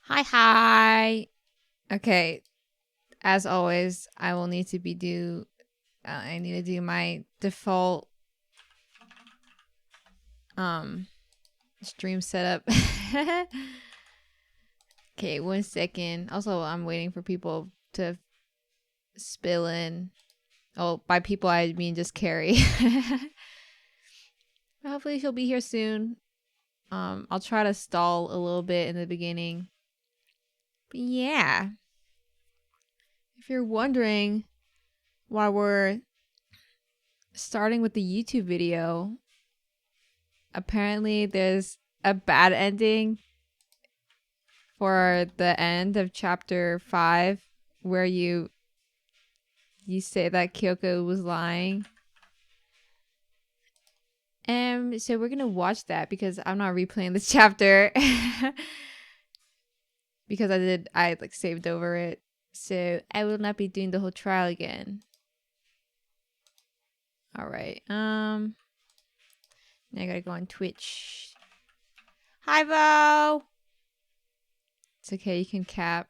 Hi. Okay, as always, I will need to be I need to do my default um stream setup. Okay, 1 second. Also, I'm waiting for people to spill in. Oh, by people I mean just Carrie. Hopefully she'll be here soon. I'll try to stall a little bit in the beginning. But yeah. If you're wondering why we're starting with the YouTube video, apparently there's a bad ending for the end of chapter 5 where you say that Kyoko was lying. So we're gonna watch that because I'm not replaying this chapter because I saved over it, so I will not be doing the whole trial again. All right, now I gotta go on Twitch. Hi, Vo. It's okay, you can cap.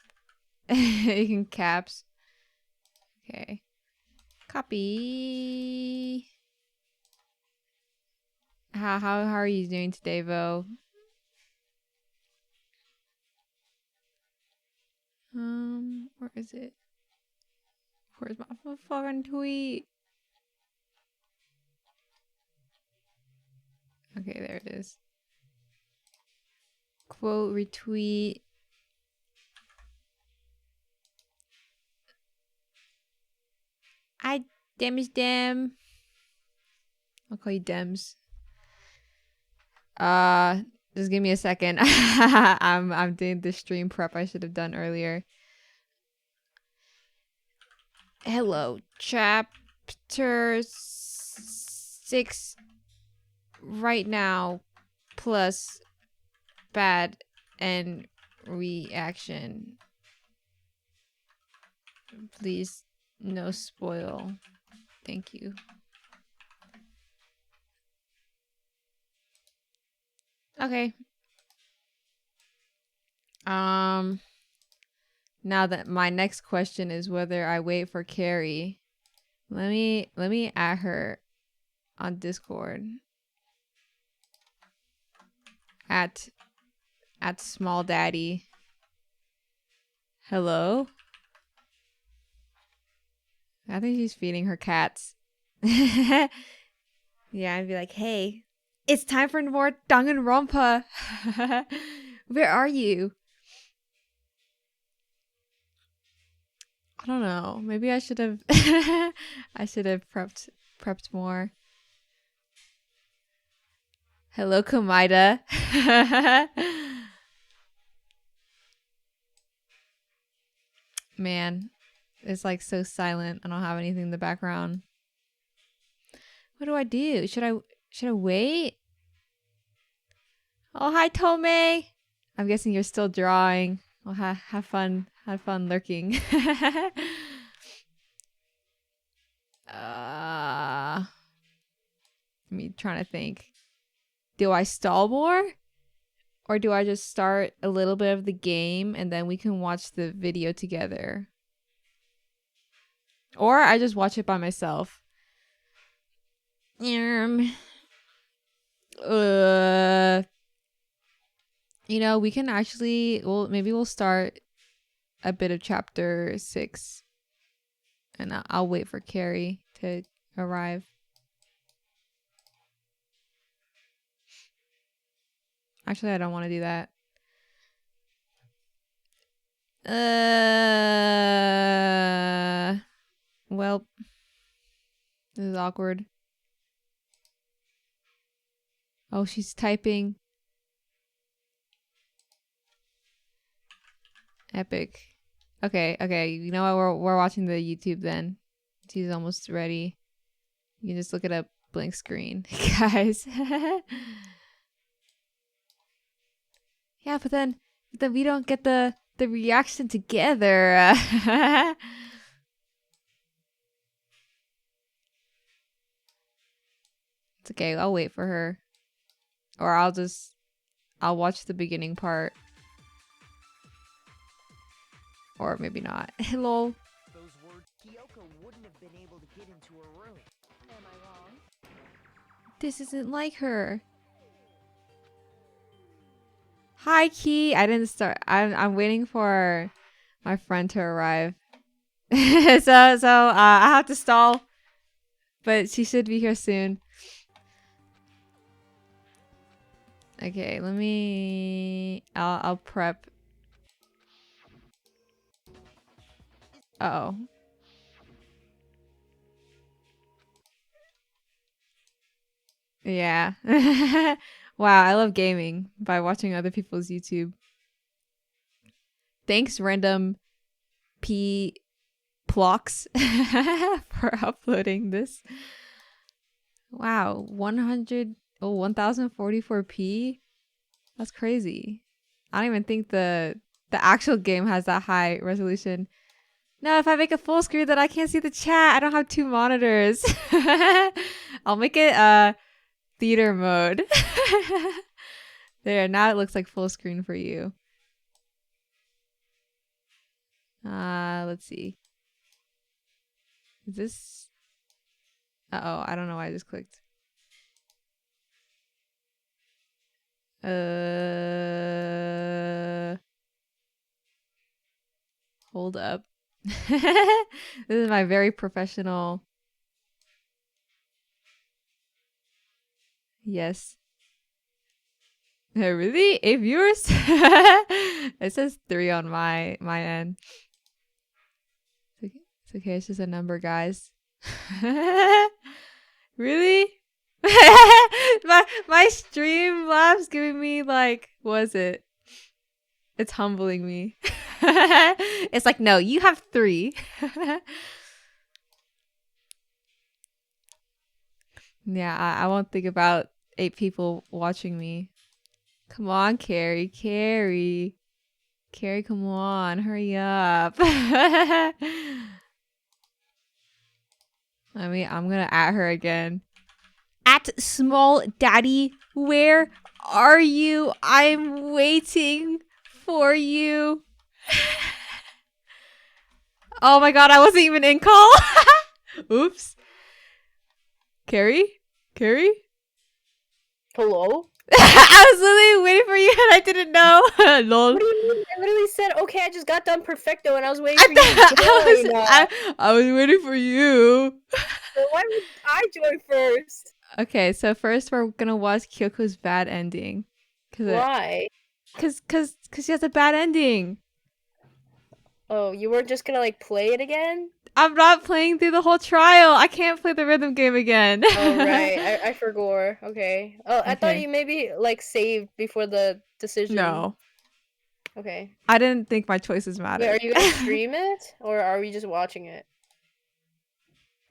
You can caps. Okay. Copy. How are you doing today, Vo? Where is it? Where's my fucking tweet? Okay, there it is. Quote retweet. I Dems Dem. I'll call you Dems. Just give me a second. I'm doing the stream prep I should have done earlier. Hello, chapter 6 right now plus bad and reaction. Please no spoil. Thank you. Okay. Now that my next question is whether I wait for Carrie. Let me add her on Discord. At Small Daddy. Hello? I think she's feeding her cats. Yeah, I'd be like, hey, it's time for more Danganronpa. Where are you? I don't know. Maybe I should have I should have prepped more. Hello, Komida. Man, it's like so silent. I don't have anything in the background. What do I do? Should I wait? Oh, hi, Tome. I'm guessing you're still drawing. Well, have fun. Have fun lurking. Me trying to think. Do I stall more? Or do I just start a little bit of the game and then we can watch the video together? Or I just watch it by myself. You know, we can actually, well, maybe we'll start a bit of chapter 6 and I'll wait for Carrie to arrive. Actually, I don't want to do that. Well, this is awkward. Oh, she's typing. Epic. Okay. You know what? We're watching the YouTube then. She's almost ready. You can just look it up blank screen, guys. Yeah, but then we don't get the reaction together. It's okay. I'll wait for her. Or I'll watch the beginning part. Or maybe not. Lol. Those words, Kyoko wouldn't have been able to get into her room. Am I wrong? This isn't like her. Hi, Key. I didn't start. I'm waiting for my friend to arrive. so I have to stall, but she should be here soon. Okay, let me. I'll prep. Uh oh. Yeah. Wow, I love gaming by watching other people's YouTube. Thanks, random P Plox, for uploading this. Wow, 1044p. That's crazy. I don't even think the actual game has that high resolution. No, if I make a full screen, then I can't see the chat. I don't have 2 monitors. I'll make it theater mode. There, now it looks like full screen for you. Let's see. Is this? Uh-oh, I don't know why I just clicked. Hold up. This is my very professional. Yes. Really? 8 viewers? It says 3 on my end. It's okay, it's just a number, guys. Really? my Streamlabs giving me like, what is it? It's humbling me. It's like, no, you have 3. Yeah, I won't think about 8 people watching me. Come on, Carrie. Carrie, come on. Hurry up. I mean, I'm gonna at her again. At Small Daddy, where are you? I'm waiting for you. Oh my god, I wasn't even in call. Oops. Carrie? Hello? I was literally waiting for you and I didn't know. Lol. What do you mean? I literally said, okay, I just got done perfecto and I was waiting for you to join. I was waiting for you. So why would I join first? Okay, so first we're gonna watch Kyoko's bad ending. Why? Cause she has a bad ending. Oh, you weren't just gonna like play it again? I'm not playing through the whole trial. I can't play the rhythm game again. Oh right, I forgot. Okay. Oh, I thought you maybe like saved before the decision. No. Okay. I didn't think my choices mattered. Wait, are you gonna stream it or are we just watching it?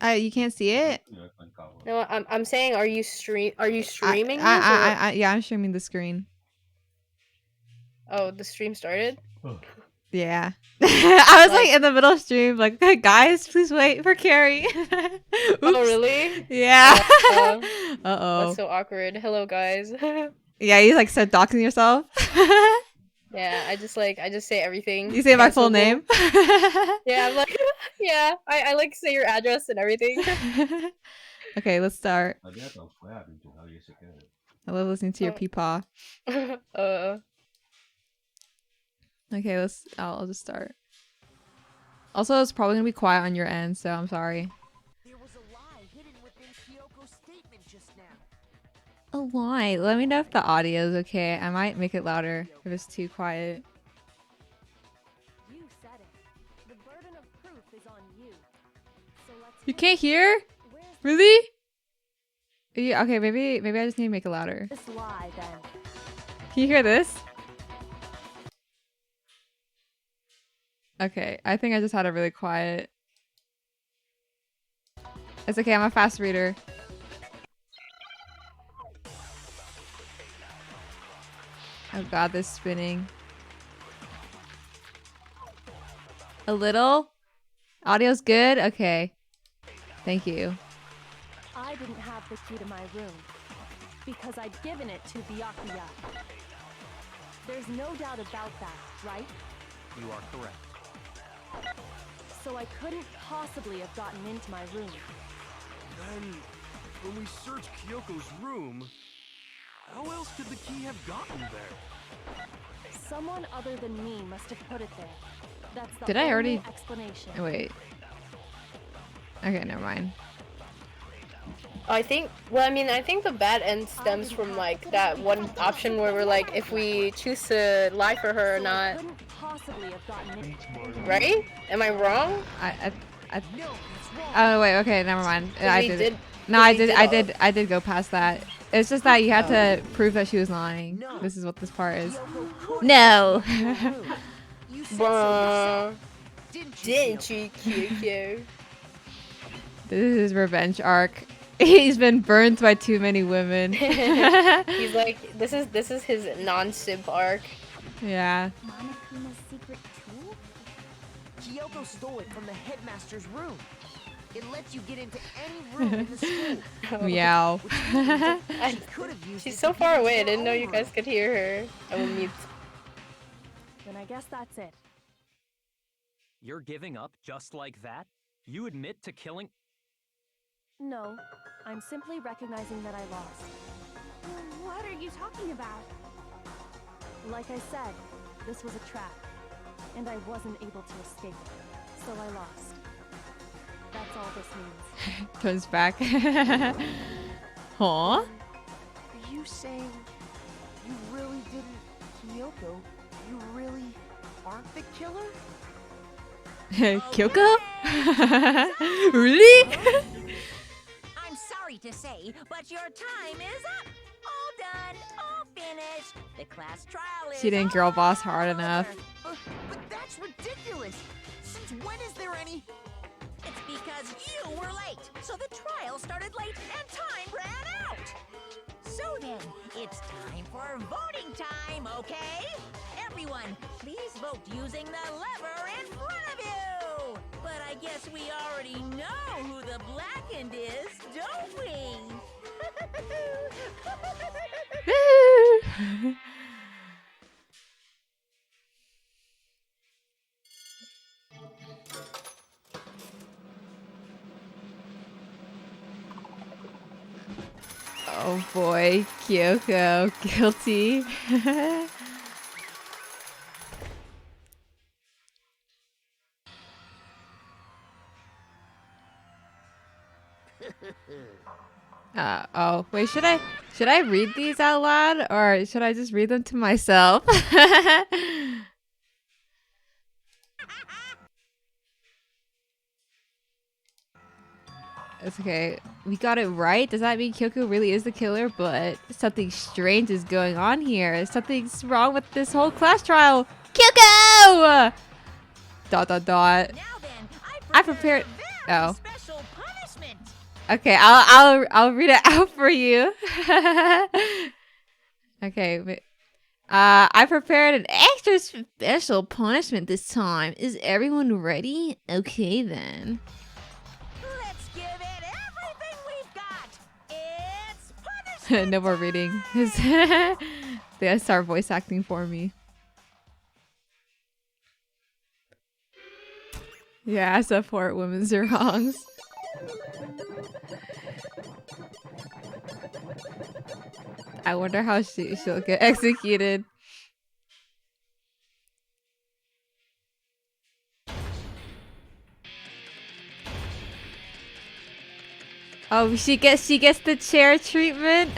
You can't see it? No, I'm saying, are you streaming this? Yeah, I'm streaming the screen. Oh, the stream started? Yeah. I was like in the middle of stream, like, guys, please wait for Carrie. Oops. Oh, really? Yeah. Uh-oh. That's so awkward. Hello, guys. Yeah, you like start doxing yourself. Yeah, I just say everything. You say my full name? Yeah, I'm like, yeah, I like say your address and everything. Okay, let's start. I love listening to your peepaw. Okay, I'll just start. Also, it's probably gonna be quiet on your end, so I'm sorry. There was a lie hidden within Kyoko's statement just now. A lie? Let me know if the audio is okay. I might make it louder if it's too quiet. You said it. The burden of proof is on you. So let's You can't hear? Really? Yeah, okay, maybe I just need to make it louder. this lie then. Can you hear this? Okay, I think I just had it really quiet. It's okay, I'm a fast reader. Oh god, this spinning. A little? Audio's good? Okay. Thank you. I didn't have the key to my room because I'd given it to Byakuya. There's no doubt about that, right? You are correct. So I couldn't possibly have gotten into my room. Then, when we searched Kyoko's room, how else could the key have gotten there? Someone other than me must have put it there. That's the Did I only already- explanation. Oh, wait. Okay, never mind. I think, well, I mean, I think the bad end stems from like that one option where we're like, if we choose to lie for her or So I not, couldn't possibly have gotten in. right? Am I wrong? I No, that's wrong. oh wait, okay, never mind. I we did. did- No, we I did. did I all- did. I did go past that. It's just that you had to prove that she was lying. No. This is what this part is. Kyoko couldn't No. get into her room. You said so Bruh. yourself. Didn't you? Didn't you, Kyoko? This is his revenge arc. He's been burned by too many women. He's like, this is his non-simp arc. Yeah. Monokuma's secret tool? Kyoko stole it from the headmaster's room. It lets you get into any room in the school. Meow. Which means that she could have used She's it so to far get into away, I her didn't know own you guys room. could hear her. I will mute. Then I guess that's it. You're giving up just like that? You admit to killing. No, I'm simply recognizing that I lost. What are you talking about? Like I said, this was a trap, and I wasn't able to escape, so I lost. That's all this means. Comes back. Huh? Are you saying you really didn't, Kyoko? You really aren't the killer? Kyoko? Really? I'm sorry to say, but your time is up. All done, all finished. The class trial is She didn't girl boss hard over. enough. But that's ridiculous. Since when is there any? It's because you were late, so the trial started late and time ran out. So then, it's time for voting time, okay? Everyone, please vote using the lever in front of you. But I guess we already know who the blackened is, don't we? Oh boy, Kyoko, guilty. Oh, wait, should I read these out loud or should I just read them to myself? It's okay. We got it right. Does that mean Kyoko really is the killer? But something strange is going on here. Something's wrong with this whole class trial. Kyoko! Dot dot dot. Now then, I prepared. a very Oh. special punishment. Okay, I'll read it out for you. Okay, wait. I prepared an extra special punishment this time. Is everyone ready? Okay then. Let's give it everything we've got. It's punishment. No more reading. They gotta start voice acting for me. Yeah, I support women's wrongs. I wonder how she'll get executed. Oh, she gets the chair treatment.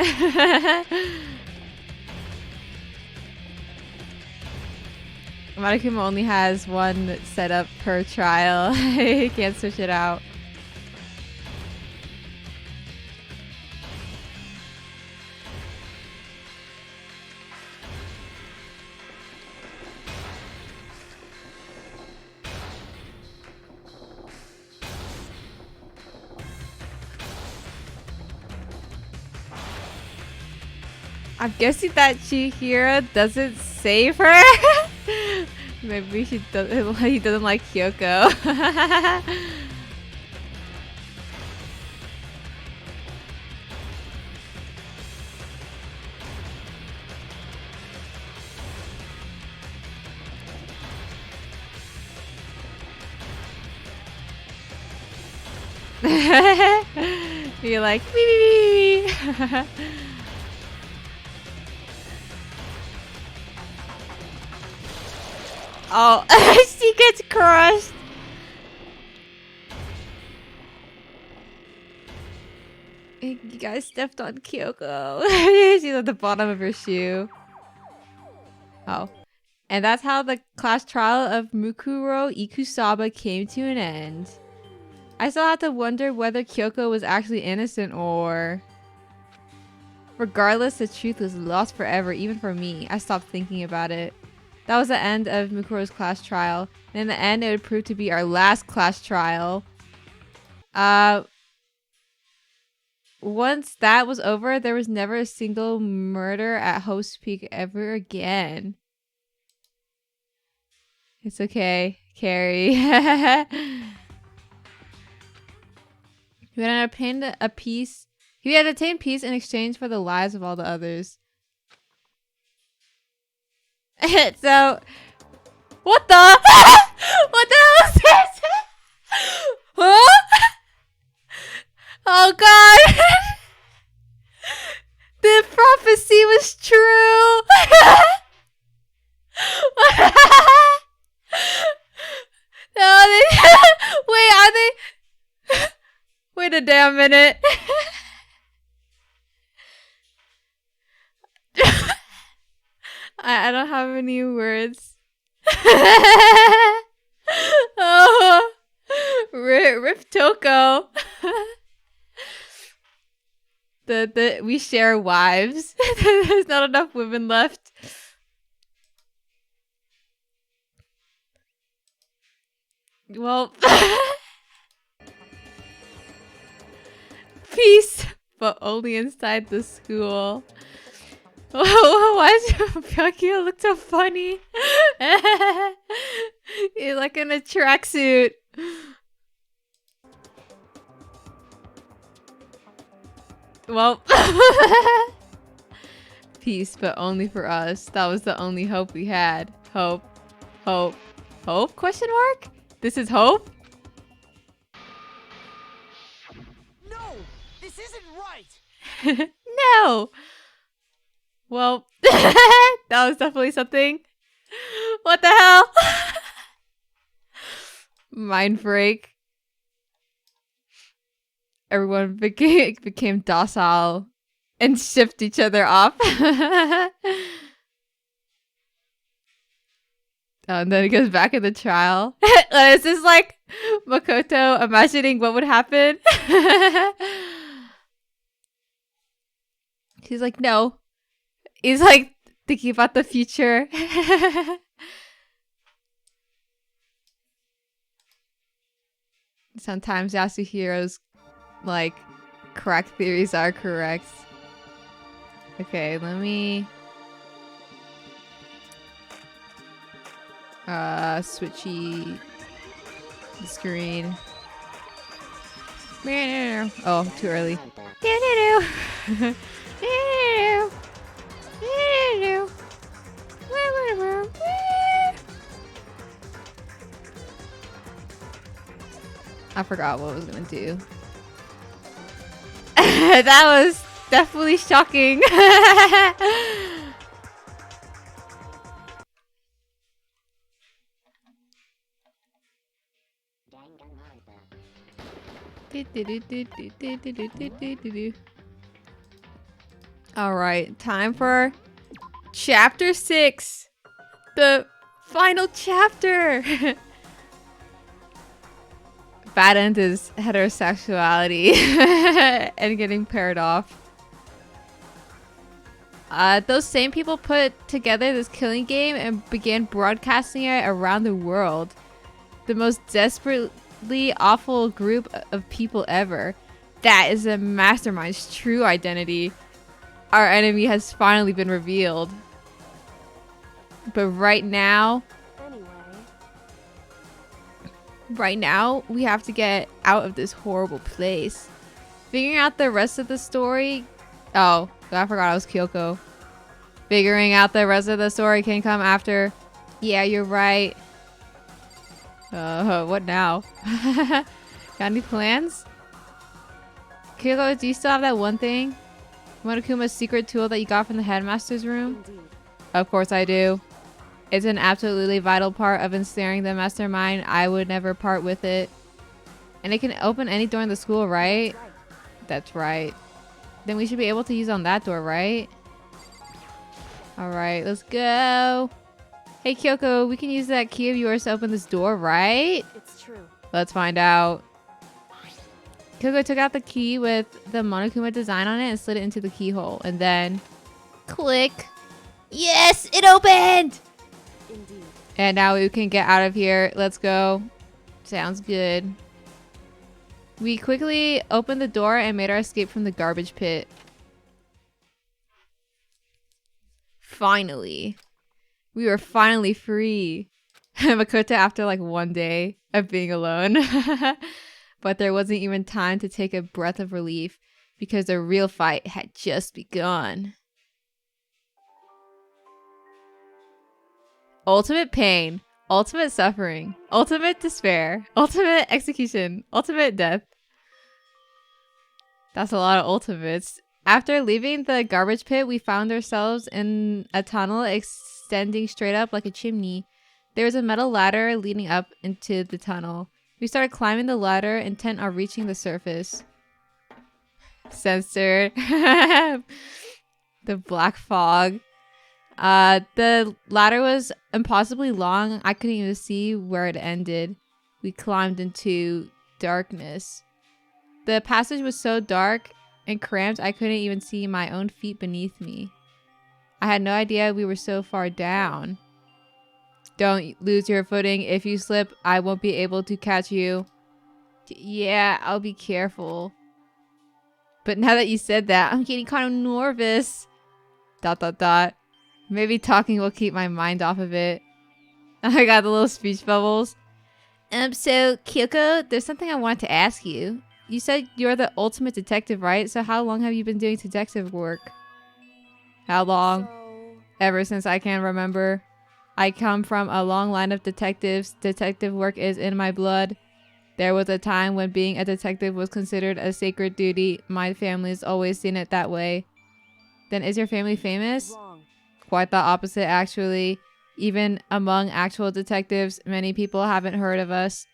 Monokuma only has one setup per trial. He can't switch it out. I'm guessing that Chihiro doesn't save her. Maybe he doesn't like Kyoko. You're like, wee. Oh, she gets crushed. You guys stepped on Kyoko. She's at the bottom of her shoe. Oh. And that's how the class trial of Mukuro Ikusaba came to an end. I still have to wonder whether Kyoko was actually innocent or... Regardless, the truth was lost forever, even for me. I stopped thinking about it. That was the end of Mukuro's class trial. And in the end, it would prove to be our last class trial. Once that was over, there was never a single murder at Host Peak ever again. It's okay, Carrie. He had obtained a peace. He had obtained peace in exchange for the lives of all the others. So, what the? What the hell is this? Huh? Oh God! The prophecy was true. No, wait, are they? Wait a damn minute. I don't have any words. Oh, Rip Toko. We share wives. There's not enough women left. Well, peace, but only inside the school. Oh, why does Pyokyo look so funny? You're like in a tracksuit. Well, peace, but only for us. That was the only hope we had. Hope. Hope. Hope? Question mark? This is hope? No! This isn't right! No! Well, that was definitely something. What the hell? Mind break. Everyone became docile and shipped each other off. And then it goes back in the trial. Is this like Makoto imagining what would happen? He's like, no. He's like thinking about the future. Sometimes Yasuhiro's like correct theories are correct. Okay, let me switchy the screen. Oh, too early. I forgot what I was gonna do. That was definitely shocking. Alright, time for Chapter 6. The final chapter. Bad end is heterosexuality and getting paired off. Those same people put together this killing game and began broadcasting it around the world. The most desperately awful group of people ever. That is the mastermind's true identity. Our enemy has finally been revealed. But right now, we have to get out of this horrible place. Figuring out the rest of the story... Oh, I forgot I was Kyoko. Figuring out the rest of the story can come after. Yeah, you're right. What now? Got any plans? Kyoko, do you still have that one thing? Monokuma's secret tool that you got from the headmaster's room? Indeed. Of course I do. It's an absolutely vital part of ensnaring the mastermind. I would never part with it. And it can open any door in the school, right? That's right. Then we should be able to use on that door, right? Alright, let's go. Hey Kyoko, we can use that key of yours to open this door, right? It's true. Let's find out. Kyoko took out the key with the Monokuma design on it and slid it into the keyhole. And then click. Yes, it opened! Indeed. And now we can get out of here. Let's go. Sounds good. We quickly opened the door and made our escape from the garbage pit. Finally. We were finally free. Makoto after like one day of being alone. But there wasn't even time to take a breath of relief because the real fight had just begun. Ultimate pain, ultimate suffering, ultimate despair, ultimate execution, ultimate death. That's a lot of ultimates. After leaving the garbage pit, we found ourselves in a tunnel extending straight up like a chimney. There was a metal ladder leading up into the tunnel. We started climbing the ladder, intent on reaching the surface. Censored. The black fog. The ladder was impossibly long. I couldn't even see where it ended. We climbed into darkness. The passage was so dark and cramped I couldn't even see my own feet beneath me. I had no idea we were so far down. Don't lose your footing. If you slip, I won't be able to catch you. Yeah, I'll be careful. But now that you said that, I'm getting kind of nervous. ... Maybe talking will keep my mind off of it. I got the little speech bubbles. So, Kyoko, there's something I wanted to ask you. You said you're the ultimate detective, right? So how long have you been doing detective work? How long? Ever since I can remember. I come from a long line of detectives. Detective work is in my blood. There was a time when being a detective was considered a sacred duty. My family's always seen it that way. Then is your family famous? Wrong. Quite the opposite, actually. Even among actual detectives, many people haven't heard of us.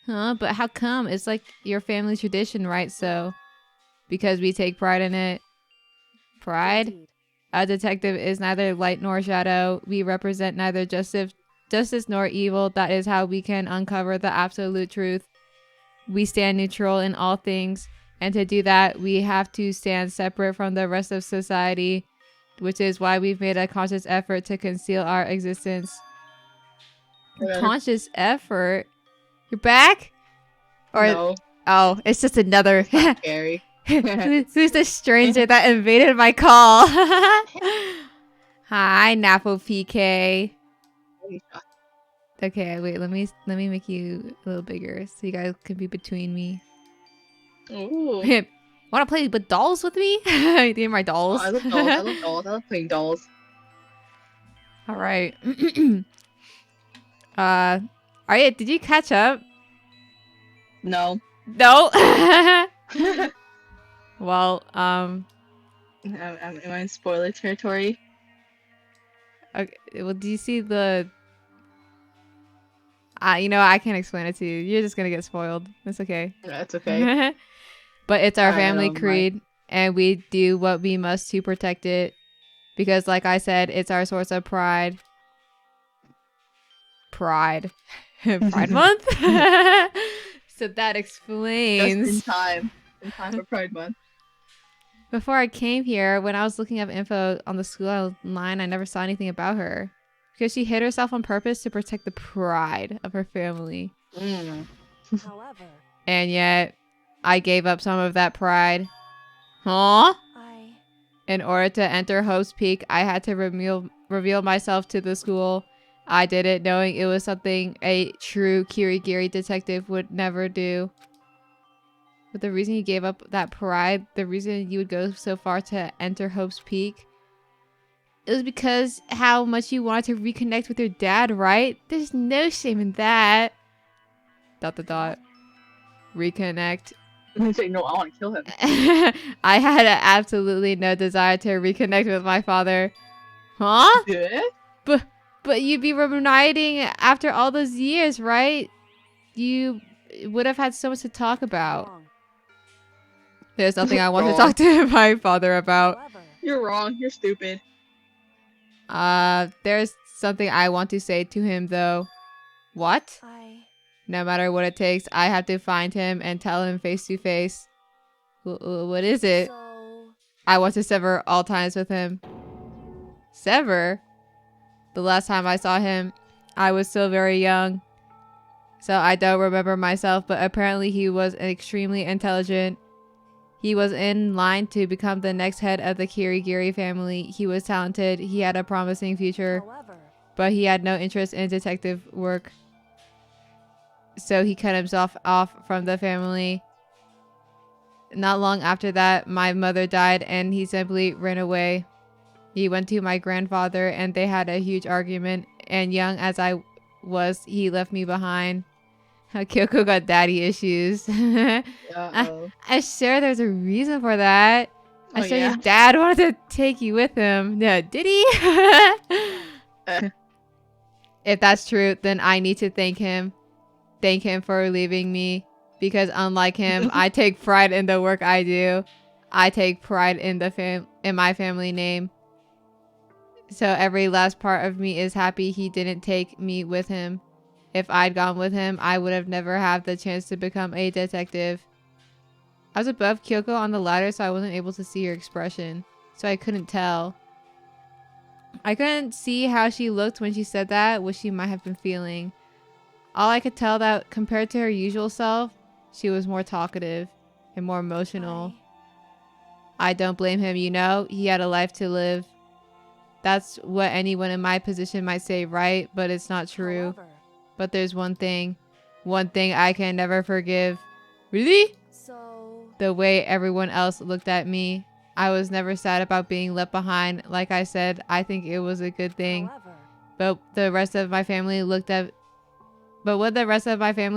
Huh? But how come? It's like your family tradition, right? So, because we take pride in it. Pride? Indeed. A detective is neither light nor shadow. We represent neither justice nor evil. That is how we can uncover the absolute truth. We stand neutral in all things. And to do that, we have to stand separate from the rest of society, which is why we've made a conscious effort to conceal our existence. Conscious effort? You're back? Or No. Oh, it's just another. Scary. Who's the stranger that invaded my call? Hi, Napo PK. Okay, wait. Let me make you a little bigger so you guys can be between me. Ooh. Want to play with dolls with me? These are my dolls. Oh, I love dolls. I love dolls. I love playing dolls. All right. Alright, did you catch up? No. No. Well, am I in spoiler territory? okay, well, do you see the... you know, I can't explain it to you. You're just gonna get spoiled. It's okay. That's okay. But it's our I family don't mind. creed, and we do what we must to protect it. Because, like I said, it's our source of pride. Pride. Pride Month? So that explains. Just in time. In time for Pride Month. Before I came here, when I was looking up info on the school online, I never saw anything about her. Because she hid herself on purpose to protect the pride of her family. However, And yet, I gave up some of that pride. Huh? In order to enter Hope's Peak, I had to reveal myself to the school. I did it knowing it was something a true Kirigiri detective would never do. But the reason you gave up that pride, the reason you would go so far to enter Hope's Peak, it was because how much you wanted to reconnect with your dad, right? There's no shame in that. ... Reconnect. He's like, no, I want to kill him. I had absolutely no desire to reconnect with my father. Huh? Yeah? But you'd be reuniting after all those years, right? You would have had so much to talk about. Wrong. There's nothing I want to Wrong. talk to my father about. However, You're wrong. You're stupid. There's something I want to say to him, though. What? No matter what it takes, I have to find him and tell him face to face. What is it? So, I want to sever all ties with him. Sever? The last time I saw him, I was still very young. So I don't remember myself, but apparently he was extremely intelligent. He was in line to become the next head of the Kirigiri family. He was talented. He had a promising future, however, but he had no interest in detective work. So he cut himself off from the family. Not long after that, my mother died and he simply ran away. He went to my grandfather and they had a huge argument, and young as I was, he left me behind. Kyoko got daddy issues. Uh-oh. I sure there's a reason for that. I Oh, sure yeah? your dad wanted to take you with him. Yeah, did he? If that's true, then I need to thank him. Thank him for leaving me. Because unlike him, I take pride in the work I do. I take pride in in my family name. So every last part of me is happy he didn't take me with him. If I'd gone with him, I would have never had the chance to become a detective. I was above Kyoko on the ladder, so I wasn't able to see her expression. So I couldn't tell. I couldn't see how she looked when she said that, what she might have been feeling. All I could tell that compared to her usual self, she was more talkative and more emotional. I don't blame him, you know? He had a life to live. That's what anyone in my position might say, right? But it's not true. however, But there's one thing I can never forgive. Really? so, The way everyone else looked at me. I was never sad about being left behind. Like I said, I think it was a good thing. however, But when the rest of my family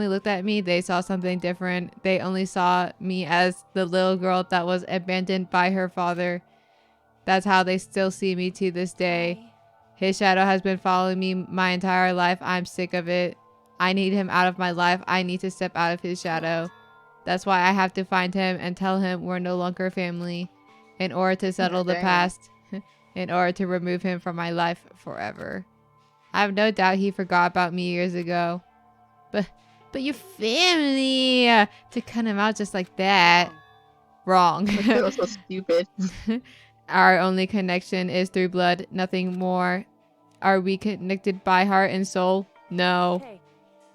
looked at me, they saw something different. They only saw me as the little girl that was abandoned by her father. That's how they still see me to this day. His shadow has been following me my entire life. I'm sick of it. I need him out of my life. I need to step out of his shadow. That's why I have to find him and tell him we're no longer family. In order to settle the Dang. past. In order to remove him from my life forever. I have no doubt he forgot about me years ago. But your family, to cut him out just like that. Wrong. That was so stupid. Our only connection is through blood, nothing more. Are we connected by heart and soul? No. okay,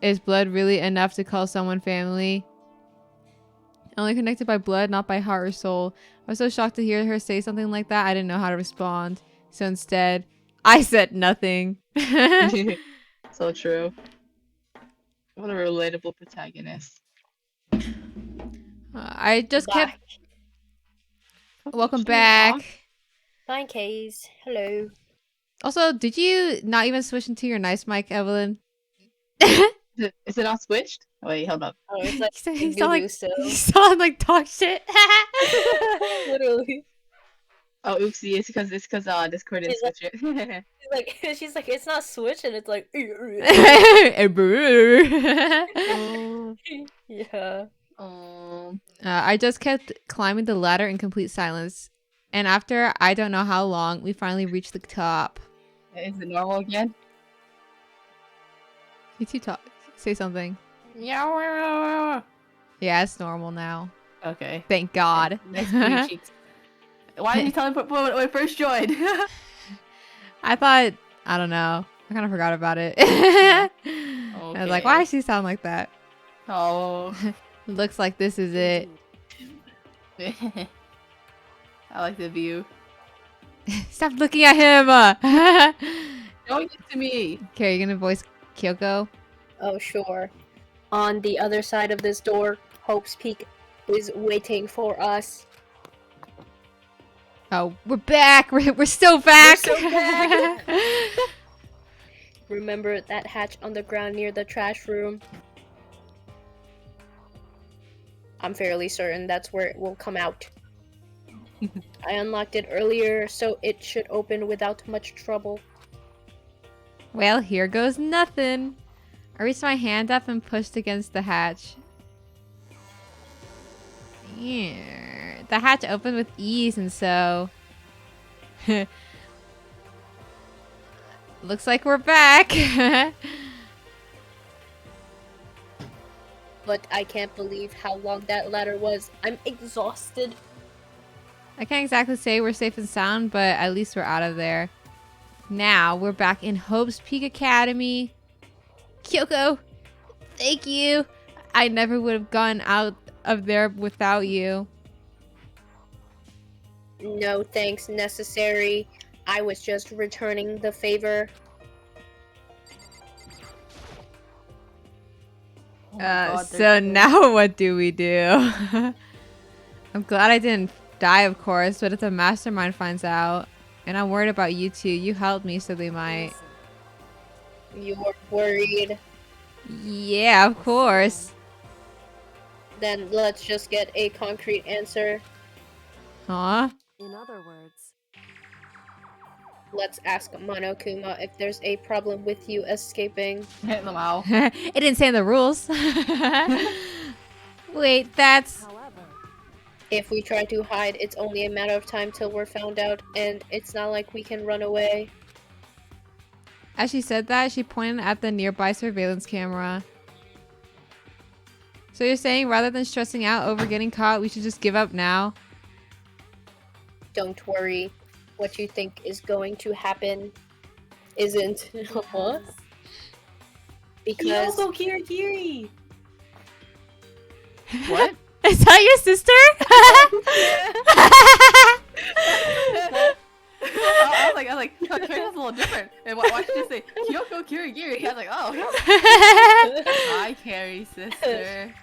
Is blood really enough to call someone family? Only connected by blood, not by heart or soul. I was so shocked to hear her say something like that, I didn't know how to respond. So instead, I said nothing. So true. What a relatable protagonist. I just kept... Back. Welcome She's back. off. Fine, Kays. Hello. Also, did you not even switch into your nice mic, Evelyn? Is it not switched? Wait, hold up. Oh, it's like You sound like, still. you sound like dog shit. Literally. Oh, oopsie! It's because Discord didn't She's like- switch it. She's like, it's not Switch, and it's like, yeah. I just kept climbing the ladder in complete silence. And after I don't know how long, we finally reached the top. Is it normal again? You two talk. Say something. Yeah. Yeah, it's normal now. Okay. Thank God. Nice pretty cheeks. Why didn't you tell me when I first joined? I thought, I don't know. I kind of forgot about it. I was like, why does she sound like that? Oh. Looks like this is it. I like the view. Stop looking at him! Show it to me. Okay, you're gonna voice Kyoko? Oh, sure. On the other side of this door, Hope's Peak is waiting for us. Oh, we're back! We're still back! We're so back! Remember that hatch on the ground near the trash room? I'm fairly certain that's where it will come out. I unlocked it earlier, so it should open without much trouble. Well, here goes nothing. I reached my hand up and pushed against the hatch. Yeah. The hatch opened with ease, and so... Looks like we're back. But I can't believe how long that ladder was. I'm exhausted. I can't exactly say we're safe and sound, but at least we're out of there. Now, we're back in Hope's Peak Academy. Kyoko, thank you. I never would have gone out of there without you. No thanks necessary. I was just returning the favor. Oh my God, So they're now what do we do? I'm glad I didn't die, of course, but if the mastermind finds out, and I'm worried about you two, you helped me, so they might. You're worried. Yeah, of course. Then let's just get a concrete answer. Huh? In other words, Let's ask Monokuma if there's a problem with you escaping. Hit them out. It didn't say in the rules. Wait, that's... however, If we try to hide, it's only a matter of time till we're found out, and it's not like we can run away. As she said that, she pointed at the nearby surveillance camera. So you're saying rather than stressing out over getting caught, we should just give up now? Don't worry. What you think is going to happen isn't. What? Because Kyoko Kirigiri! What? Is that your sister? I was like, Kira's a little different. And why did you say Kyoko Kirigiri? I was like, oh. Hi, Carrie, sister.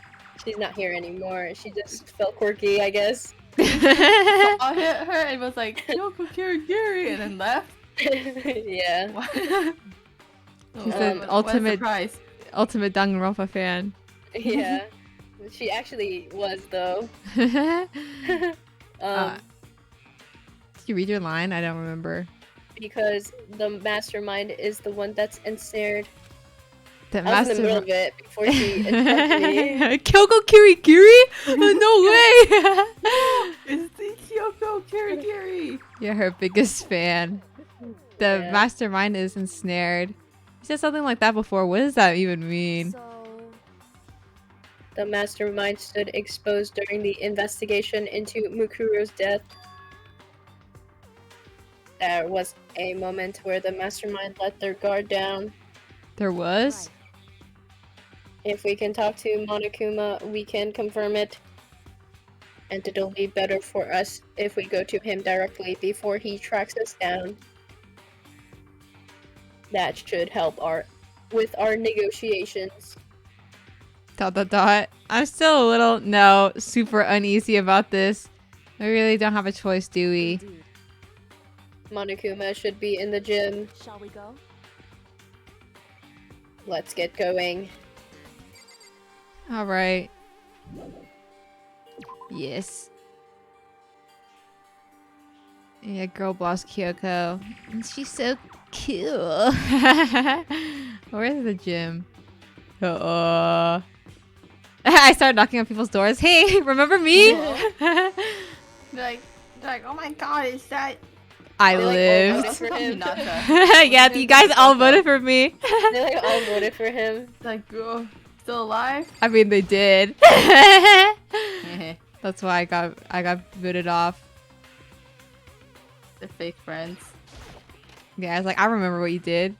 she's not here anymore. She just felt quirky, I guess. I hit her and was like, Kyoko Kirigiri, and then left. Yeah. She's an ultimate Danganronpa fan. Yeah. She actually was, though. Did you read your line? I don't remember. Because the mastermind is the one that's ensnared. The I was in the middle of it before she attacked me. Kyoko Kirigiri? No way! It's the Kyoko Kirigiri! You're her biggest fan. The Yeah. mastermind is ensnared. You said something like that before. What does that even mean? so The mastermind stood exposed during the investigation into Mukuro's death. There was a moment where the mastermind let their guard down. There was? If we can talk to Monokuma, we can confirm it. And it'll be better for us if we go to him directly before he tracks us down. That should help with our negotiations. ... I'm still a little, super uneasy about this. We really don't have a choice, do we? indeed. Monokuma should be in the gym. Shall we go? Let's get going. Alright. Yes. Yeah, girl boss Kyoko. And she's so cool. Where's the gym? I started knocking on people's doors. Hey, remember me? They're like, oh my god, is that... I They, like, all lived. voted for him. Yeah, you guys all voted for me. They like all voted for him. Like, oh, still alive? I mean, they did. That's why I got voted off. They're fake friends. Yeah, I was like, I remember what you did.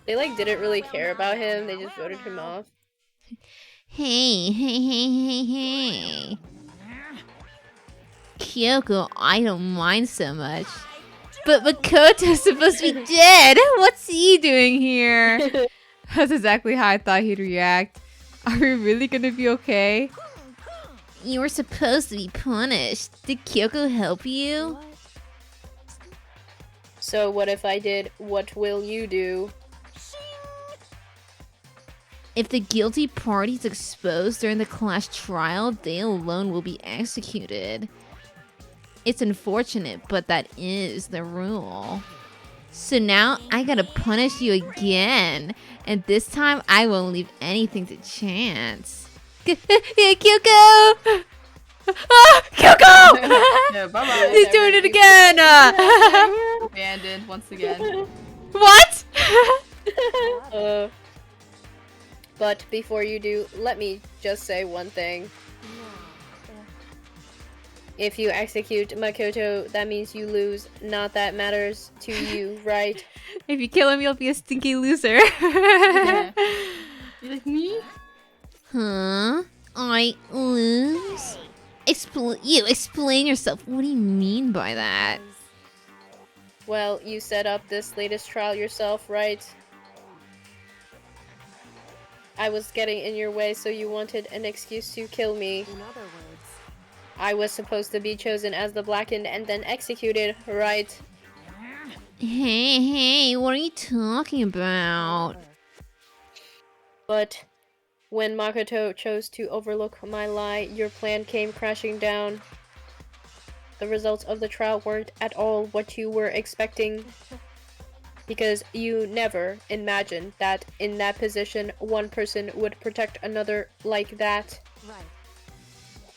They like didn't really care about him. They just voted him off. Hey. Kyoko, I don't mind so much. But Makoto's supposed to be dead. What's he doing here? That's exactly how I thought he'd react. Are we really gonna be okay? You were supposed to be punished. Did Kyoko help you? So what if I did? What will you do? If the guilty party is exposed during the class trial, they alone will be executed. It's unfortunate, but that is the rule. So now I gotta punish you again, and this time I won't leave anything to chance. Kyoko! Ah, Kyoko! Yeah, bye-bye. He's doing it again! Abandoned once again. What? But before you do, let me just say one thing. If you execute Makoto, that means you lose. Not that matters to you, right? If you kill him, you'll be a stinky loser. Yeah. You like me? Huh? I lose? Explain yourself. What do you mean by that? Well, you set up this latest trial yourself, right? I was getting in your way, so you wanted an excuse to kill me. In other words, I was supposed to be chosen as the Blackened and then executed, right? Hey, what are you talking about? But when Makoto chose to overlook my lie, your plan came crashing down. The results of the trial weren't at all what you were expecting. Because you never imagined that in that position, one person would protect another like that. right,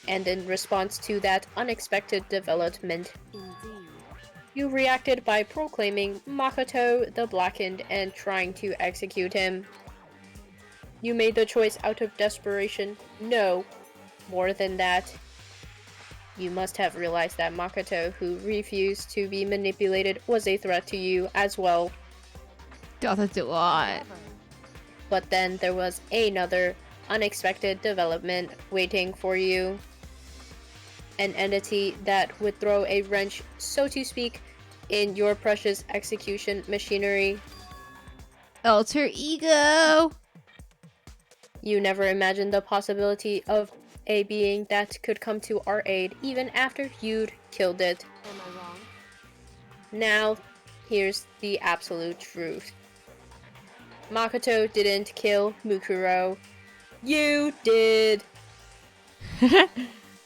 And in response to that unexpected development, indeed. you reacted by proclaiming Makoto the Blackened and trying to execute him. You made the choice out of desperation. No, more than that. You must have realized that Makoto, who refused to be manipulated, was a threat to you as well. That's a lot. However, But then there was another unexpected development waiting for you. An entity that would throw a wrench, so to speak, in your precious execution machinery. Alter ego. You never imagined the possibility of a being that could come to our aid even after you'd killed it. am I wrong? Now, here's the absolute truth. Makoto didn't kill Mukuro. You did!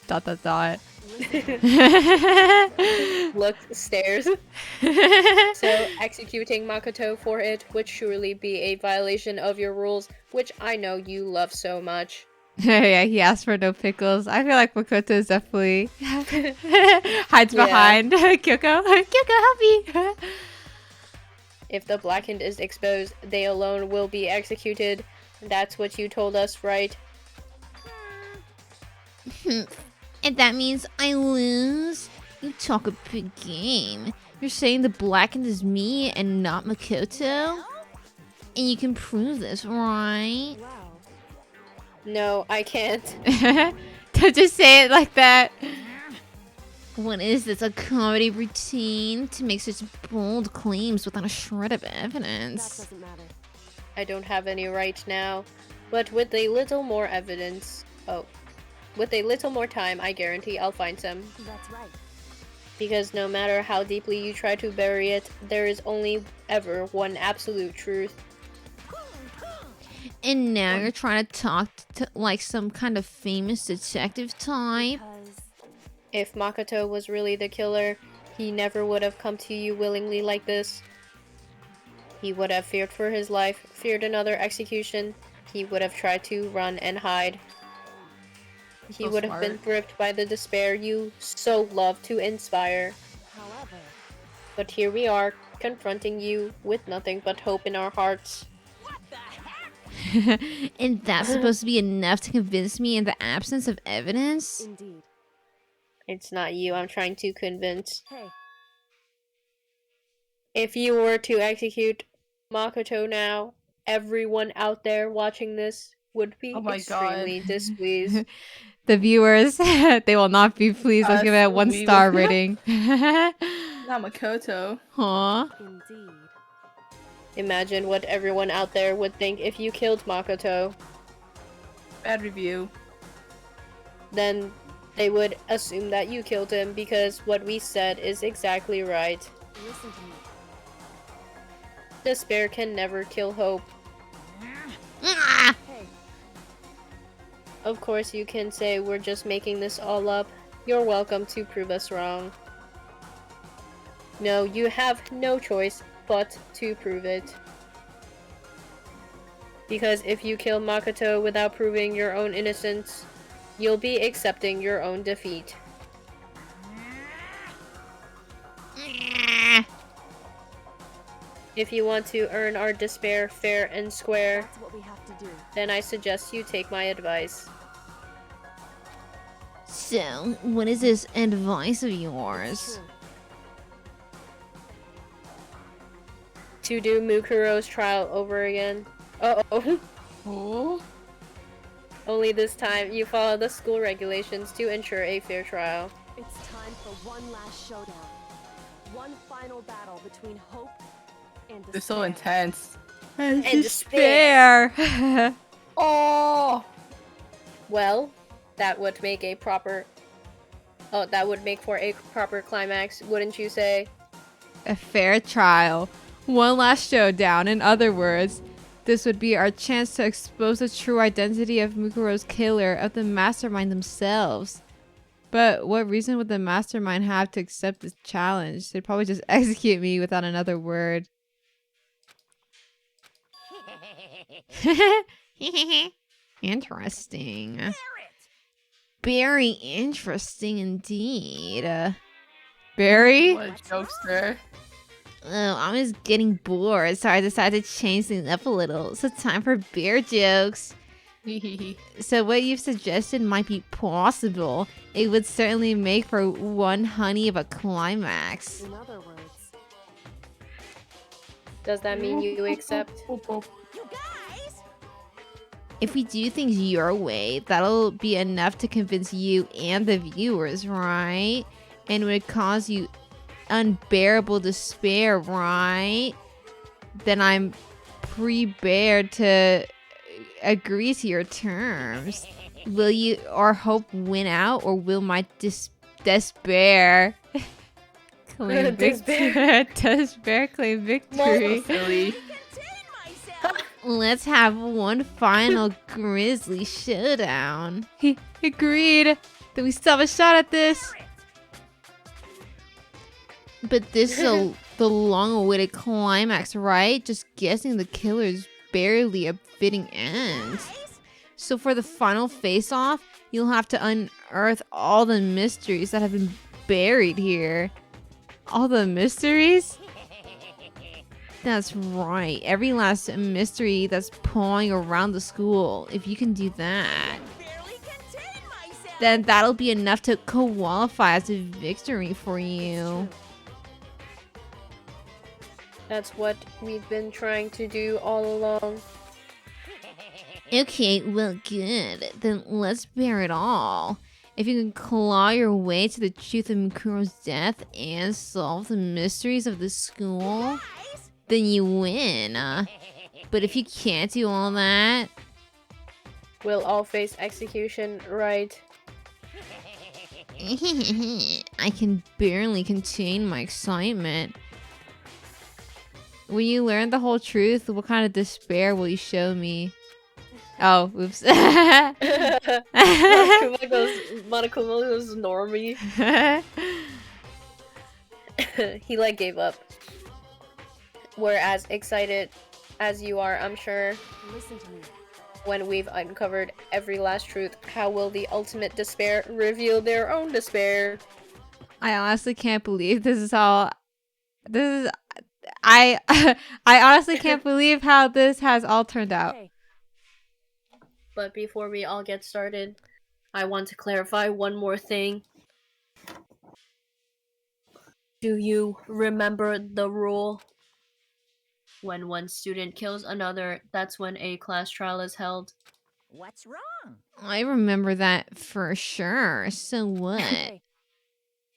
Dot. Look, stares. So, executing Makoto for it would surely be a violation of your rules, which I know you love so much. Yeah, he asked for no pickles. I feel like Makoto is definitely hides Yeah. behind Kyoko. Kyoko, help me! If the Blackened is exposed, they alone will be executed. That's what you told us, right? And that means I lose? You talk a big game. You're saying the Blackened is me and not Makoto? And you can prove this, right? Well, No, I can't. Don't just say it like that. What is this, a comedy routine to make such bold claims without a shred of that evidence? doesn't matter. I don't have any right now. But with a little more evidence... Oh. With a little more time, I guarantee I'll find some. That's right. Because no matter how deeply you try to bury it, there is only ever one absolute truth. And now you're trying to talk to like some kind of famous detective type? Because If Makoto was really the killer, he never would have come to you willingly like this. He would have feared for his life, feared another execution. He would have tried to run and hide. He So would have been smart. gripped by the despair you so love to inspire. however, But here we are, confronting you with nothing but hope in our hearts. And that's supposed to be enough to convince me in the absence of evidence? indeed. It's not you I'm trying to convince. Hey, If you were to execute Makoto now, everyone out there watching this would be Oh my extremely God. displeased. The viewers, they will not be pleased. I'll give it a We 1-star will. rating. Not Makoto. Huh? indeed. Imagine what everyone out there would think if you killed Makoto. Bad review. Then they would assume that you killed him because what we said is exactly right. Listen to me. Despair can never kill hope. Ah! Hey, Of course, you can say we're just making this all up. You're welcome to prove us wrong. No, you have no choice but to prove it. Because if you kill Makoto without proving your own innocence, you'll be accepting your own defeat. If you want to earn our despair fair and square, That's what we have to do. then I suggest you take my advice. So, what is this advice of yours? True. To do Mukuro's trial over again. Uh-oh. Oh. Only this time, you follow the school regulations to ensure a fair trial. It's time for one last showdown. One final battle between hope and despair. They're so intense. And despair. Oh. Well, that would make a proper... Oh, that would make for a proper climax, wouldn't you say? A fair trial. One last showdown. In other words, this would be our chance to expose the true identity of Mukuro's killer, of the mastermind themselves. But what reason would the mastermind have to accept this challenge? They'd probably just execute me without another word. Interesting. Very interesting indeed. Barry? What a jokester. Oh, I'm just getting bored, so I decided to change things up a little. So time for bear jokes. So what you've suggested might be possible. It would certainly make for one honey of a climax. In other words, Does that mean you accept? You guys! If we do things your way, that'll be enough to convince you and the viewers, right? And would cause you unbearable despair, right? Then I'm prepared to agree to your terms. Will you or hope win out, or will my despair claim victory? Despair claim victory. Silly. Contain myself! Let's have one final grisly showdown. He agreed. Then we still have a shot at this. But this is the long-awaited climax, right? Just guessing the killer is barely a fitting end. So for the final face-off, you'll have to unearth all the mysteries that have been buried here. All the mysteries? That's right. Every last mystery that's pawing around the school. If you can do that, Barely contain myself! then that'll be enough to qualify as a victory for you. That's what we've been trying to do all along. Okay, well, good. Then let's bear it all. If you can claw your way to the truth of Mukuro's death and solve the mysteries of the school, then you win. But if you can't do all that, We'll all face execution, right? I can barely contain my excitement. When you learn the whole truth, what kind of despair will you show me? Oh, oops. Monokuma goes normie. He like gave up. We're as excited as you are, I'm sure. listen to me. When we've uncovered every last truth, how will the ultimate despair reveal their own despair? I honestly can't believe this is how. This is. I honestly can't believe how this has all turned out. Hey, But before we all get started, I want to clarify one more thing. Do you remember the rule? When one student kills another, that's when a class trial is held. What's wrong? I remember that for sure. So what? hey,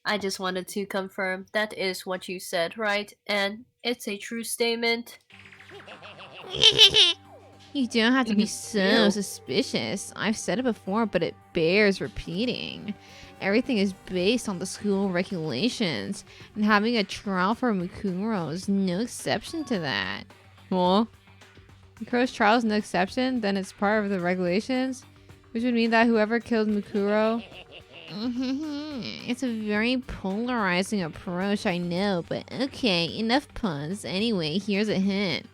I just wanted to confirm that is what you said, right? And it's a true statement. You don't have to be so Ew. suspicious. I've said it before, but it bears repeating. Everything is based on the school regulations, and having a trial for Mukuro is no exception to that. Well, Mukuro's trial is no exception, then it's part of the regulations. Which would mean that whoever killed Mukuro... It's a very polarizing approach, I know, but okay, enough puns. Anyway, here's a hint.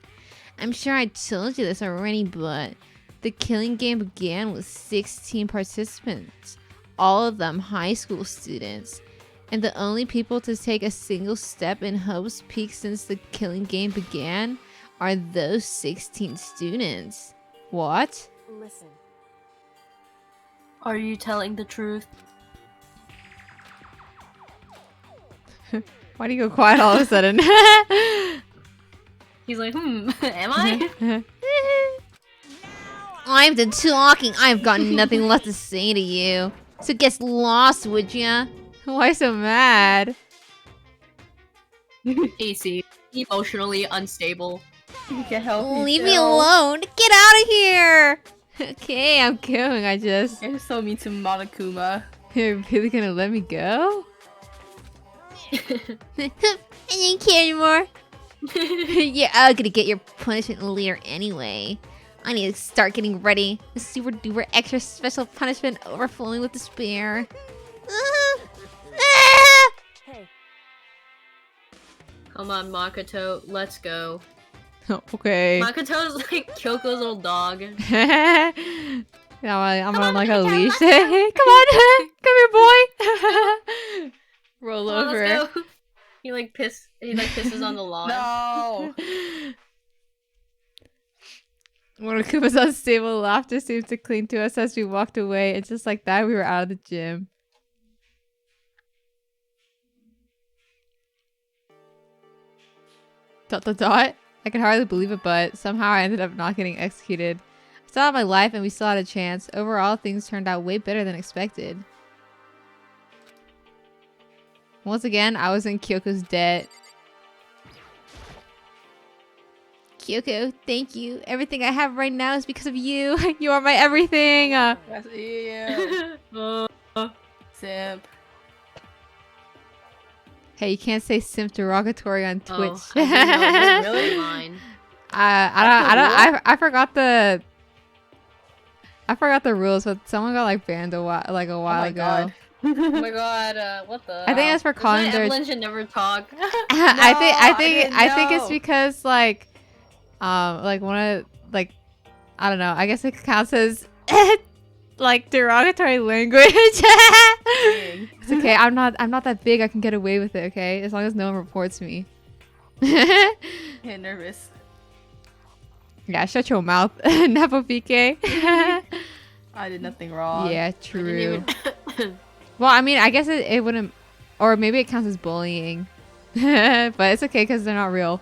I'm sure I told you this already, but the killing game began with 16 participants, all of them high school students. And the only people to take a single step in Hope's Peak since the killing game began are those 16 students. What? Listen. Are you telling the truth? Why do you go quiet all of a sudden? He's like, am I? I'm done talking. I've got nothing left to say to you. So get lost, would ya? Why so mad? AC, emotionally unstable. You can help me. Leave me alone. Get out of here. Okay, I'm going. You're so mean to Monokuma. You're really gonna let me go? I didn't care anymore. Yeah, I'm gonna get your punishment later anyway. I need to start getting ready. The super duper extra special punishment overflowing with despair. Hey, Come on, Makoto, let's go. Okay. Makoto's like Kyoko's little dog. Yeah, I'm on like a leash. Hey, come on, come here, boy. Roll Come on, over. let's go. He like pisses on the lawn. No. Monokuma's unstable laughter seemed to cling to us as we walked away, and just like that, we were out of the gym. Dot dot dot. I can hardly believe it, but somehow I ended up not getting executed. I still had my life, and we still had a chance. Overall, things turned out way better than expected. Once again, I was in Kyoko's debt. Kyoko, thank you. Everything I have right now is because of you. You are my everything. That's you. Simp. Hey, you can't say simp derogatory on Twitch. Oh, I didn't know it was really mine. I forgot the rules, but someone got like banned a while ago. God. Oh my god, what the? I think that's for calling their. Evelyn should never talk. I think it's know. because like one of like I don't know. I guess it counts as like derogatory language. It's okay. I'm not that big. I can get away with it. Okay, as long as no one reports me. Get nervous. Yeah, shut your mouth, Nepopike. I did nothing wrong. Yeah, true. Well, I mean, I guess it wouldn't, or maybe it counts as bullying. But it's okay because they're not real.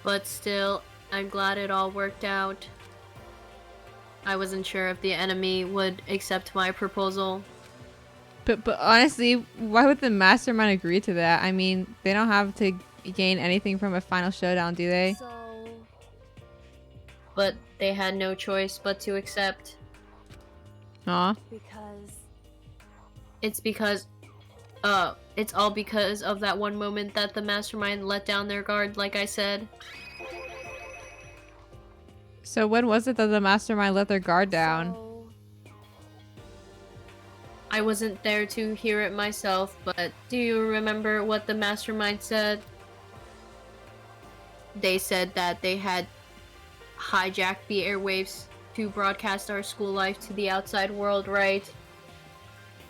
But still, I'm glad it all worked out. I wasn't sure if the enemy would accept my proposal. But honestly, why would the mastermind agree to that? I mean, they don't have to gain anything from a final showdown, do they? so But they had no choice but to accept. Aw. because It's all because of that one moment that the mastermind let down their guard, like I said. So when was it that the mastermind let their guard down? so I wasn't there to hear it myself, but do you remember what the mastermind said? They said that they had hijacked the airwaves to broadcast our school life to the outside world, right?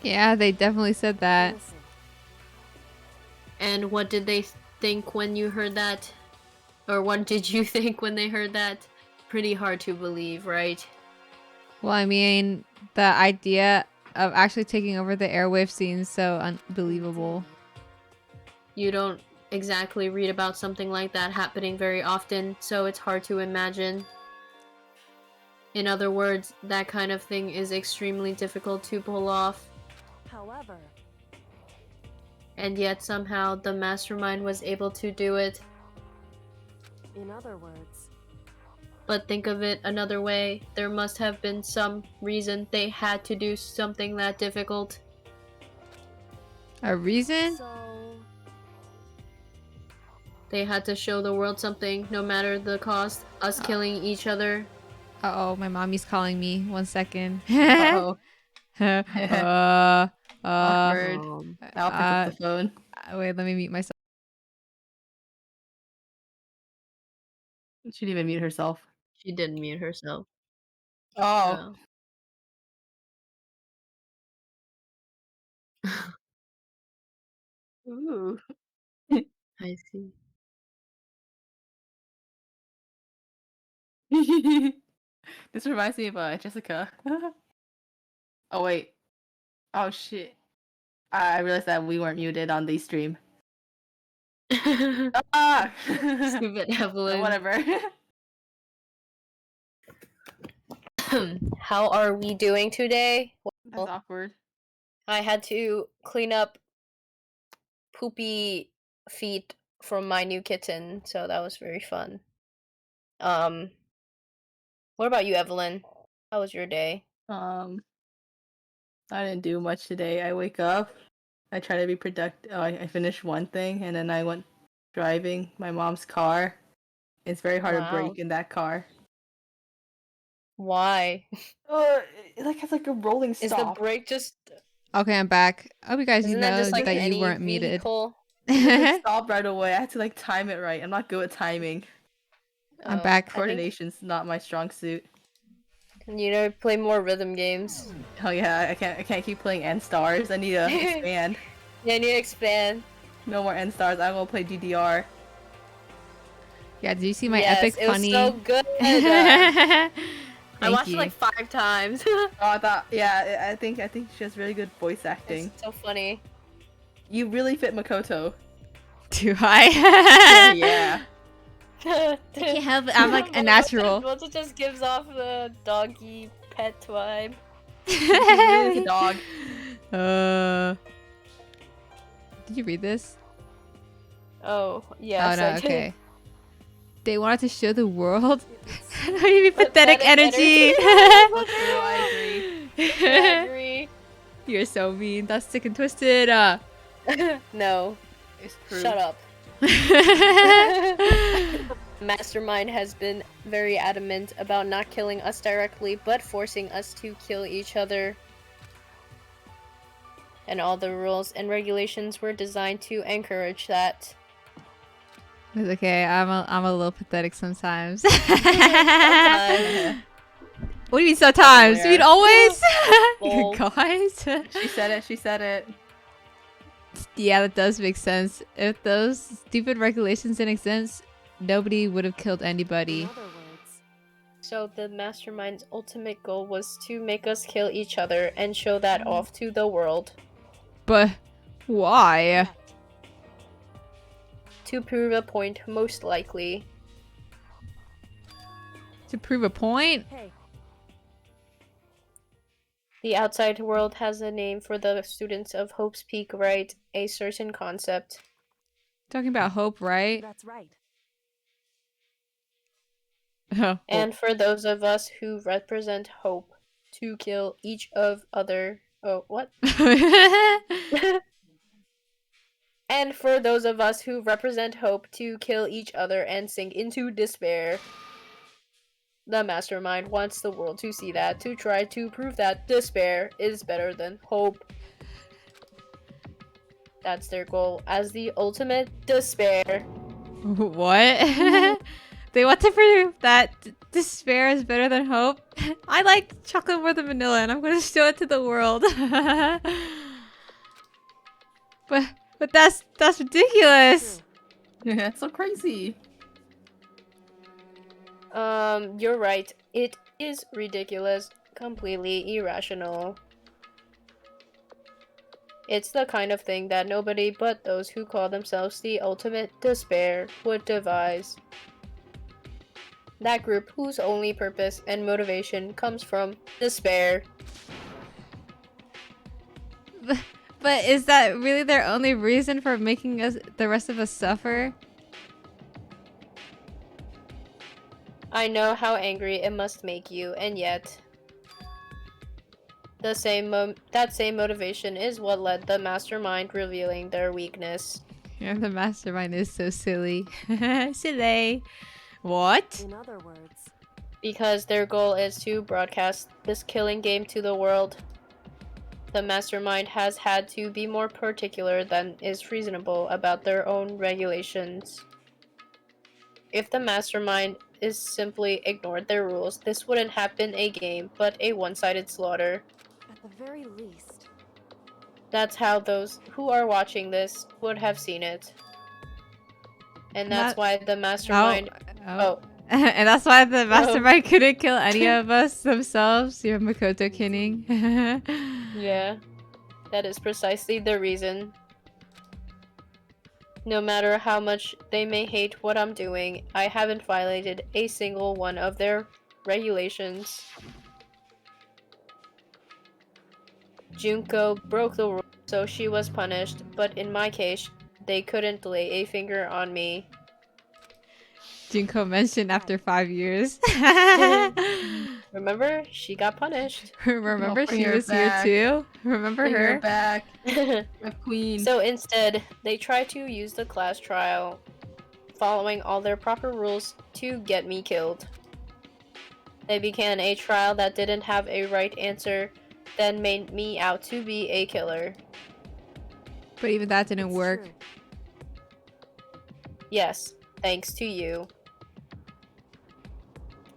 Yeah, they definitely said that. listen, And what did they think when you heard that? Or what did you think when they heard that? Pretty hard to believe, right? Well, I mean, the idea of actually taking over the airwave seems so unbelievable. You don't exactly read about something like that happening very often, so it's hard to imagine. In other words, that kind of thing is extremely difficult to pull off. however, And yet somehow the mastermind was able to do it. in other words, But think of it another way. There must have been some reason they had to do something that difficult. A reason? so They had to show the world something, no matter the cost. Us killing each other. Uh-oh, my mommy's calling me. 1 second. Uh-oh. uh, Awkward. Um, I'll pick up the phone. wait, let me mute myself. She didn't even mute herself. She didn't mute herself. Oh. Ooh. I see. This reminds me of Jessica. Oh wait. Oh shit. I realized that we weren't muted on the stream. Ah! Stupid Evelyn. Whatever. How are we doing today? That's Well, awkward. I had to clean up poopy feet from my new kitten, so that was very fun. What about you, Evelyn? How was your day? I didn't do much today. I wake up, I try to be productive. Oh, I finished one thing, and then I went driving my mom's car. It's very hard to Wow. brake in that car. Why? It like has like a rolling stop. Is the brake just... Okay, I'm back. I hope you guys Isn't know that just like that you any weren't muted. vehicle? It stopped right away. I had to like time it right. I'm not good at timing. I'm Oh, back. I think Coordination's not my strong suit. you know, play more rhythm games. Oh yeah, I can't keep playing N stars. I need to expand. Yeah, I need to expand. No more N stars. I will play DDR. Yeah, did you see my Yes, epic it was funny? so good. I Thank watched you. it like 5 times. Oh, I thought, yeah, I think she has really good voice acting. It's so funny. You really fit Makoto. Do I? Yeah. I can't help it. I'm like a natural. Walter just gives off the doggy pet vibe. Really the dog. Did you read this? Oh, yes, oh no, I did. okay. They wanted to show the world. You mean pathetic energy. I agree. I agree. You're so mean. That's sick and twisted. No, It's true. shut up. Mastermind has been very adamant about not killing us directly, but forcing us to kill each other. And all the rules and regulations were designed to encourage that. It's okay. I'm a little pathetic sometimes. Sometimes. What do you mean sometimes? You mean Yeah. always? Lol. You guys. She said it. She said it. Yeah, that does make sense. If those stupid regulations didn't exist, nobody would have killed anybody. In other words, So the Mastermind's ultimate goal was to make us kill each other and show that off to the world. But why? correct. To prove a point, most likely. To prove a point? Hey, The outside world has a name for the students of Hope's Peak, right? A certain concept. Talking about hope, right? that's right. Oh. And for those of us who represent hope, to kill each of other... Oh, what? And for those of us who represent hope, to kill each other and sink into despair. The Mastermind wants the world to see that, to try to prove that despair is better than hope. That's their goal as the ultimate despair. What? They want to prove that despair is better than hope. I like chocolate more than vanilla, and I'm going to show it to the world. but that's ridiculous. That's so crazy. You're right. It is ridiculous, completely irrational. It's the kind of thing that nobody but those who call themselves the ultimate despair would devise. That group whose only purpose and motivation comes from despair. But is that really their only reason for making us, the rest of us, suffer? I know how angry it must make you, and yet... that same motivation is what led the Mastermind revealing their weakness. Yeah, the Mastermind is so silly. Silly. What? In other words, Because their goal is to broadcast this killing game to the world. The mastermind has had to be more particular than is reasonable about their own regulations. If the mastermind is simply ignored their rules, this wouldn't have been a game, but a one-sided slaughter. At the very least. That's how those who are watching this would have seen it. And that's why the mastermind... Oh. And that's why the mastermind couldn't kill any of us themselves. You're Makoto Kinning. Yeah. That is precisely the reason. No matter how much they may hate what I'm doing, I haven't violated a single one of their regulations. Junko broke the rule, so she was punished, but in my case, they couldn't lay a finger on me. Junko mentioned after 5 years. Remember? She got punished. Remember she was here too? Remember her? Back. The queen. So instead, they tried to use the class trial, following all their proper rules, to get me killed. They began a trial that didn't have a right answer, then made me out to be a killer. But even that didn't work. True. Yes, thanks to you.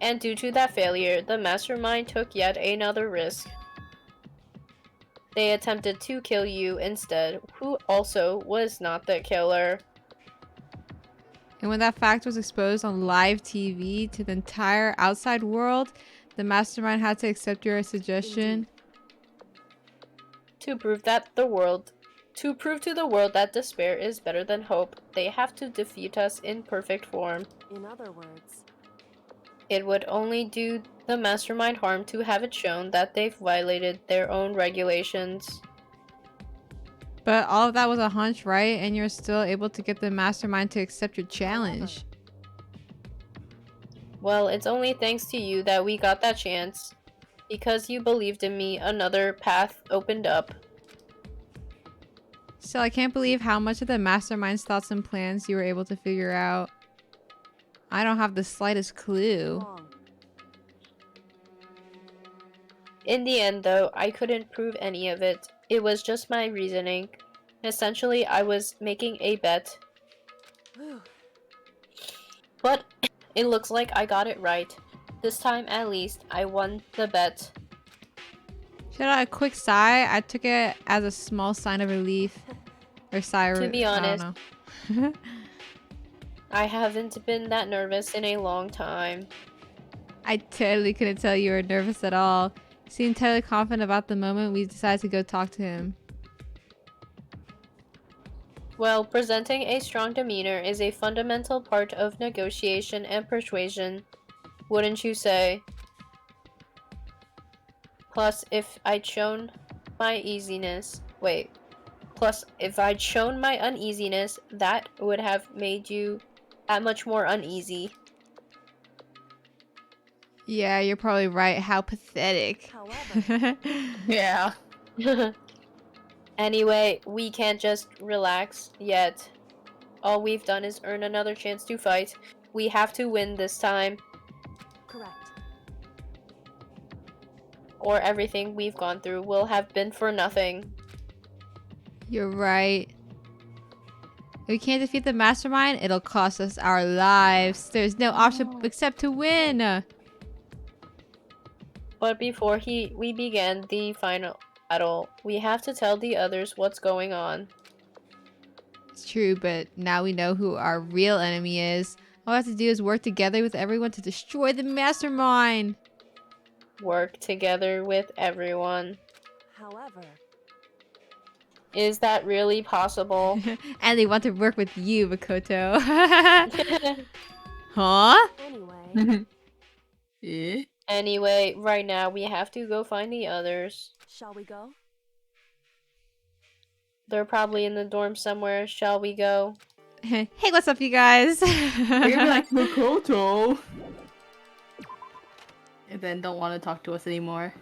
And due to that failure, the mastermind took yet another risk. They attempted to kill you instead, who also was not the killer. And when that fact was exposed on live TV to the entire outside world, the mastermind had to accept your suggestion. To prove to the world that despair is better than hope, they have to defeat us in perfect form. In other words, It would only do the mastermind harm to have it shown that they've violated their own regulations. But all of that was a hunch, right? And you're still able to get the mastermind to accept your challenge. Well, it's only thanks to you that we got that chance. Because you believed in me, another path opened up. Still, I can't believe how much of the mastermind's thoughts and plans you were able to figure out. I don't have the slightest clue. wrong. In the end, though, I couldn't prove any of it. It was just my reasoning. Essentially, I was making a bet. Whew. But it looks like I got it right. This time, at least, I won the bet. Shout out a quick sigh. I took it as a small sign of relief. Or sigh. To be honest, I don't know. I haven't been that nervous in a long time. I totally couldn't tell you were nervous at all. You seemed totally confident about the moment we decided to go talk to him. Well, presenting a strong demeanor is a fundamental part of negotiation and persuasion, wouldn't you say? Plus, if I'd shown my uneasiness, that would have made you that much more uneasy. Yeah, you're probably right. How pathetic. However, Yeah. Anyway, we can't just relax yet. All we've done is earn another chance to fight. We have to win this time, correct. or everything we've gone through will have been for nothing. You're right. If we can't defeat the mastermind, it'll cost us our lives. There's no option except to win. But before we begin the final battle, we have to tell the others what's going on. It's true, but now we know who our real enemy is. All we have to do is work together with everyone to destroy the mastermind. Work together with everyone. However, Is that really possible? And they want to work with you, Makoto. Huh? anyway, Yeah. Anyway, right now we have to go find the others. shall we go? They're probably in the dorm somewhere. Shall we go? Hey, what's up, you guys? You're like Makoto. And then don't want to talk to us anymore.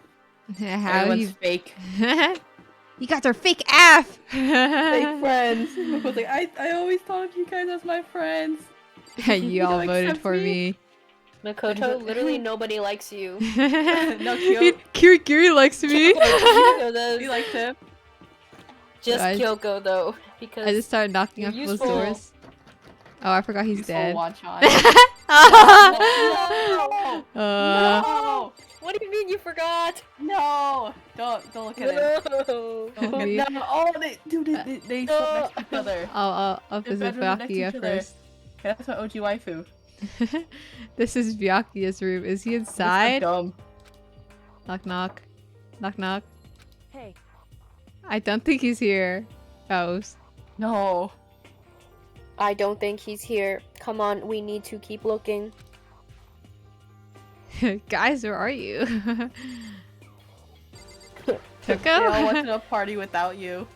How Everyone's you... fake. You got their fake AF! Fake friends. Makoto's like, I always thought of you guys as my friends. You all don't voted accept for me. Makoto, literally nobody likes you. No, Kyo. Kiri likes me. Kyoko does. You liked him? Just I- Kyoko though, because I just started knocking you're on people's useful. doors. Oh, I forgot he's Useful dead. Wanchan. No! No! What do you mean you forgot? No! Don't look at him. No! Don't look Me? at him. No! Oh, they slept next to each other. I'll Their visit bedrooms are next to Byakuya each other. first. Yeah, that's my OG waifu. This is Byakuya's room. Is he He's so inside? dumb. Knock knock. Knock knock. Hey, I don't think he's here. Oh. No. I don't think he's here. Come on, we need to keep looking. Guys, where are you? They all Toko? went to a party without you.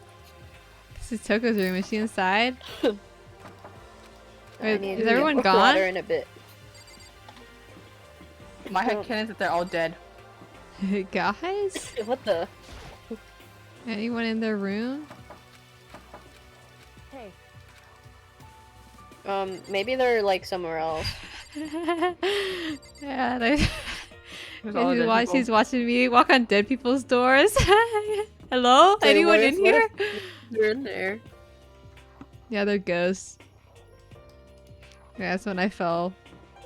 This is Toko's room. Is she inside? I Wait, need is to everyone get gone? water in a bit. My headcanon is that they're all dead. Guys? What the? Anyone in their room? hey, Maybe they're like somewhere else. Yeah, they. There's all dead people. He's watching me walk on dead people's doors. Hello? Wait, Anyone what in if- here? They're in there. Yeah, they're ghosts. Yeah, that's when I fell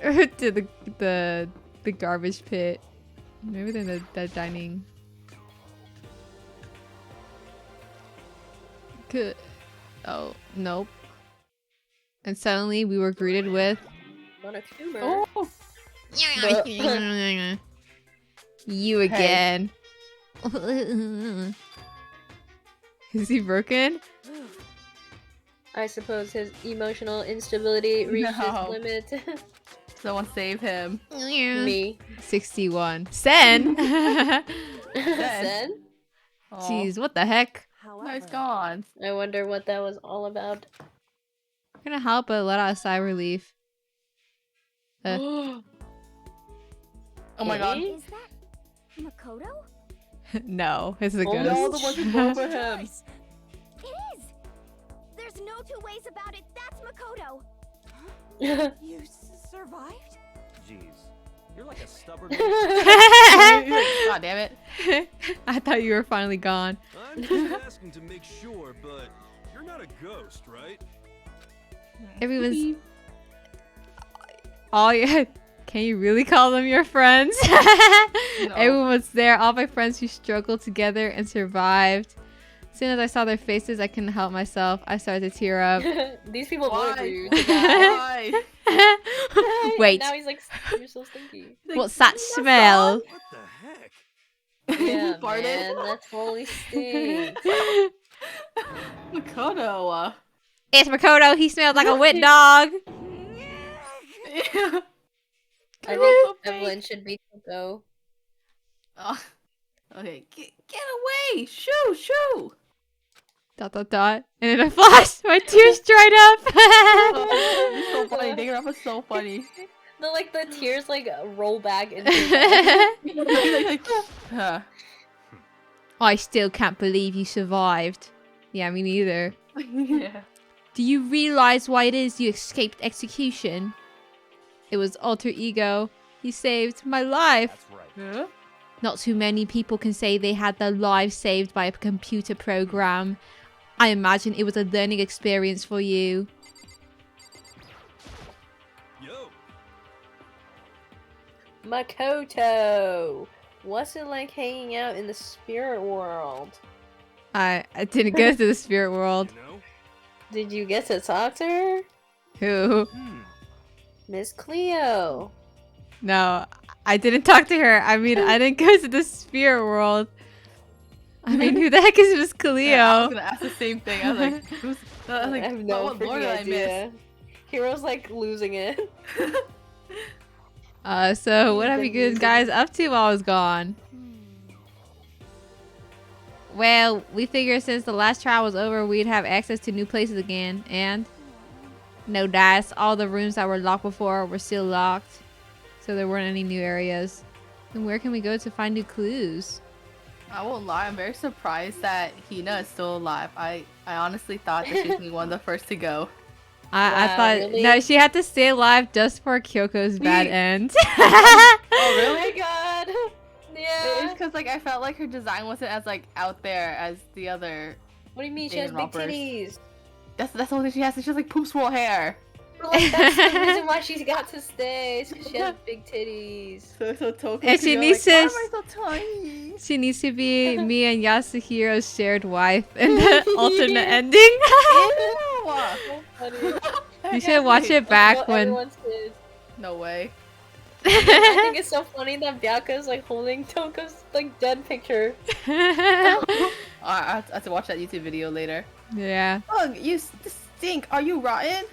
to the garbage pit. Maybe they're in the dining. Oh, nope. And suddenly we were greeted with Not a tumor. Oh! you again. Is he broken? I suppose his emotional instability reached No. its limit. Someone save him. Me. 61. Sen! Sen? Aw. Jeez, what the heck? No, he's gone. I wonder what that was all about. I'm gonna help but let out a sigh of relief. Oh my god. Is that Makoto? No, it's a Oh ghost. no, the one who over him. Joyce, it is! There's no two ways about it. That's Makoto. You survived? Jeez, you're like a stubborn. God damn it. I thought you were finally gone. I'm just asking to make sure, but you're not a ghost, right? Everyone's. Oh yeah. Can you really call them your friends? No. Everyone was there. All my friends who struggled together and survived. As soon as I saw their faces, I couldn't help myself. I started to tear up. These people voted for Why? you. to die. Why? Wait, Now he's like, you're so stinky. what's that smell? What the heck? Yeah, farted? man, that totally stinks. Makoto. It's Makoto. He smells like a wet dog. I think Evelyn should be Toko. Oh. Okay, get away! Shoo, shoo! Dot dot dot. And in a flash, my tears dried up. Oh, so funny. Danganronpa was so funny. The tears like roll back into his eyes. Huh. I still can't believe you survived. Yeah, me neither. Yeah. Do you realize why it is you escaped execution? It was alter ego. He saved my life. That's right. Huh? Not too many people can say they had their lives saved by a computer program. I imagine it was a learning experience for you. Yo, Makoto! What's it like hanging out in the spirit world? I didn't go to the spirit world. you know? Did you get to talk to her? Who? Miss Cleo. No, I didn't talk to her. I mean, I didn't go to the spirit world. I mean, who the heck is Miss Yeah, I Cleo? was gonna ask the same thing. I was like, who's, I was like, I have no what lord freaking did I idea. Hero's like losing it. So what have you guys up to while I was gone? Well, we figured since the last trial was over, we'd have access to new places again, and no dice. All the rooms that were locked before were still locked, so there weren't any new areas. And where can we go to find new clues? I won't lie, I'm very surprised that Hina is still alive. I honestly thought that she was gonna be one of the first to go. I Wow, thought really? no, she had to stay alive just for Kyoko's bad end. Oh, Oh really? my god. Yeah. It's because like I felt like her design wasn't as like out there as the other. What do you mean she has big Danganronpers. titties? That's the only thing she has. She has like poop swole hair. But, like, that's the reason why she's got to stay. It's because she has big titties. So Toko. And she could go, needs like, to- Why am I so tiny? She needs to be me and Yasuhiro's shared wife in the alternate ending. So funny. You should watch it back Well, when. everyone's kids. No way. I think it's so funny that Byaka's like holding Toko's like dead picture. I have to watch that YouTube video later. Yeah. Ugh, you stink. Are you rotten?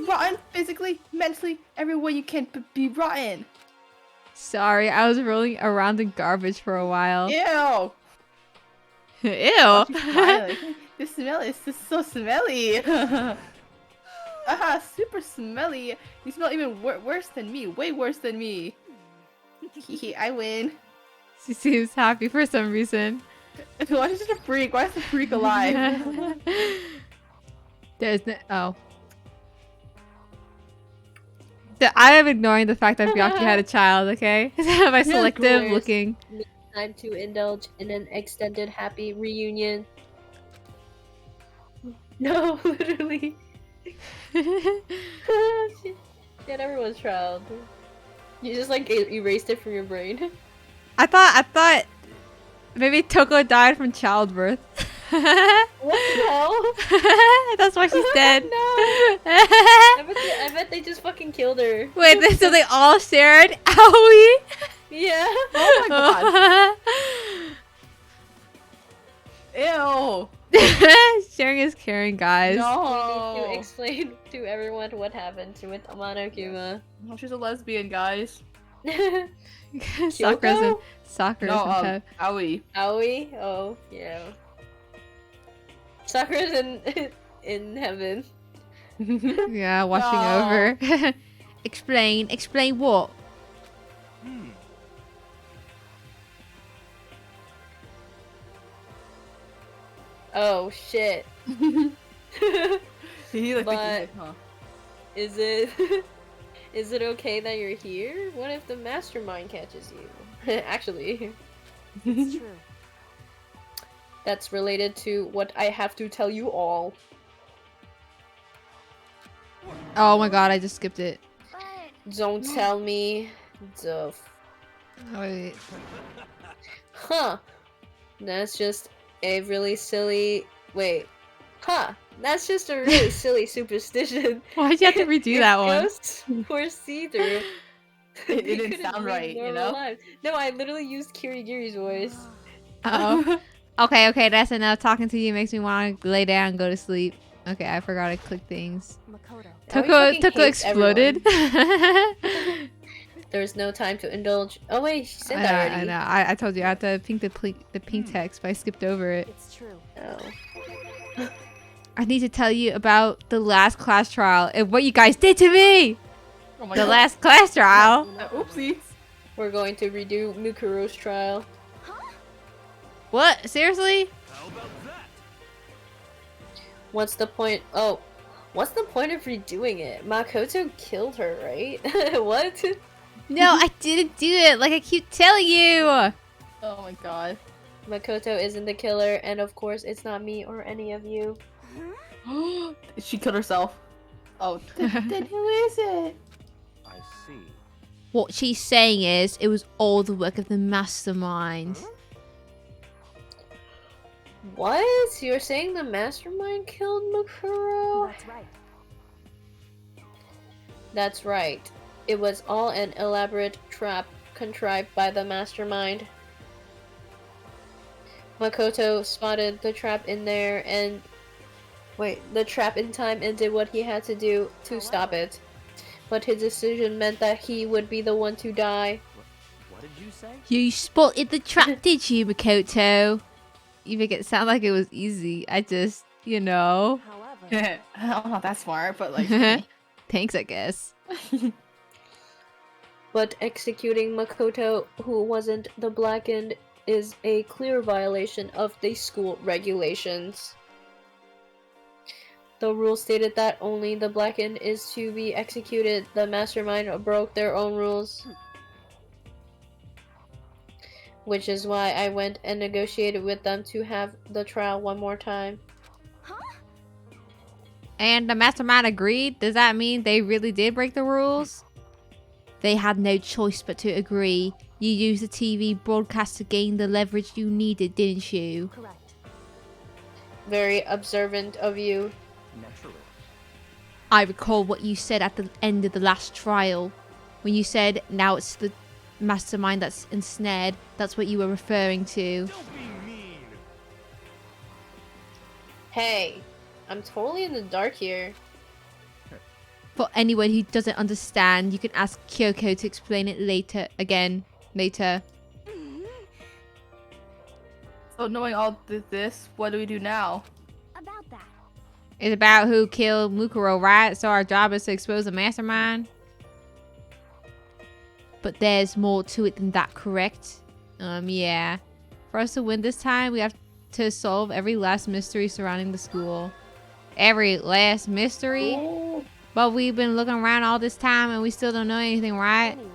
Rotten physically, mentally, every way you can be rotten. Sorry, I was rolling around in garbage for a while. Ew. Ew. She's smiling. The smell is just so smelly. Super smelly. You smell even worse than me. Way worse than me. I win. She seems happy for some reason. Why is she a freak? Why is the freak alive? There's no. Oh. I am ignoring the fact that Byaki had a child, okay? By selective course. looking. Time to indulge in an extended happy reunion. No, literally. She had everyone's child. You just like erased it from your brain. I thought maybe Toko died from childbirth. What the hell? That's why she's dead. No. I bet they just fucking killed her. Wait, so they all shared Aoi? Yeah. Oh my god. Ew. Sharing is caring, guys. We need No. to explain to everyone what happened to with Amano Kuma. Oh, she's a lesbian, guys. Sakura's in Kyoko? Sakura's Aoi. Aoi? Oh, yeah. Sakura's in heaven. yeah, watching No. over. Explain what? Hmm. Oh shit. He like But- huh? Is it is it okay that you're here? What if the mastermind catches you? Actually, It's true. that's related to what I have to tell you all. Oh my god, I just skipped it. Don't tell me the Wait. Huh. That's just a really silly wait. Huh. That's just a really silly superstition. Why'd you have to redo that one? Ghosts were see-through. It They didn't couldn't sound live right, you normal know? lives. No, I literally used Kirigiri's voice. Oh. Okay, that's enough. Talking to you makes me want to lay down and go to sleep. Okay, I forgot to click things. Makoto. Aoi fucking Toko hates exploded. There's no time to indulge. Oh wait, she said that I already. know. I told you I had to pink the pink text, but I skipped over it. It's true. Oh. I need to tell you about the last class trial and what you guys did to me. Oh my The god. last class trial. Oopsies. We're going to redo Mukuro's trial. What? Seriously? How about that? What's the point? Oh, what's the point of redoing it? Makoto killed her, right? What? No, I didn't do it. Like I keep telling you. Oh my god. Makoto isn't the killer, and of course, it's not me or any of you. She killed herself. Oh, then who is it? I see. What she's saying is, it was all the work of the mastermind. What? You're saying the mastermind killed Mukuro? That's right. That's right. It was all an elaborate trap contrived by the mastermind. Makoto spotted the trap in there and... Wait, the trap in time and did what he had to do to stop it. But his decision meant that he would be the one to die. What did you say? You spotted the trap, did you, Makoto? You make it sound like it was easy. I just, you know. However, I'm not that smart, but like. Thanks, I guess. But executing Makoto, who wasn't the Blackened, is a clear violation of the school regulations. The rule stated that only the blackened is to be executed. The mastermind broke their own rules. Which is why I went and negotiated with them to have the trial one more time. And the mastermind agreed? Does that mean they really did break the rules? They had no choice but to agree. You used the TV broadcast to gain the leverage you needed, didn't you? Correct. Very observant of you. Naturally. I recall what you said at the end of the last trial. When you said, now it's the mastermind that's ensnared, that's what you were referring to. Don't be mean. Hey, I'm totally in the dark here. For anyone who doesn't understand, you can ask Kyoko to explain it later. So knowing all this, what do we do now? About that. It's about who killed Mukuro, right? So our job is to expose the mastermind. But there's more to it than that, correct? Yeah. For us to win this time, we have to solve every last mystery surrounding the school. Every last mystery? Ooh. But we've been looking around all this time and we still don't know anything, right? Anyway,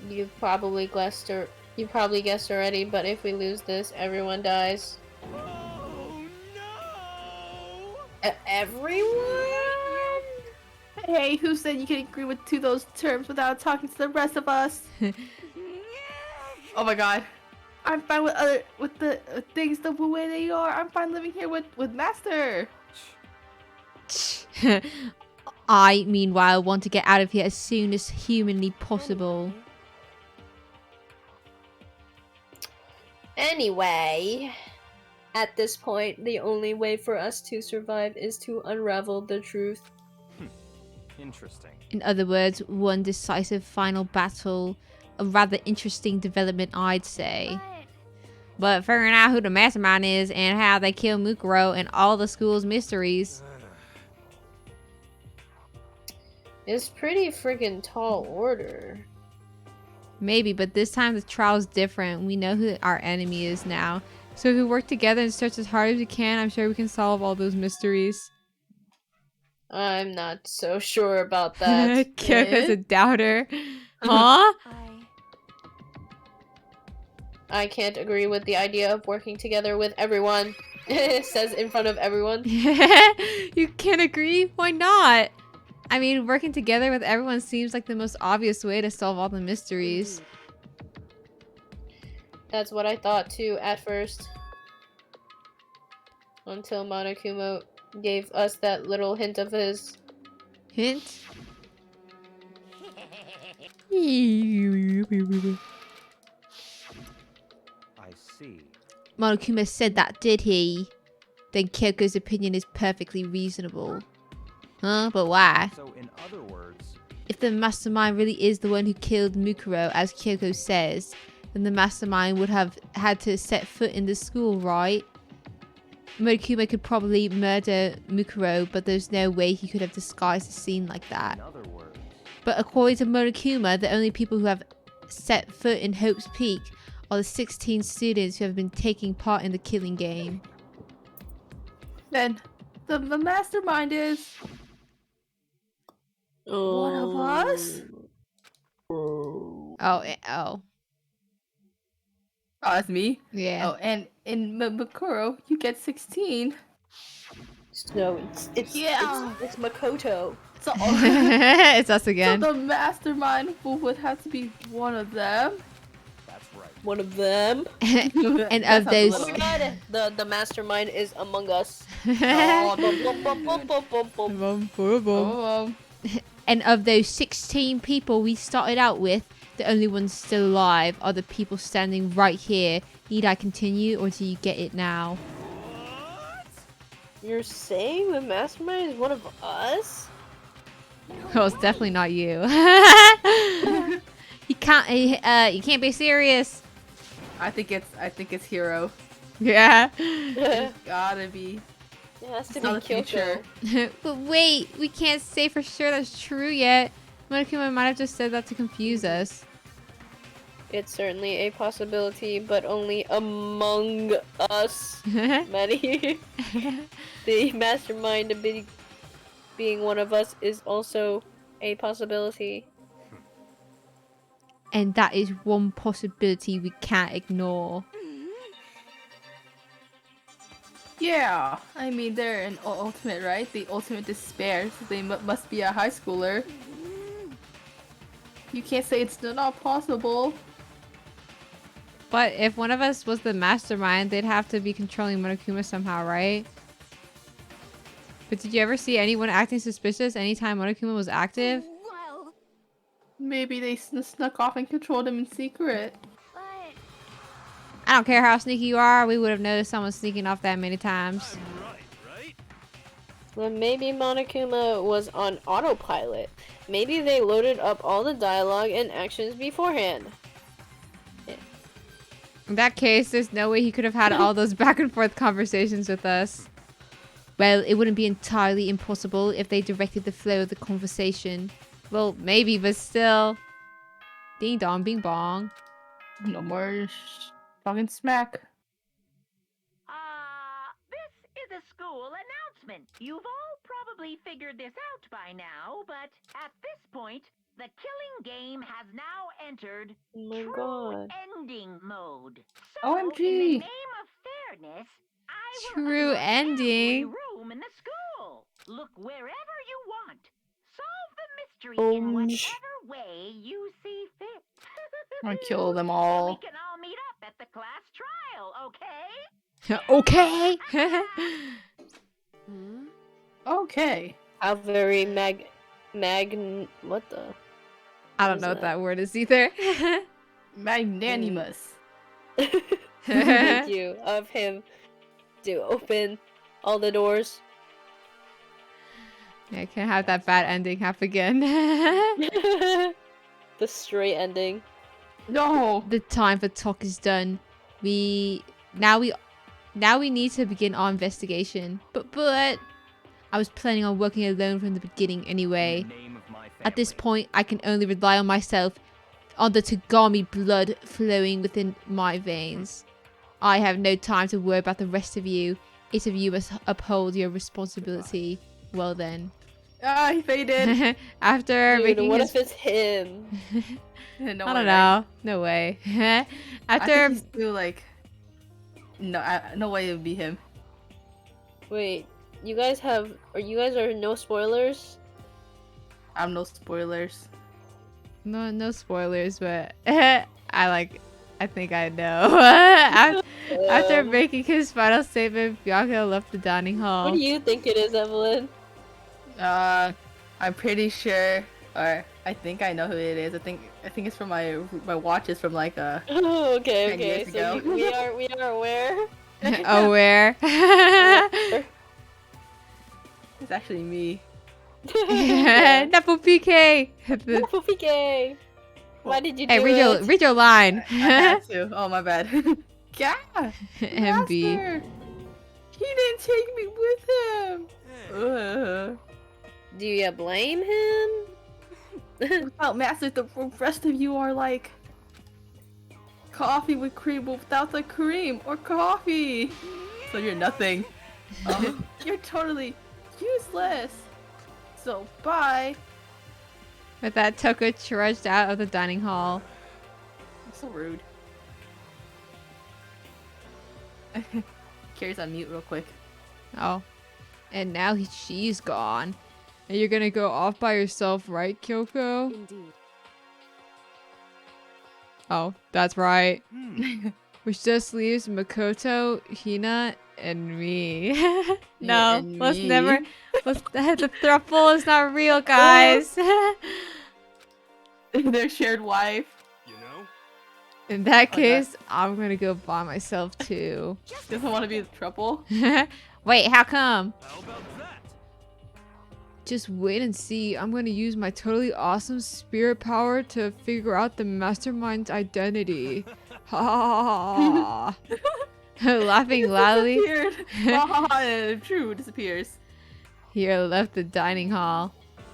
You probably guessed already, but if we lose this, everyone dies. Oh no! Everyone? Hey, who said you can agree to those terms without talking to the rest of us? Oh my god. I'm fine with the things the way they are. I'm fine living here with Master. I, meanwhile, want to get out of here as soon as humanly possible. Anyway, at this point, the only way for us to survive is to unravel the truth. Interesting. In other words, one decisive final battle. A rather interesting development, I'd say. But figuring out who the mastermind is and how they kill Mukuro and all the school's mysteries. It's pretty freaking tall order. Maybe, but this time the trial's different. We know who our enemy is now. So if we work together and search as hard as we can, I'm sure we can solve all those mysteries. I'm not so sure about that. Kyoko's a doubter. Huh? I can't agree with the idea of working together with everyone. It says in front of everyone. You can't agree? Why not? I mean, working together with everyone seems like the most obvious way to solve all the mysteries. That's what I thought too at first. Until Monokuma gave us that little hint of his. Hint? I see. Monokuma said that, did he? Then Kyoko's opinion is perfectly reasonable. Huh? But why? So in other words, If the mastermind really is the one who killed Mukuro, as Kyoko says, then the mastermind would have had to set foot in the school, right? Monokuma could probably murder Mukuro, but there's no way he could have disguised the scene like that. in other words, But according to Monokuma, the only people who have set foot in Hope's Peak are the 16 students who have been taking part in the killing game. Then the mastermind is one of us? Oh. Oh, it's me? Yeah. Oh, and in Mukuro, you get 16. So it's Makoto. So, It's us again. so the mastermind would have to be one of them. that's right. One of them. And That of sounds a those... Oh little- my god, the mastermind is among us. Oh, Bum, bum, bum, bum, bum. oh, And of those 16 people we started out with, the only ones still alive are the people standing right here. Need I continue, or do you get it now? You're saying the mastermind is one of us? Oh, it's definitely not you. You can't be serious. I think it's Hero. Yeah. It Gotta be. has to It's not be the future. Kyoko. But wait, we can't say for sure that's true yet. Monokuma might have just said that to confuse us. It's certainly a possibility, but only among us. Many. The mastermind being one of us is also a possibility. And that is one possibility we can't ignore. Yeah, I mean they're an ultimate, right? The ultimate despair, so they must be a high schooler. You can't say it's not possible. But if one of us was the mastermind, they'd have to be controlling Monokuma somehow, right? But did you ever see anyone acting suspicious anytime Monokuma was active? Well, Maybe they snuck off and controlled him in secret. but I don't care how sneaky you are, we would have noticed someone sneaking off that many times. I'm right? Well, maybe Monokuma was on autopilot. Maybe they loaded up all the dialogue and actions beforehand. In that case, there's no way he could have had all those back and forth conversations with us. Well, it wouldn't be entirely impossible if they directed the flow of the conversation. Well, maybe, but still. Ding dong, bing bong. No more talking smack. This is a school announcement. You've all probably figured this out by now, but at this point, the killing game has now entered Oh my true god. ending mode. So, OMG. in the name of fairness, I will True unlock ending. every room in the school. Look wherever you want. Solve the mystery in whatever way you see fit. I'm gonna kill them We all. can all meet up at the class trial, okay? Okay. Okay. How very what the? I don't know what that word is either. Magnanimous. Thank you. Of him to open all the doors. Yeah, I can't have that bad ending happen again. The straight ending. No. The time for talk is done. Now we need to begin our investigation. But I was planning on working alone from the beginning anyway. In the name of my At this family. point, I can only rely on myself, on the Tagami blood flowing within my veins. I have no time to worry about the rest of you. Each of you must uphold your responsibility. Well then. Ah, he faded. After Dude, making what his... if it's him? No I way, don't right? know. No way. I After... think he's still like... No, no way it would be him. Wait, you guys are no spoilers? I'm no spoilers. No spoilers, but I think I know. After making his final statement, Bianca left the dining hall. What do you think it is, Evelyn? I'm pretty sure, or I think I know who it is. I think it's from my watches from like Oh, 10 okay. years So ago. we are aware. Aware. It's actually me. Napo PK. PK. Why did you do Hey, it? read your line. I had to. Oh my bad. Yeah. MB. Master, he didn't take me with him. Ugh. Do you blame him? Without Master, the rest of you are like coffee with cream without the cream or coffee. So you're nothing. You're totally useless. So bye. With that, Toko trudged out of the dining hall. So rude. Carrie's on mute real quick. Oh. And now she's gone. And you're gonna go off by yourself, right, Kyoko? Indeed. Oh, that's right. Which just leaves Makoto, Hina, and me. No, and let's me. never. The throuple is not real, guys. Their shared wife. You know? In that Oh, case, I'm gonna go by myself too. Doesn't want to be the trouble. Wait, how come? How about that? Just wait and see. I'm gonna use my totally awesome spirit power to figure out the mastermind's identity. Ha ha ha. Laughing loudly. Disappeared. True, disappears. Here left the dining hall.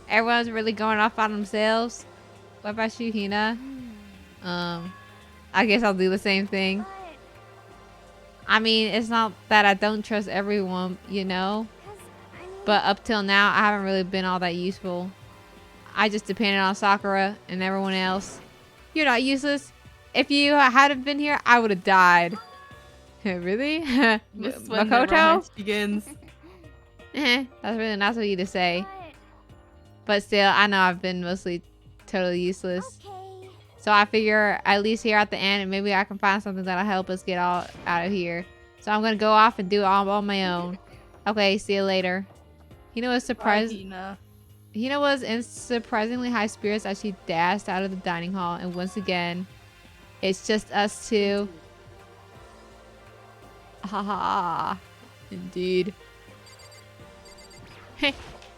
Everyone's really going off on themselves. What about you, Hina? I guess I'll do the same thing. But, I mean, it's not that I don't trust everyone, you know? 'cause, I mean, But up till now, I haven't really been all that useful. I just depended on Sakura and everyone else. You're not useless. If you hadn't been here, I would have died. Really? This is when the Makoto? romance begins. That's really nice of you to say. but, But still, I know I've been mostly totally useless. okay. So I figure at least here at the end, maybe I can find something that'll help us get all out of here. So I'm gonna go off and do it all on my own. Okay, see you later. You know what's Hina. Hina was in surprisingly high spirits as she dashed out of the dining hall, and once again, it's just us two. Haha, indeed. Hey,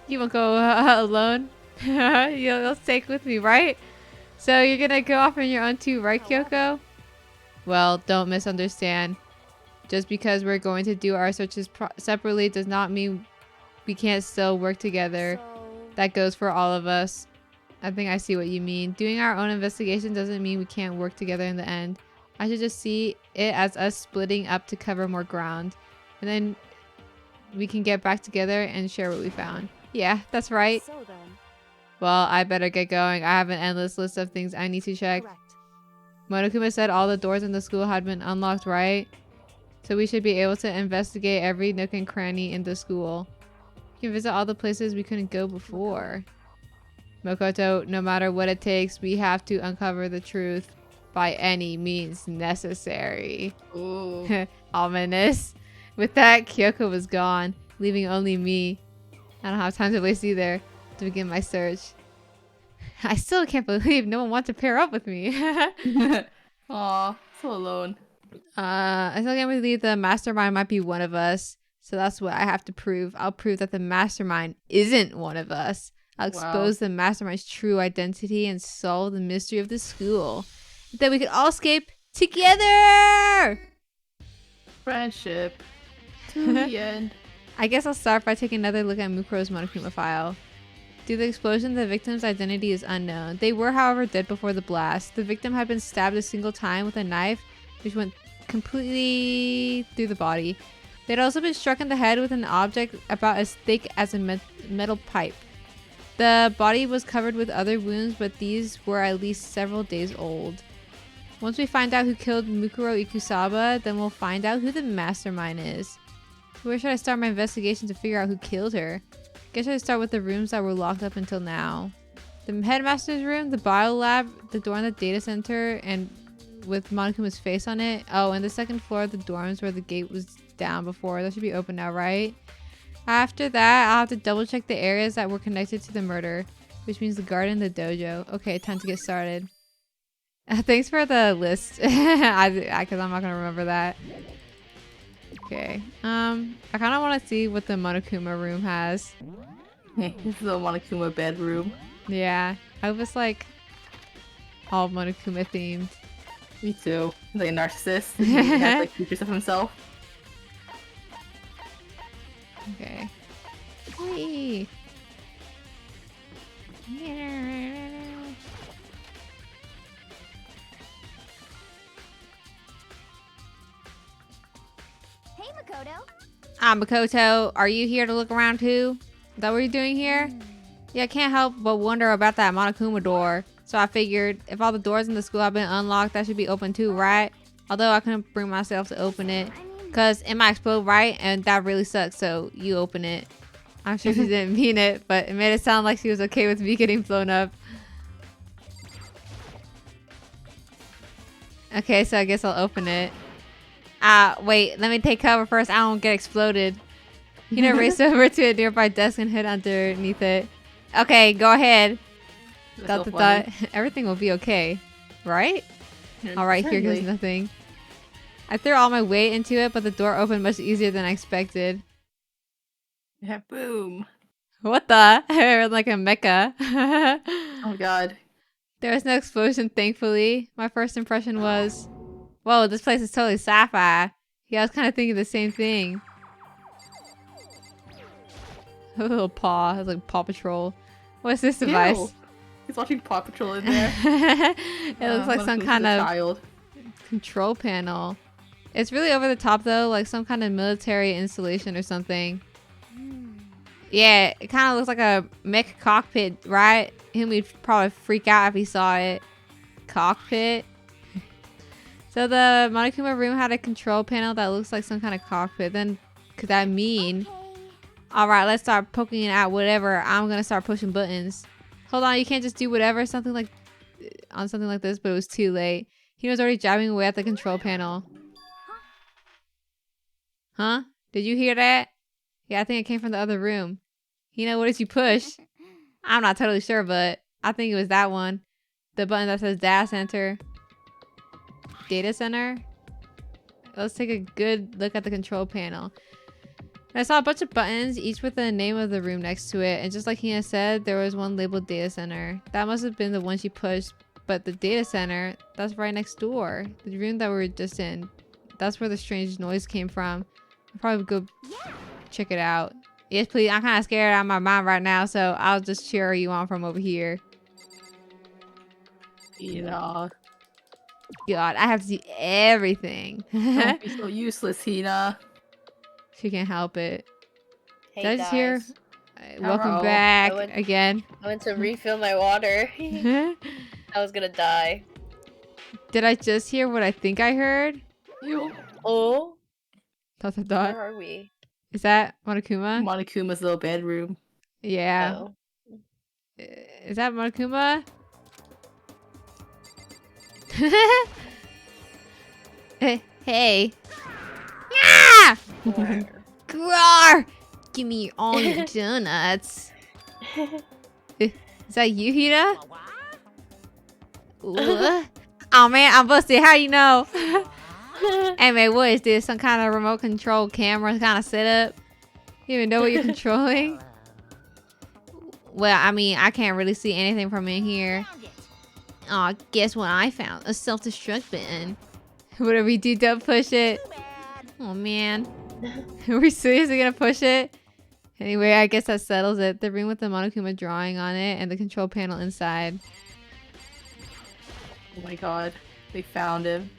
you won't go alone? You'll stick with me, right? So you're gonna go off on your own too, right, Kyoko? Well, don't misunderstand. Just because we're going to do our searches separately does not mean we can't still work together. So, That goes for all of us. I think I see what you mean. Doing our own investigation doesn't mean we can't work together in the end. I should just see it as us splitting up to cover more ground. And then we can get back together and share what we found. Yeah, that's right. So then, Well, I better get going. I have an endless list of things I need to check. correct. Monokuma said all the doors in the school had been unlocked, right? So we should be able to investigate every nook and cranny in the school. We can visit all the places we couldn't go before. Makoto, no matter what it takes, we have to uncover the truth by any means necessary. Ooh. Ominous. With that, Kyoko was gone, leaving only me. I don't have time to waste either to begin my search. I still can't believe no one wants to pair up with me. Aw, so alone. I still can't believe the mastermind might be one of us. So that's what I have to prove. I'll prove that the mastermind isn't one of us. I'll expose the mastermind's true identity and solve the mystery of the school. Then we can all escape together! Friendship. To the end. I guess I'll start by taking another look at Mukuro's Monokuma file. Due to the explosion, the victim's identity is unknown. They were, however, dead before the blast. The victim had been stabbed a single time with a knife, which went completely through the body. They'd also been struck in the head with an object about as thick as a metal pipe. The body was covered with other wounds, but these were at least several days old. Once we find out who killed Mukuro Ikusaba, then we'll find out who the mastermind is. So where should I start my investigation to figure out who killed her? Guess I should start with the rooms that were locked up until now. The headmaster's room, the bio lab, the door in the data center, and with Monokuma's face on it. Oh, and the second floor of the dorms where the gate was down before. That should be open now, right? After that, I'll have to double check the areas that were connected to the murder, which means the garden, the dojo. Okay, time to get started. Thanks for the list, because I'm not gonna remember that. Okay, I kind of want to see what the Monokuma room has. This is the Monokuma bedroom. Yeah, I hope it's like all Monokuma themed. Me too. He's like a narcissist. He has like features of himself. Okay. Whee! Hey, Makoto. Makoto, are you here to look around too? Is that what you're doing here? Yeah, I can't help but wonder about that Monokuma door. So I figured if all the doors in the school have been unlocked, that should be open too, right? Although I couldn't bring myself to open it. Because it might explode, right? And that really sucks, so you open it. I'm sure she didn't mean it, but it made it sound like she was okay with me getting blown up. Okay, so I guess I'll open it. Wait, let me take cover first. I don't get exploded. Raced over to a nearby desk and hid underneath it. Okay, go ahead. That's so Thought. Everything will be okay, right? Alright, here goes nothing. I threw all my weight into it, but the door opened much easier than I expected. Yeah, boom. What the? Like a mecha. Oh my god. There was no explosion, thankfully. My first impression was, whoa, this place is totally sci-fi. Yeah, I was kind of thinking the same thing. A little paw. It's like Paw Patrol. What's this device? Ew. He's watching Paw Patrol in there. It looks like some kind of child. control panel. It's really over the top though, like some kind of military installation or something. Yeah, it kind of looks like a mech cockpit, right? Him would probably freak out if he saw it. Cockpit. So the Monokuma room had a control panel that looks like some kind of cockpit. Then could that mean? Alright, let's start poking it out, whatever. I'm gonna start pushing buttons. Hold on, you can't just do whatever, something like this, but it was too late. He was already jabbing away at the control panel. Huh? Did you hear that? Yeah, I think it came from the other room. You know, what did you push? I'm not totally sure, but I think it was that one. The button that says data center. Data center? Let's take a good look at the control panel. I saw a bunch of buttons, each with the name of the room next to it. And just like Hina said, there was one labeled data center. That must have been the one she pushed. But the data center, that's right next door. The room that we were just in. That's where the strange noise came from. I'll probably go check it out. Yes, please. I'm kind of scared out of my mind right now, so I'll just cheer you on from over here. Hina. God, I have to see everything. Don't be so useless, Hina. She can't help it. Hey Did I just hear? guys. Welcome Hello. back I went- again. I went to refill my water. I was gonna die. Did I just hear what I think I heard? You. Oh, Dot, dot, where dot. are we? Is that Monokuma? Monokuma's little bedroom. Yeah. Oh. Is that Monokuma? Hey. Yeah! Grar! Give me all your donuts. Is that you, Hina? Ooh. Oh man, I'm busted. How you know? Hey man, what is this? Some kind of remote control camera kind of setup? You even know what you're controlling? Well, I mean, I can't really see anything from in here. Aw, guess what I found? A self-destruct button. Whatever you do, don't push it. Oh man. Are we seriously gonna push it? Anyway, I guess that settles it. The room with the Monokuma drawing on it and the control panel inside. Oh my god. They found him.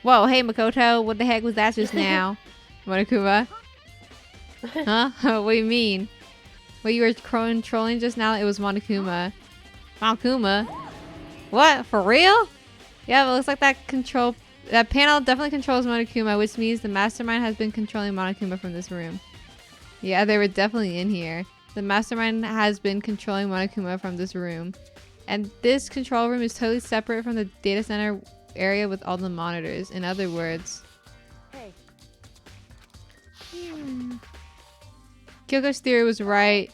Whoa, hey Makoto, what the heck was that just now? Monokuma? Huh? What do you mean? What you were controlling just now, it was Monokuma. Monokuma? What? For real? Yeah, but it looks like that panel definitely controls Monokuma, which means the mastermind has been controlling Monokuma from this room. Yeah, they were definitely in here. The mastermind has been controlling Monokuma from this room. And this control room is totally separate from the data center area with all the monitors. In other words... Hey, Kyoko's theory was right.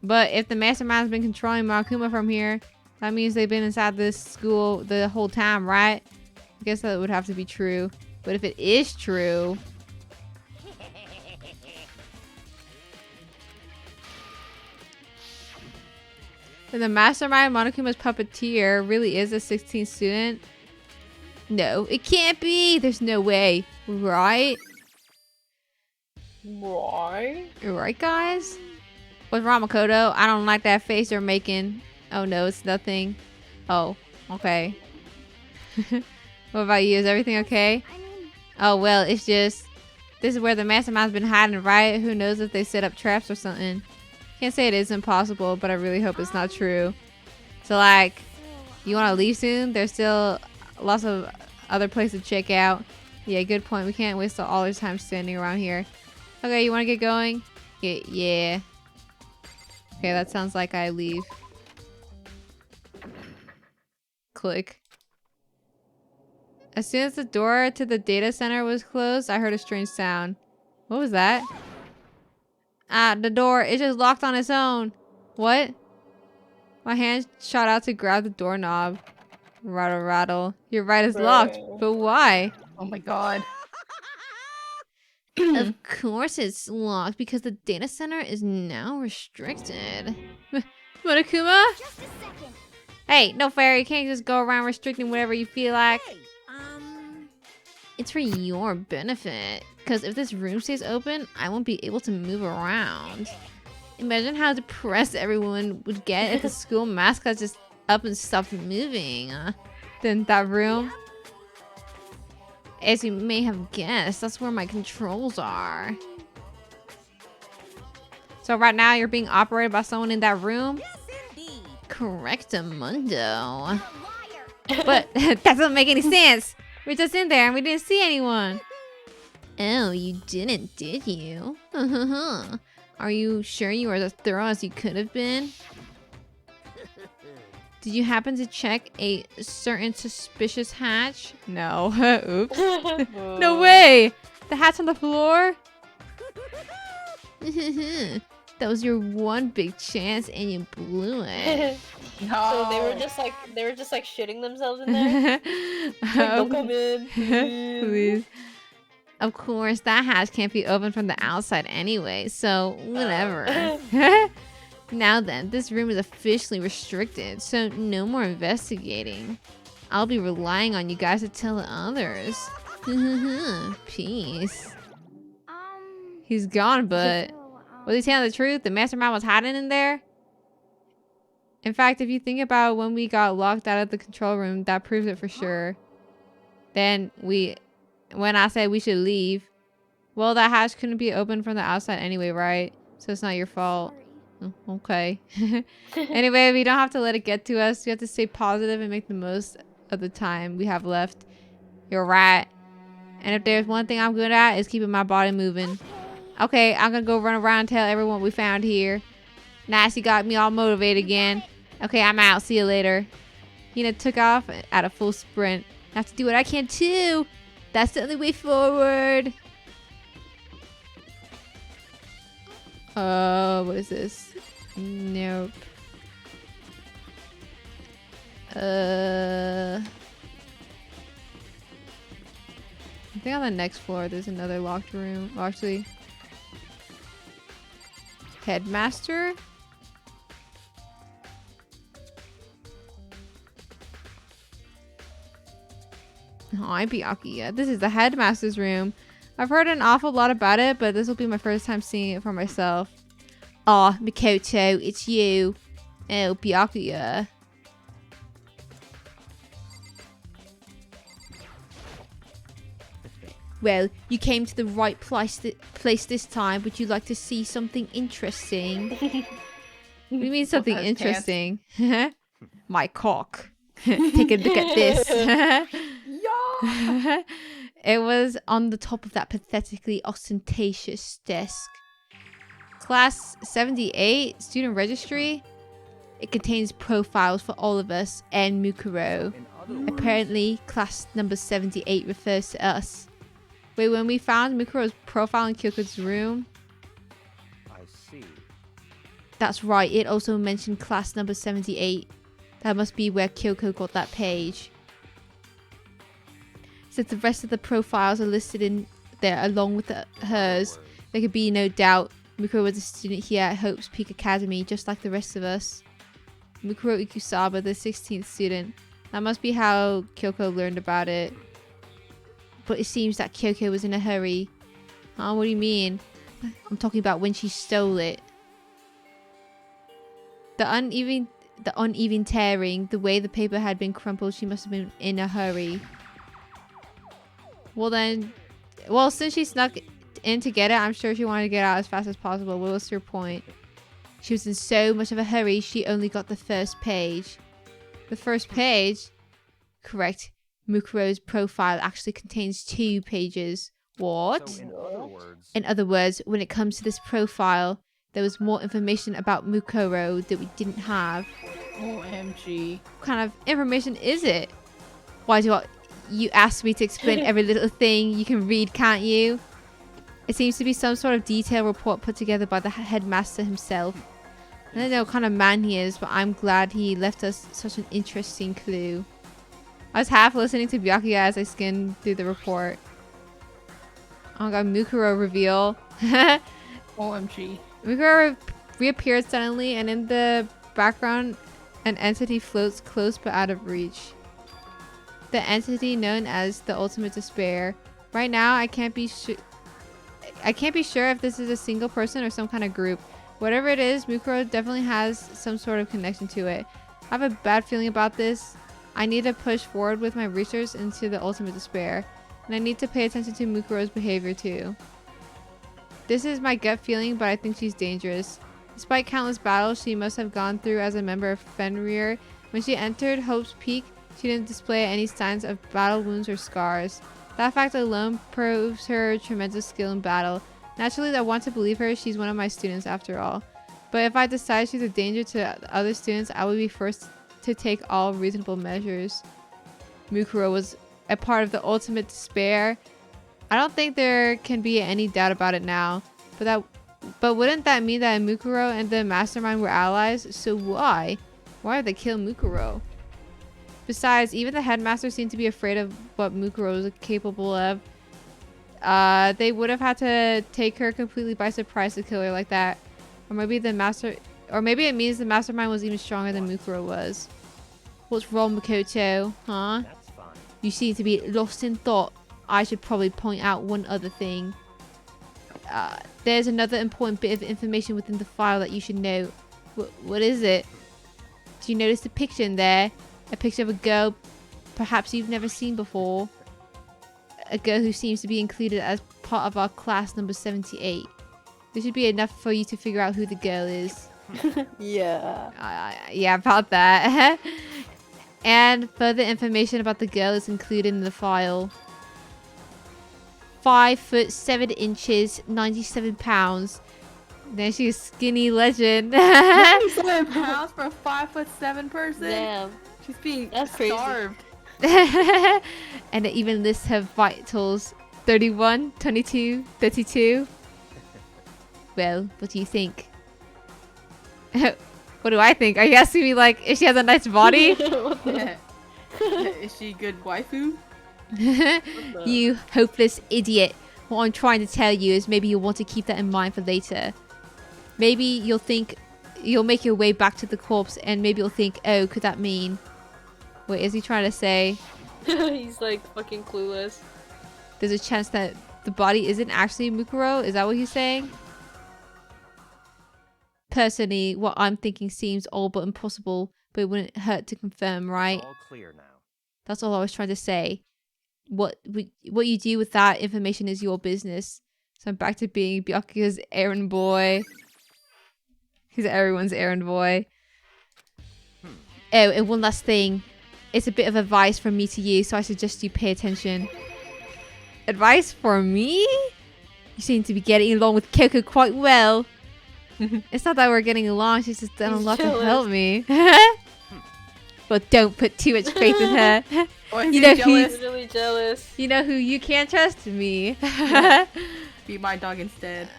But if the mastermind's been controlling Monokuma from here, that means they've been inside this school the whole time, right? I guess that would have to be true. But if it is true... then the mastermind, Monokuma's puppeteer, really is a 16th student? No, it can't be! There's no way. Right? Why? Right, guys? What's wrong, Makoto? I don't like that face you're making. Oh no, it's nothing. Oh, okay. What about you? Is everything okay? Oh well, it's just... this is where the mastermind's been hiding, right? Who knows if they set up traps or something. Can't say it is impossible, but I really hope it's not true. So like, you want to leave soon? There's still lots of other places to check out. Yeah, good point. We can't waste all our time standing around here. Okay, you want to get going? Yeah. Okay, that sounds like I leave. Click. As soon as the door to the data center was closed, I heard a strange sound. What was that? Ah, the door. It just locked on its own. What? My hand shot out to grab the doorknob. Rattle, rattle. You're right, it's locked. But why? Oh my god. Of course it's locked because the data center is now restricted. Monokuma? Just a second. Hey, no fair. You can't just go around restricting whatever you feel like. Hey, It's for your benefit. Because if this room stays open, I won't be able to move around. Imagine how depressed everyone would get if the school mascot just up and stopped moving. Then that room. As you may have guessed, that's where my controls are. So right now you're being operated by someone in that room? Yes, indeed. Correctamundo. But that doesn't make any sense. We're just in there and we didn't see anyone. Oh, you didn't, did you? Are you sure you were as thorough as you could have been? Did you happen to check a certain suspicious hatch? No. Oops. No way! The hatch on the floor? That was your one big chance and you blew it. No. So they were just like shitting themselves in there. Like, don't come in, Please. Of course, that hatch can't be opened from the outside anyway, so whatever. Now then, this room is officially restricted, so no more investigating. I'll be relying on you guys to tell the others. Peace. He's gone, but was he telling the truth? The mastermind was hiding in there? In fact, if you think about when we got locked out of the control room, that proves it for sure. Then when I said we should leave, well, that hatch couldn't be opened from the outside anyway, right? So it's not your fault. Oh, okay. Anyway, we don't have to let it get to us. We have to stay positive and make the most of the time we have left. You're right. And if there's one thing I'm good at, is keeping my body moving. Okay, I'm gonna go run around and tell everyone we found here. Nice, you got me all motivated again. Okay, I'm out. See you later. Hina took off at a full sprint. I have to do what I can too. That's the only way forward. What is this? Nope. I think on the next floor there's another locked room. Well, actually, headmaster? Hi, Byakuya. This is the headmaster's room. I've heard an awful lot about it, but this will be my first time seeing it for myself. Aw, Mikoto, it's you. Oh, Byakuya. Well, you came to the right place this time. Would you like to see something interesting? What do you mean something interesting? My cock. Take a look at this. It was on the top of that pathetically ostentatious desk. Class 78, student registry. It contains profiles for all of us and Mukuro. Apparently, class number 78 refers to us. Wait, when we found Mukuro's profile in Kyoko's room? I see. That's right, it also mentioned class number 78. That must be where Kyoko got that page. Since the rest of the profiles are listed in there along with hers, there could be no doubt Mukuro was a student here at Hope's Peak Academy, just like the rest of us. Mukuro Ikusaba, the 16th student. That must be how Kyoko learned about it. But it seems that Kyoko was in a hurry. Huh? What do you mean? I'm talking about when she stole it. The uneven tearing, the way the paper had been crumpled, she must have been in a hurry. Well, since she snuck in to get it, I'm sure she wanted to get out as fast as possible. What was her point? She was in so much of a hurry, she only got the first page. The first page? Correct. Mukuro's profile actually contains 2 pages. What? So in other words, when it comes to this profile, there was more information about Mukuro that we didn't have. OMG. What kind of information is it? Why do you ask me to explain every little thing you can read, can't you? It seems to be some sort of detailed report put together by the headmaster himself. I don't know what kind of man he is, but I'm glad he left us such an interesting clue. I was half listening to Byakuya as I skimmed through the report. Oh my god, Mukuro reveal. OMG. Mukuro reappeared suddenly, and in the background, an entity floats close but out of reach. The entity known as the Ultimate Despair. Right now, I can't be sure if this is a single person or some kind of group, Whatever it is, Mukuro definitely has some sort of connection to it. I have a bad feeling about this. I need to push forward with my research into the ultimate despair. And I need to pay attention to Mukuro's behavior too. This is my gut feeling, but I think she's dangerous. Despite countless battles she must have gone through as a member of Fenrir, when she entered Hope's Peak, she didn't display any signs of battle wounds or scars. That fact alone proves her tremendous skill in battle. Naturally, I want to believe her. She's one of my students after all. But if I decide she's a danger to other students, I will be first to take all reasonable measures. Mukuro was a part of the ultimate despair. I don't think there can be any doubt about it now. But wouldn't that mean that Mukuro and the mastermind were allies? So why? Why did they kill Mukuro? Besides, even the headmaster seemed to be afraid of what Mukuro was capable of. They would have had to take her completely by surprise to kill her like that. Or maybe it means the mastermind was even stronger than Mukuro was. What's wrong, Makoto? Huh? That's fine. You seem to be lost in thought. I should probably point out one other thing. There's another important bit of information within the file that you should know. What is it? Do you notice the picture in there? A picture of a girl perhaps you've never seen before. A girl who seems to be included as part of our class number 78. This should be enough for you to figure out who the girl is. Yeah. Yeah, about that. And further information about the girl is included in the file. 5 foot 7 inches, 97 pounds. Then she's a skinny legend. 97 pounds for a 5'7" person? Damn. She's being That's crazy. starved. And it even lists her vitals. 31, 22, 32. Well, what do you think? What do I think? Are you asking me like if she has a nice body? Yeah. Is she good waifu? You hopeless idiot. What I'm trying to tell you is maybe you'll want to keep that in mind for later. Maybe you'll make your way back to the corpse and maybe you'll think, oh, could that mean? Wait, is he trying to say He's like fucking clueless. there's a chance that the body isn't actually Mukuro? Is that what he's saying? Personally, what I'm thinking seems all but impossible, but it wouldn't hurt to confirm, right? All clear now. That's all I was trying to say. What you do with that information is your business. So I'm back to being Byakuya's errand boy. He's everyone's errand boy. Oh, and one last thing. It's a bit of advice from me to you, so I suggest you pay attention. Advice for me? You seem to be getting along with Kyoko quite well. It's not that we're getting along, she's just done a lot to help me. But don't put too much faith in her. You know He's really jealous. You know who you can't trust? Me. Be my dog instead.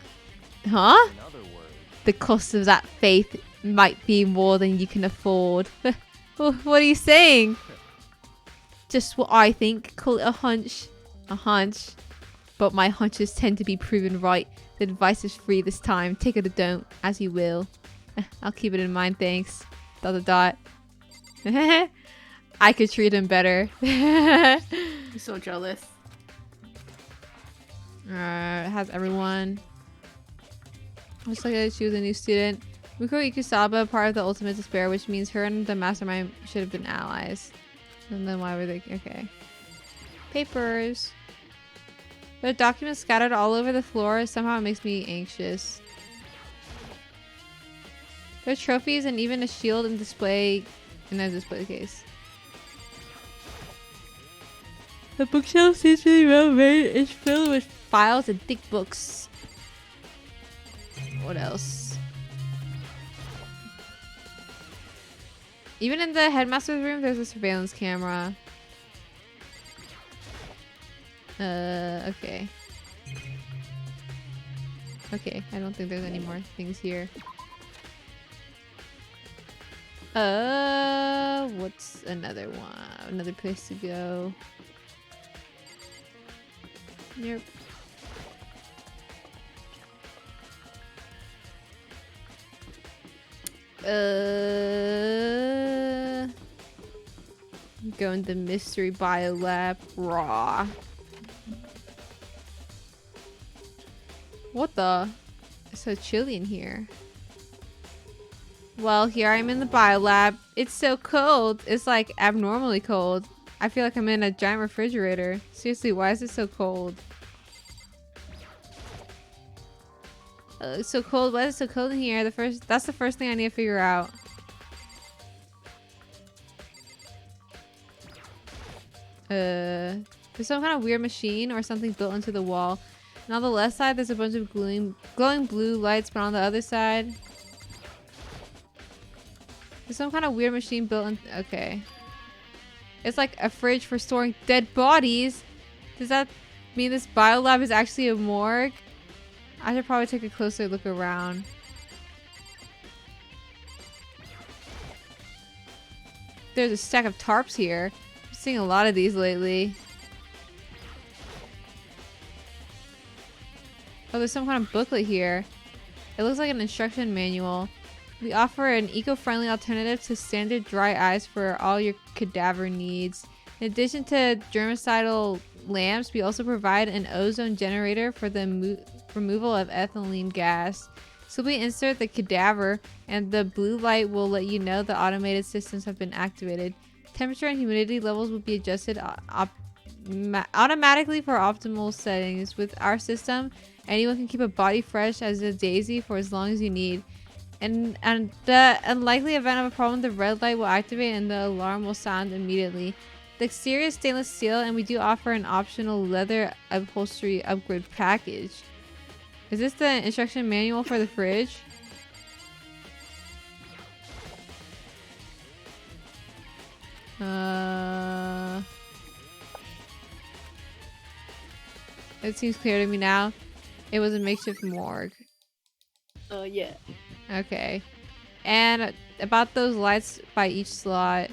Huh? In other words, The cost of that faith might be more than you can afford. What are you saying? Just what I think. Call it a hunch. A hunch. But my hunches tend to be proven right. The advice is free this time. Take it or don't, as you will. I'll keep it in mind, thanks. ... I could treat him better. I'm so jealous. Has everyone. Looks like she was a new student. Mukuro Ikusaba, part of the Ultimate Despair, which means her and the Mastermind should have been allies. And then why were they... Okay. Papers. There are documents scattered all over the floor. Somehow it makes me anxious. There are trophies and even a shield and display in a display case. The bookshelf seems really well made. It's filled with files and thick books. What else? Even in the headmaster's room, there's a surveillance camera. Okay. Okay, I don't think there's any more things here. What's another one? Another place to go? Yep. Go in the mystery bio lab. Raw. What the? It's so chilly in here. Well, here I am in the biolab. It's so cold. It's like abnormally cold. I feel like I'm in a giant refrigerator. Seriously, why is it so cold? It's so cold. Why is it so cold in here? That's the first thing I need to figure out. There's some kind of weird machine or something built into the wall. And on the left side, there's a bunch of glowing blue lights, but on the other side, there's some kind of weird machine built in. Okay. It's like a fridge for storing dead bodies. Does that mean this biolab is actually a morgue? I should probably take a closer look around. There's a stack of tarps here. I'm seeing a lot of these lately. Oh, there's some kind of booklet here. It looks like an instruction manual. We offer an eco-friendly alternative to standard dry ice for all your cadaver needs. In addition to germicidal lamps, we also provide an ozone generator for the removal of ethylene gas. Simply insert the cadaver and the blue light will let you know the automated systems have been activated. Temperature and humidity levels will be adjusted automatically for optimal settings. With our system, anyone can keep a body fresh as a daisy for as long as you need. And the unlikely event of a problem, the red light will activate and the alarm will sound immediately. The exterior is stainless steel and we do offer an optional leather upholstery upgrade package. Is this the instruction manual for the fridge? It seems clear to me now. It was a makeshift morgue. Oh, yeah. Okay. And about those lights by each slot.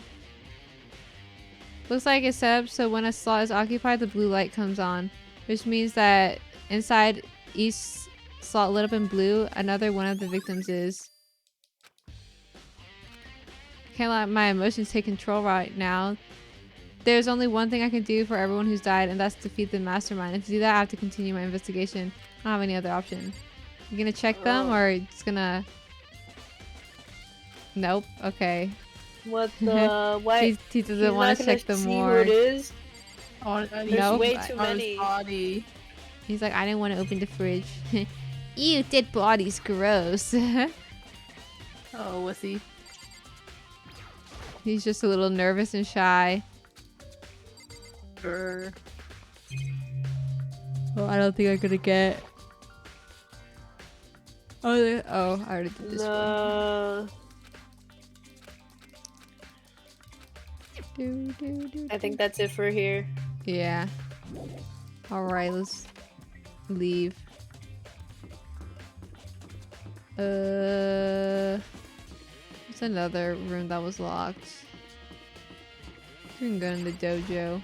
Looks like it's set up so when a slot is occupied, the blue light comes on. Which means that inside each slot lit up in blue, another one of the victims is. Can't let my emotions take control right now. There's only one thing I can do for everyone who's died, and that's defeat the mastermind. And to do that, I have to continue my investigation. I don't have any other option. You gonna check them, or just gonna... Nope. Okay. What the... Why? He doesn't want to check them more. Who it is? Oh, There's nope. way too many. Body. He's like, I didn't want to open the fridge. Ew, dead bodies, gross. Oh, was he? He's just a little nervous and shy. Grr. Oh, I don't think I'm gonna get... Oh, I already did this one. I think that's it for here. Yeah. Alright, let's leave. There's another room that was locked. We can go in the dojo.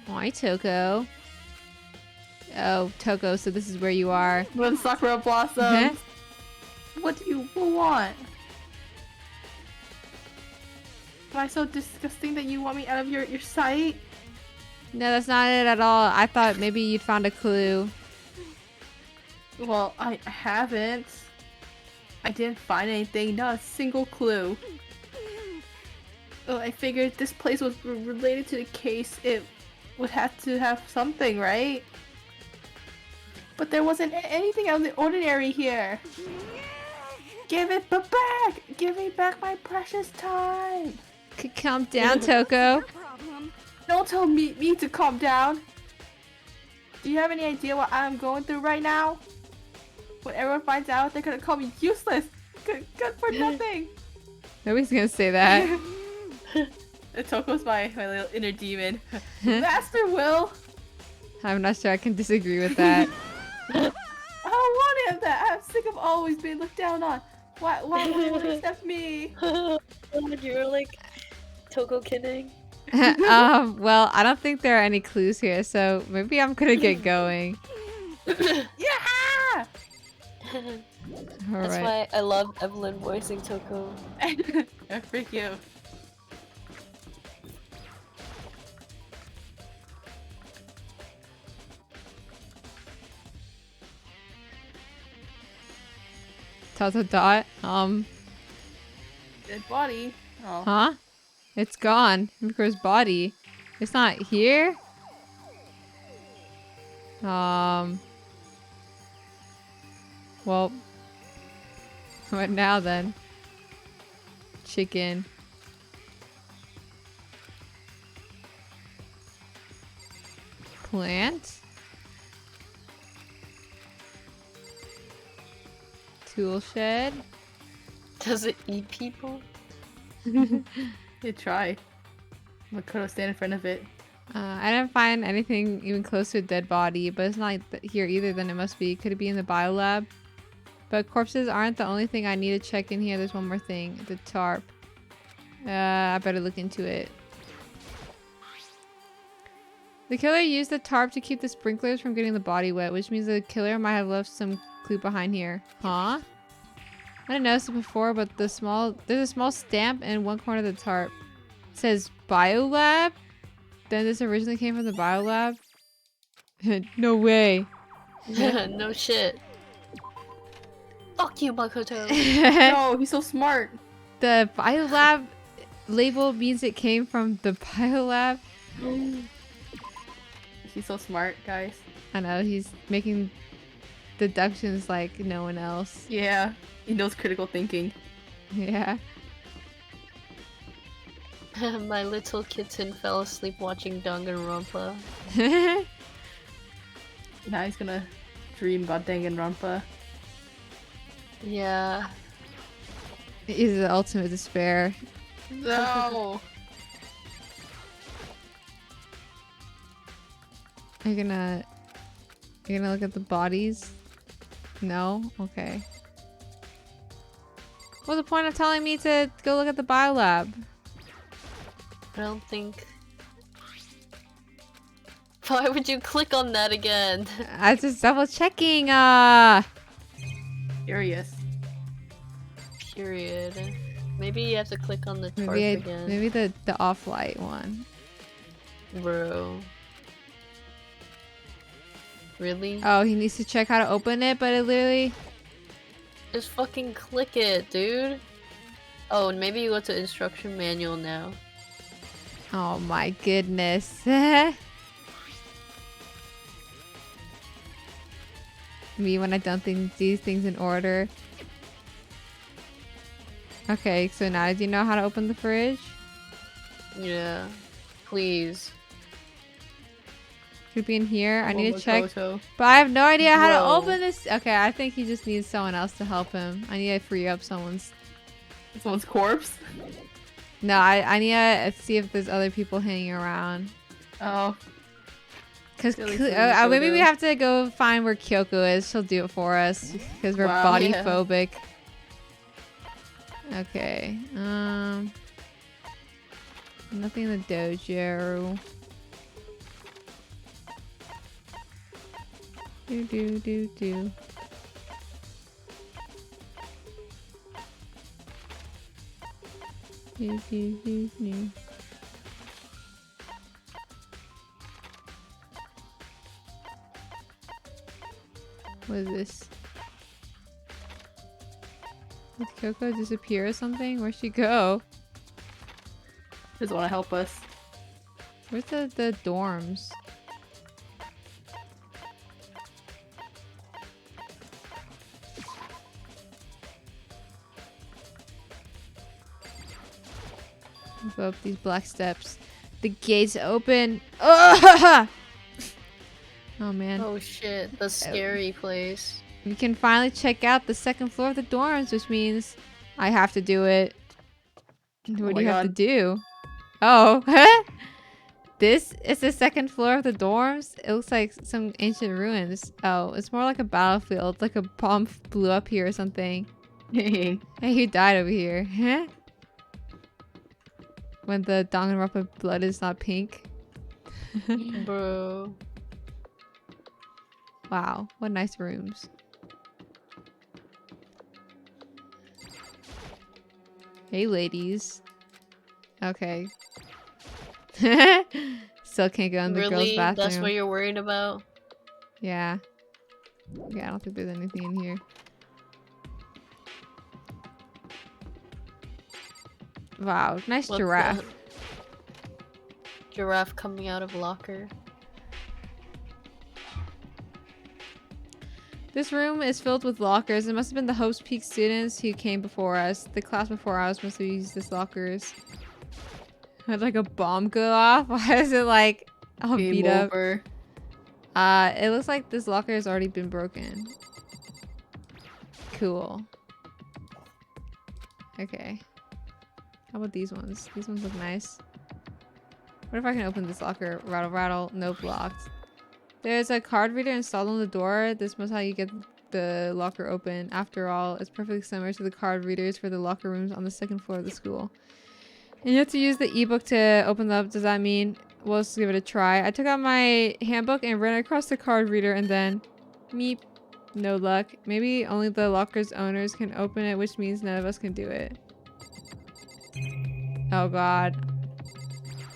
Hi, Toko. Oh, Toko, so this is where you are. When Sakura blossoms. What do you want? Am I so disgusting that you want me out of your sight? No, that's not it at all. I thought maybe you'd found a clue. Well, I haven't. I didn't find anything, not a single clue. Oh, I figured this place was related to the case. It would have to have something, right? But there wasn't anything out of the ordinary here. Give it back! Give me back my precious time! Calm down, Toko. Don't tell me to calm down. Do you have any idea what I'm going through right now? When everyone finds out, they're gonna call me useless. Good for nothing. Nobody's gonna say that. Toko's my little inner demon. Master Will. I'm not sure I can disagree with that. I don't want any of that. I'm sick of always being looked down on. Why would you accept me? You're like Toko kidding. Well, I don't think there are any clues here, so maybe I'm gonna get going. Yeah! That's why I love Evelyn voicing Toko. Freak you. Dot dot dot. Dead body. Oh. Huh? It's gone. Miko's body. It's not here? Well. What now then? Chicken. Plant? Tool shed? Does it eat people? They try. Makoto stand in front of it. I didn't find anything even close to a dead body, but it's not like here either, then it must be. Could it be in the biolab? But corpses aren't the only thing I need to check in here. There's one more thing. The tarp. I better look into it. The killer used the tarp to keep the sprinklers from getting the body wet, which means the killer might have left some clue behind here. Huh? I didn't notice it before, but there's a small stamp in one corner of the tarp. It says biolab? Then this originally came from the biolab? No way. No shit. Fuck you, Makoto. No, he's so smart. The biolab label means it came from the biolab. He's so smart, guys. I know, he's making deductions like no one else. Yeah, he knows critical thinking. Yeah. My little kitten fell asleep watching Danganronpa. Now he's gonna dream about Danganronpa. Yeah. He's the ultimate despair. No! You're gonna look at the bodies? No? Okay. What's the point of telling me to go look at the biolab? I don't think... Why would you click on that again? I was just double checking. Curious. Period. Maybe you have to click on the tarp again. Maybe the off-light one. Bro. Really? Oh, he needs to check how to open it, but it literally... Just fucking click it, dude. Oh, and maybe you go to instruction manual now. Oh my goodness. Me when I don't think these things in order. Okay, so now do you know how to open the fridge? Yeah. Please. Could be in here. I need to check. Makoto. But I have no idea how to Bro. open this. Okay, I think he just needs someone else to help him. I need to free up someone's... Someone's corpse? No, I need to see if there's other people hanging around. Oh. Because Silly maybe Kyoko. we have to go find where Kyoko is. She'll do it for us. Because we're Wow, body yeah. phobic. Okay. Nothing in the dojo. Do. Do. What is this? Did Kyoko disappear or something? Where'd she go? Doesn't want to help us. Where's the dorms? Go up these black steps. The gates open. Oh, oh man. Oh shit, the scary place. We can finally check out the second floor of the dorms, which means I have to do it. What do you have to do? Oh, this is the second floor of the dorms? It looks like some ancient ruins. Oh, it's more like a battlefield, like a bomb blew up here or something. Hey, who died over here? Huh? When the Danganronpa blood is not pink. Bro. Wow, what nice rooms. Hey, ladies. Okay. Still can't go in the girls' Really? bathroom. That's what you're worried about? Yeah. Yeah, I don't think there's anything in here. Wow, nice What giraffe. the- Giraffe coming out of locker. This room is filled with lockers. It must have been the Hope's Peak students who came before us. The class before us must have used these lockers. Had like a bomb go off. Why is it like all Game beat up? over. It looks like this locker has already been broken. Cool. Okay. How about these ones? These ones look nice. What if I can open this locker? Rattle, rattle. Nope, locked. There's a card reader installed on the door. This must how you get the locker open. After all, it's perfectly similar to the card readers for the locker rooms on the second floor of the school. And you have to use the ebook to open them up. Does that mean we'll just give it a try? I took out my handbook and ran across the card reader and then meep. No luck. Maybe only the locker's owners can open it, which means none of us can do it. Oh god.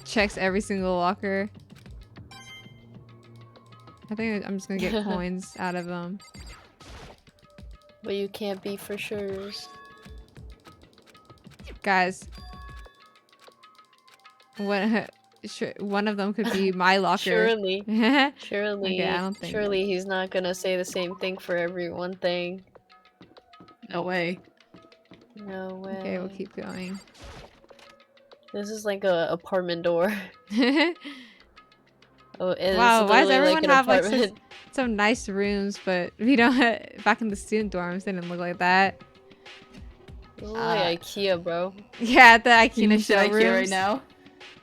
Checks every single locker. I think I'm just gonna get coins out of them. But you can't be for sure. Guys. One of them could be my locker. Surely. Okay, Surely. I don't think Surely he's not gonna say the same thing for every one thing. No way. No way. Okay, we'll keep going. This is like a apartment door. Oh, it's Wow, why does literally everyone like an have like apartment. some nice rooms, but we don't back in the student dorms they didn't look like that. This is like IKEA, bro. Yeah, at the You IKEA should showrooms. IKEA right now.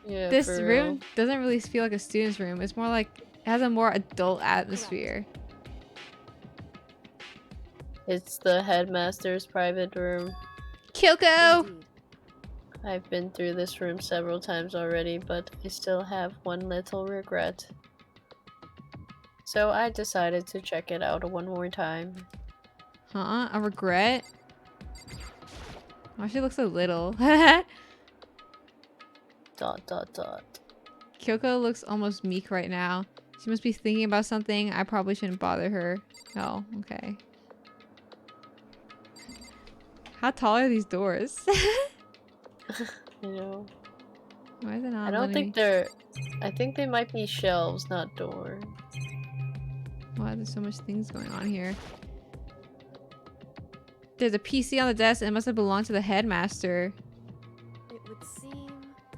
Yeah, This for room real. doesn't really feel like a student's room. It's more like it has a more adult atmosphere. It's the headmaster's private room. Kyoko! Indeed. I've been through this room several times already, but I still have one little regret. So I decided to check it out one more time. Huh? A regret? Why she looks so little? Dot dot dot. Kyoko looks almost meek right now. She must be thinking about something. I probably shouldn't bother her. Oh, okay. How tall are these doors? You know. Why is it not I don't letting think me- they're... I think they might be shelves, not door. Why there's so much things going on here? There's a PC on the desk and it must have belonged to the headmaster. It would seem.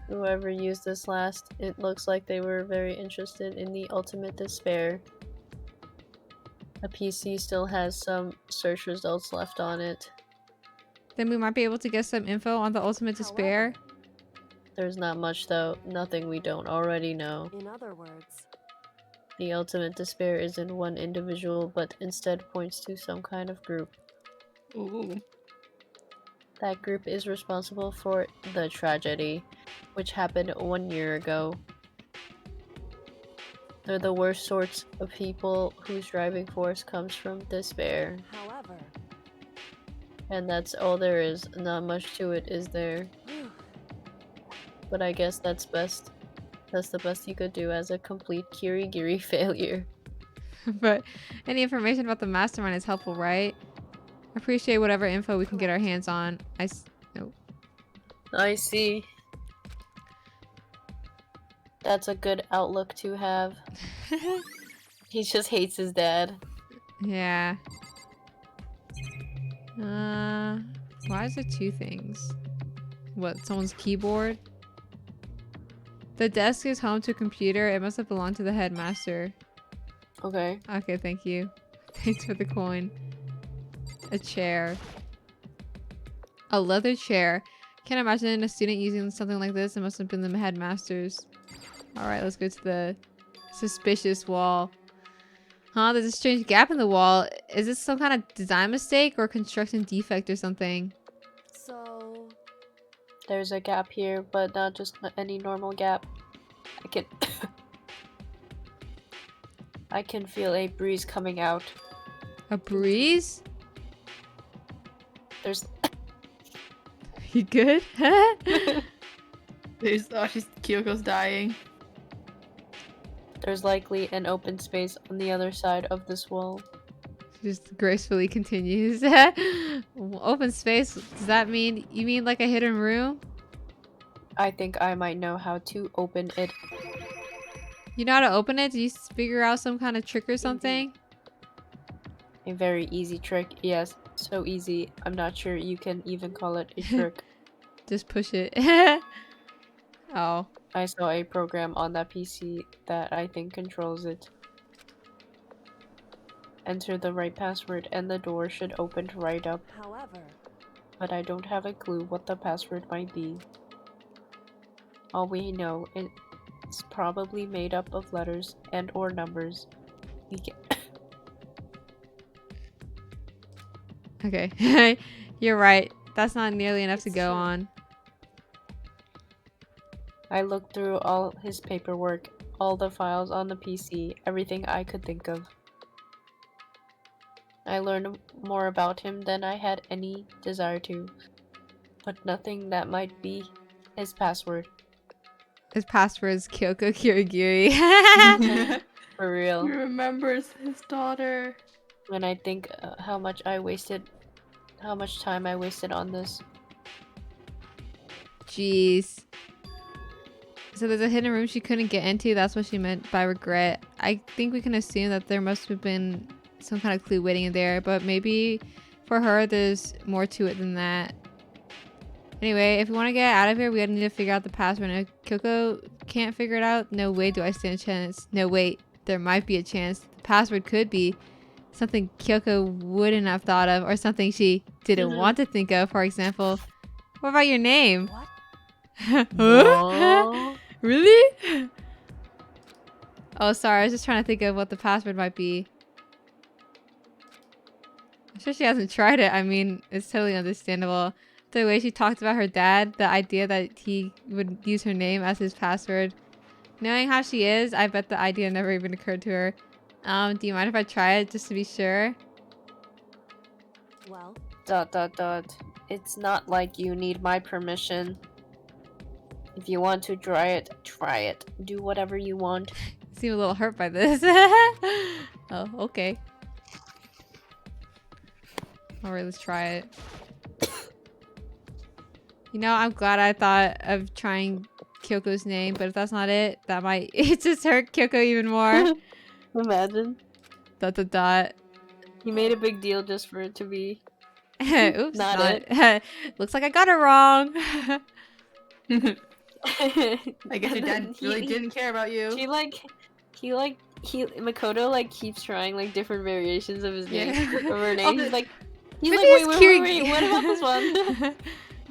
Whoever used this last, it looks like they were very interested in the ultimate despair. A PC still has some search results left on it. Then we might be able to get some info on the ultimate despair. There's not much though, nothing we don't already know. In other words, The ultimate despair isn't one individual, but instead points to some kind of group. Ooh. That group is responsible for the tragedy, which happened 1 year ago. They're the worst sorts of people whose driving force comes from despair. however, And that's all there is. Not much to it, is there? But I guess that's best. That's the best you could do as a complete Kirigiri failure. But any information about the mastermind is helpful, right? Appreciate whatever info we can get our hands on. Nope. I see. That's a good outlook to have. He just hates his dad. Yeah. Why is there two things? What, someone's keyboard? The desk is home to a computer. It must have belonged to the headmaster. Okay. Okay, thank you. Thanks for the coin. A chair. A leather chair. Can't imagine a student using something like this. It must have been the headmaster's. Alright, let's go to the suspicious wall. Huh? There's a strange gap in the wall. Is this some kind of design mistake or construction defect or something? so There's a gap here, but not just any normal gap. I can feel a breeze coming out. A breeze? There's You good? Kyoko's dying. There's likely an open space on the other side of this wall. Just gracefully continues. Open space, does that mean, you mean like a hidden room? I think I might know how to open it. You know how to open it? Did you figure out some kind of trick or something? A very easy trick. Yes, so easy. I'm not sure you can even call it a trick. Just push it. Oh. I saw a program on that PC that I think controls it. Enter the right password and the door should open right up. However, But I don't have a clue what the password might be. All we know is it's probably made up of letters and or numbers. We can Okay. You're right. That's not nearly enough to It's go true. on. I looked through all his paperwork, all the files on the PC, everything I could think of. I learned more about him than I had any desire to, but nothing that might be his password. His password is Kyoko Kirigiri. For real. He remembers his daughter. When I think how much time I wasted on this. Jeez. So there's a hidden room she couldn't get into. That's what she meant by regret. I think we can assume that there must have been some kind of clue waiting in there, but maybe for her there's more to it than that. Anyway, if we want to get out of here, we need to figure out the password. And if Kyoko can't figure it out, no way do I stand a chance. No, wait, there might be a chance. The password could be something Kyoko wouldn't have thought of, or something she didn't want to think of. For example, what about your name? what? Huh? Aww. Really? Oh, sorry. I was just trying to think of what the password might be. I'm sure she hasn't tried it. I mean, it's totally understandable. The way she talked about her dad, the idea that he would use her name as his password. Knowing how she is, I bet the idea never even occurred to her. Do you mind if I try it just to be sure? Well, ... It's not like you need my permission. If you want to try it, try it. Do whatever you want. You seem a little hurt by this. Oh, okay. Alright, let's try it. You know, I'm glad I thought of trying Kyoko's name, but if that's not it, that might it just hurt Kyoko even more. Imagine. ... You made a big deal just for it to be Oops, not not it. Looks like I got it wrong. I guess your dad really didn't care about you. Makoto like keeps trying like different variations of his name, Yeah. of her name. He's like, Maybe wait, it's wait, what about this one?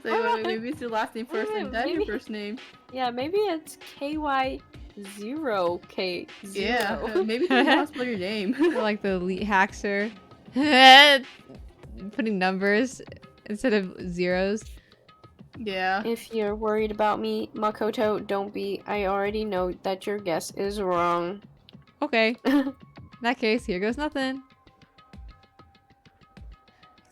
Wait, maybe it's your last name first and then your Maybe- first name. Yeah, maybe it's KY0K0. Yeah, maybe you want to spell your name. Or like the elite hacker. Putting numbers instead of zeros. Yeah. If you're worried about me, Makoto, don't be. I already know that your guess is wrong. Okay. In that case, here goes nothing.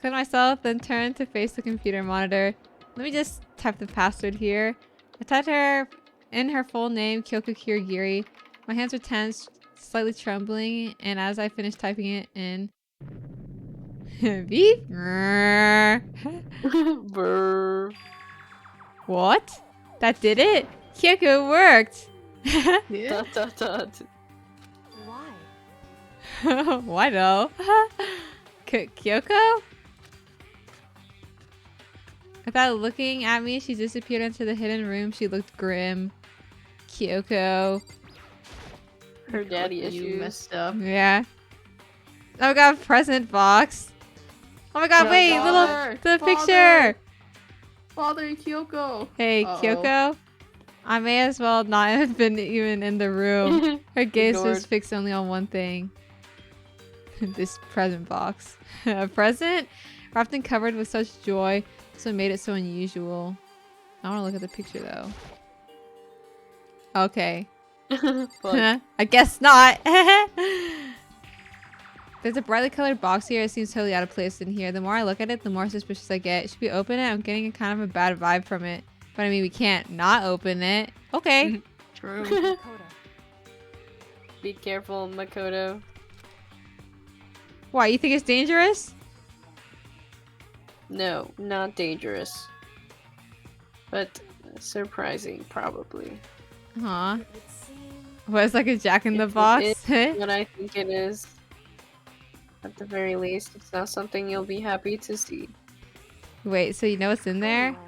Click myself, then turn to face the computer monitor. Let me just type the password here. I typed her in her full name, Kyoko Kirigiri. My hands are tense, slightly trembling, and as I finished typing it in, beep. Brr. What? That did it? Kyoko worked. Yeah. ... why? Why though? Kyoko? Without looking at me, she disappeared into the hidden room. She looked grim. Kyoko. Her daddy You issues. messed up. Yeah. Oh my god, present box. Oh my god, Oh, wait, Father! the Father! picture. Father and Kyoko. Hey, Uh-oh. Kyoko. I may as well not have been even in the room. Her gaze was Ignored. fixed only on one thing. This present box. A present? Wrapped and covered with such joy. So made it so unusual. I want to look at the picture though. Okay. But I guess not. There's a brightly colored box here. It seems totally out of place in here. The more I look at it, the more suspicious I get. Should we open it? I'm getting a kind of a bad vibe from it. But I mean, we can't not open it. Okay. True. Dakota. be careful, Makoto. Why, you think it's dangerous? No, not dangerous. But Surprising, probably. Huh? It would seem What, it's like a Jack in the It Box? is what I think it is. At the very least, it's not something you'll be happy to see. Wait, so you know what's in there? anyway.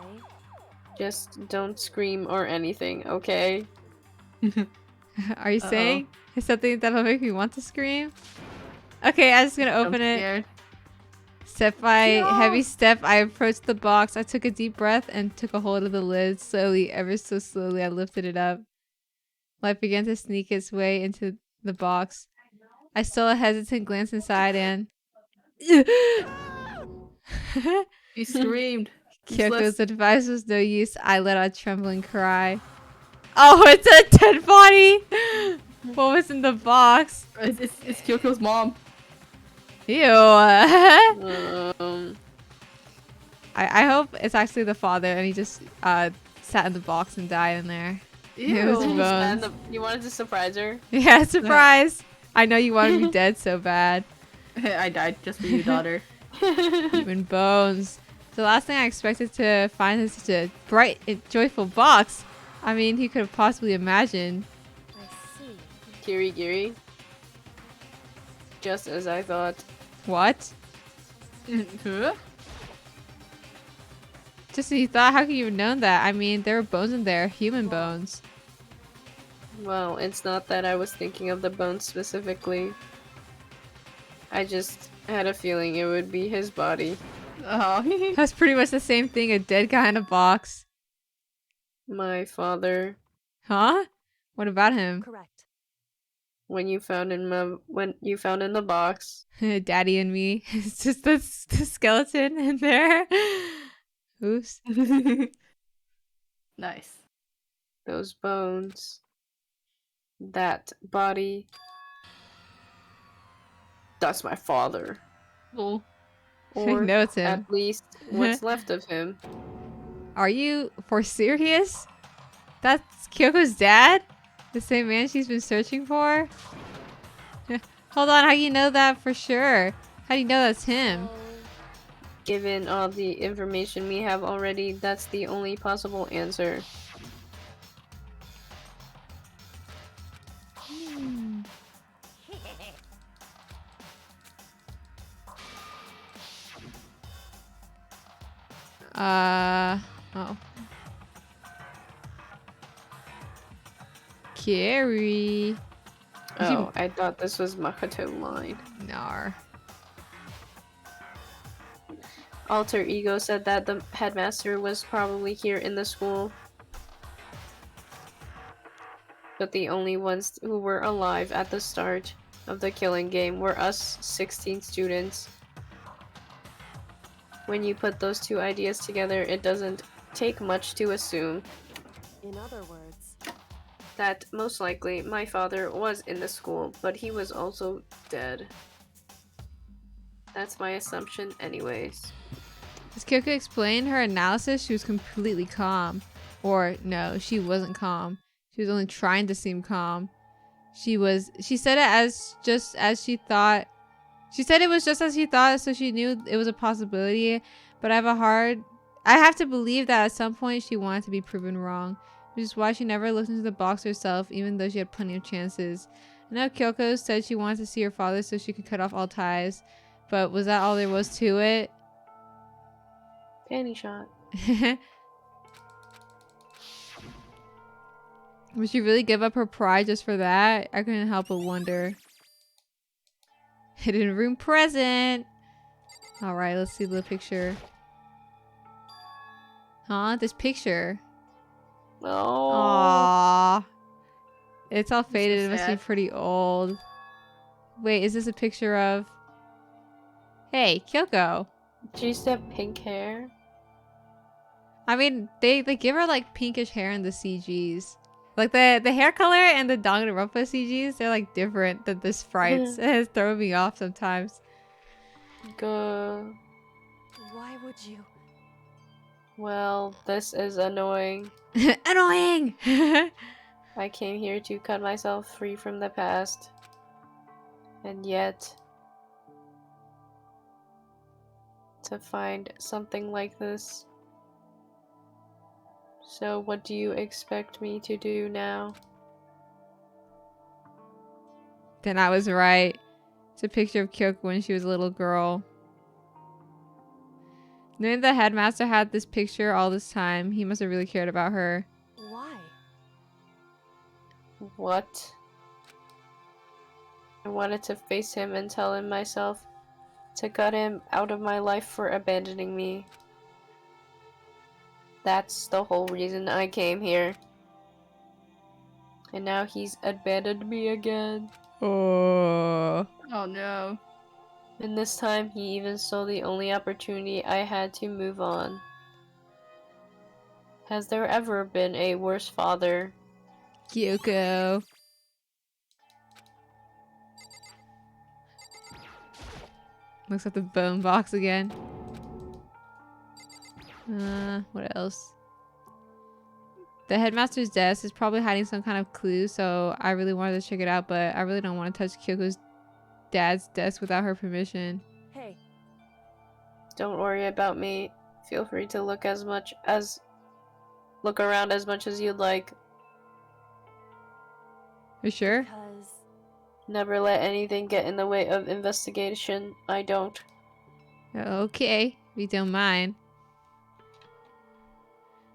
Just don't scream or anything, okay? Are you saying it's something that'll make me want to scream? Okay, I'm just gonna I'm open it. scared. Step by heavy step, I approached the box. I took a deep breath and took a hold of the lid. Slowly, ever so slowly, I lifted it up. Light began to sneak its way into the box. I stole a hesitant glance inside and... He screamed. Kyoko's advice was no use. I let out a trembling cry. Oh, it's a dead body! What was in the box? It's Kyoko's mom. Ew. Um, I hope it's actually the father and he just sat in the box and died in there. It was Ew. bones. you wanted to surprise her? Yeah, surprise! I know you wanted me dead so bad. I died just for you, daughter. Even bones. The last thing I expected to find is such a bright and joyful box. I mean, he could have possibly imagined. I see. Kirigiri. Just as I thought. What? Huh? Just as you thought? How could you have known that? I mean, there were bones in there. Human bones. Well, it's not that I was thinking of the bones specifically. I just had a feeling it would be his body. Oh. That's pretty much the same thing. A dead guy in a box. My father. Huh? What about him? Correct. When you found in the box. Daddy and me. It's just the skeleton in there. Oops. Nice. Those bones. That body. That's my father. Cool. Or know it's him. at least what's left of him. Are you for serious? That's Kyoko's dad? The same man she's been searching for? Hold on, how do you know that for sure? How do you know that's him? Given all the information we have already, that's the only possible answer. Oh. Carrie. Oh, I thought this was Makoto line. Nar. Alter Ego said that the headmaster was probably here in the school. But the only ones who were alive at the start of the killing game were us 16 students. When you put those two ideas together, it doesn't take much to assume In other words, that most likely my father was in the school, but he was also dead. That's my assumption anyways. As Kyoko explained her analysis, she was completely calm. Or, no, she wasn't calm. She was only trying to seem calm. She said it as just as she thought. She said it was just as she thought, so she knew it was a possibility. But I have to believe that at some point she wanted to be proven wrong. Which is why she never looked into the box herself, even though she had plenty of chances. I know Kyoko said she wanted to see her father so she could cut off all ties. But was that all there was to it? Panty shot. Would she really give up her pride just for that? I couldn't help but wonder. Hidden room present! Alright, let's see the picture. Huh? This picture. Oh. Aww. It's all faded. so It must be sad. pretty old. Wait, is this a picture of... Hey, Kyoko. She used to have pink hair. I mean, they give her like pinkish hair in the CGs. Like the hair color and the Danganronpa CGs, they're like different than the sprites. It's throwing me off sometimes. Go. why would you? Well, this is annoying. Annoying! I came here to cut myself free from the past. And yet... to find something like this... So what do you expect me to do now? Then I was right. It's a picture of Kyoko when she was a little girl. Knowing the headmaster had this picture all this time, he must have really cared about her. Why? What? I wanted to face him and tell him myself, to cut him out of my life for abandoning me. That's the whole reason I came here. And now he's abandoned me again. Oh. Oh no. And this time, he even stole the only opportunity I had to move on. Has there ever been a worse father? Kyoko. Looks like the bone box again. What else? The headmaster's desk is probably hiding some kind of clue, so I really wanted to check it out, but I really don't want to touch Kyoko's dad's desk without her permission. Hey, Don't worry about me. Feel free to look around as much as you'd like. You sure? because Never let anything get in the way of investigation. I don't. Okay, we don't mind.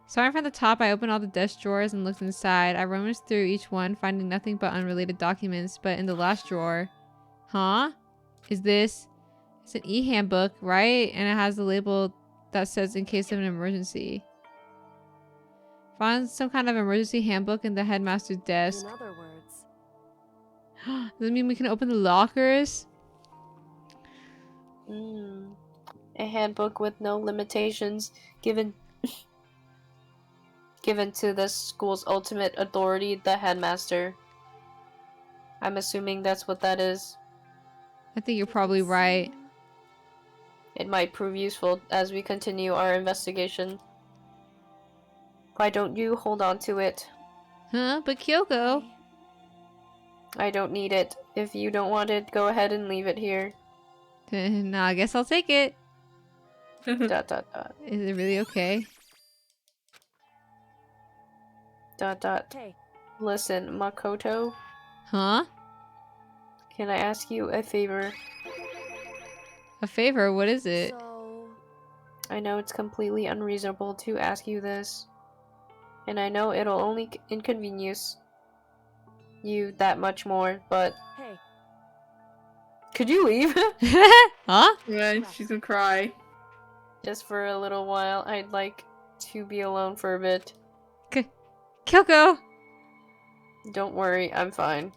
Starting from the top, I opened all the desk drawers and looked inside. I rummaged through each one, finding nothing but unrelated documents, but in the last drawer... Huh? It's an e-handbook, right? And it has the label that says in case of an emergency. Found some kind of emergency handbook in the headmaster's desk. in other words, Does that mean we can open the lockers? A handbook with no limitations given to the school's ultimate authority, the headmaster. I'm assuming that's what that is. I think you're probably right. It might prove useful as we continue our investigation. Why don't you hold on to it? Huh? But Kyoko? I don't need it. If you don't want it, go ahead and leave it here. No, I guess I'll take it. Dot dot dot. Is it really okay? Dot dot. hey, Listen, Makoto, Huh? can I ask you a favor? A favor? What is it? so I know it's completely unreasonable to ask you this, and I know it'll only inconvenience you that much more, but hey, could you leave? Huh? Yeah, she's gonna cry. Just for a little while. I'd like to be alone for a bit. Kyoko! Don't worry, I'm fine.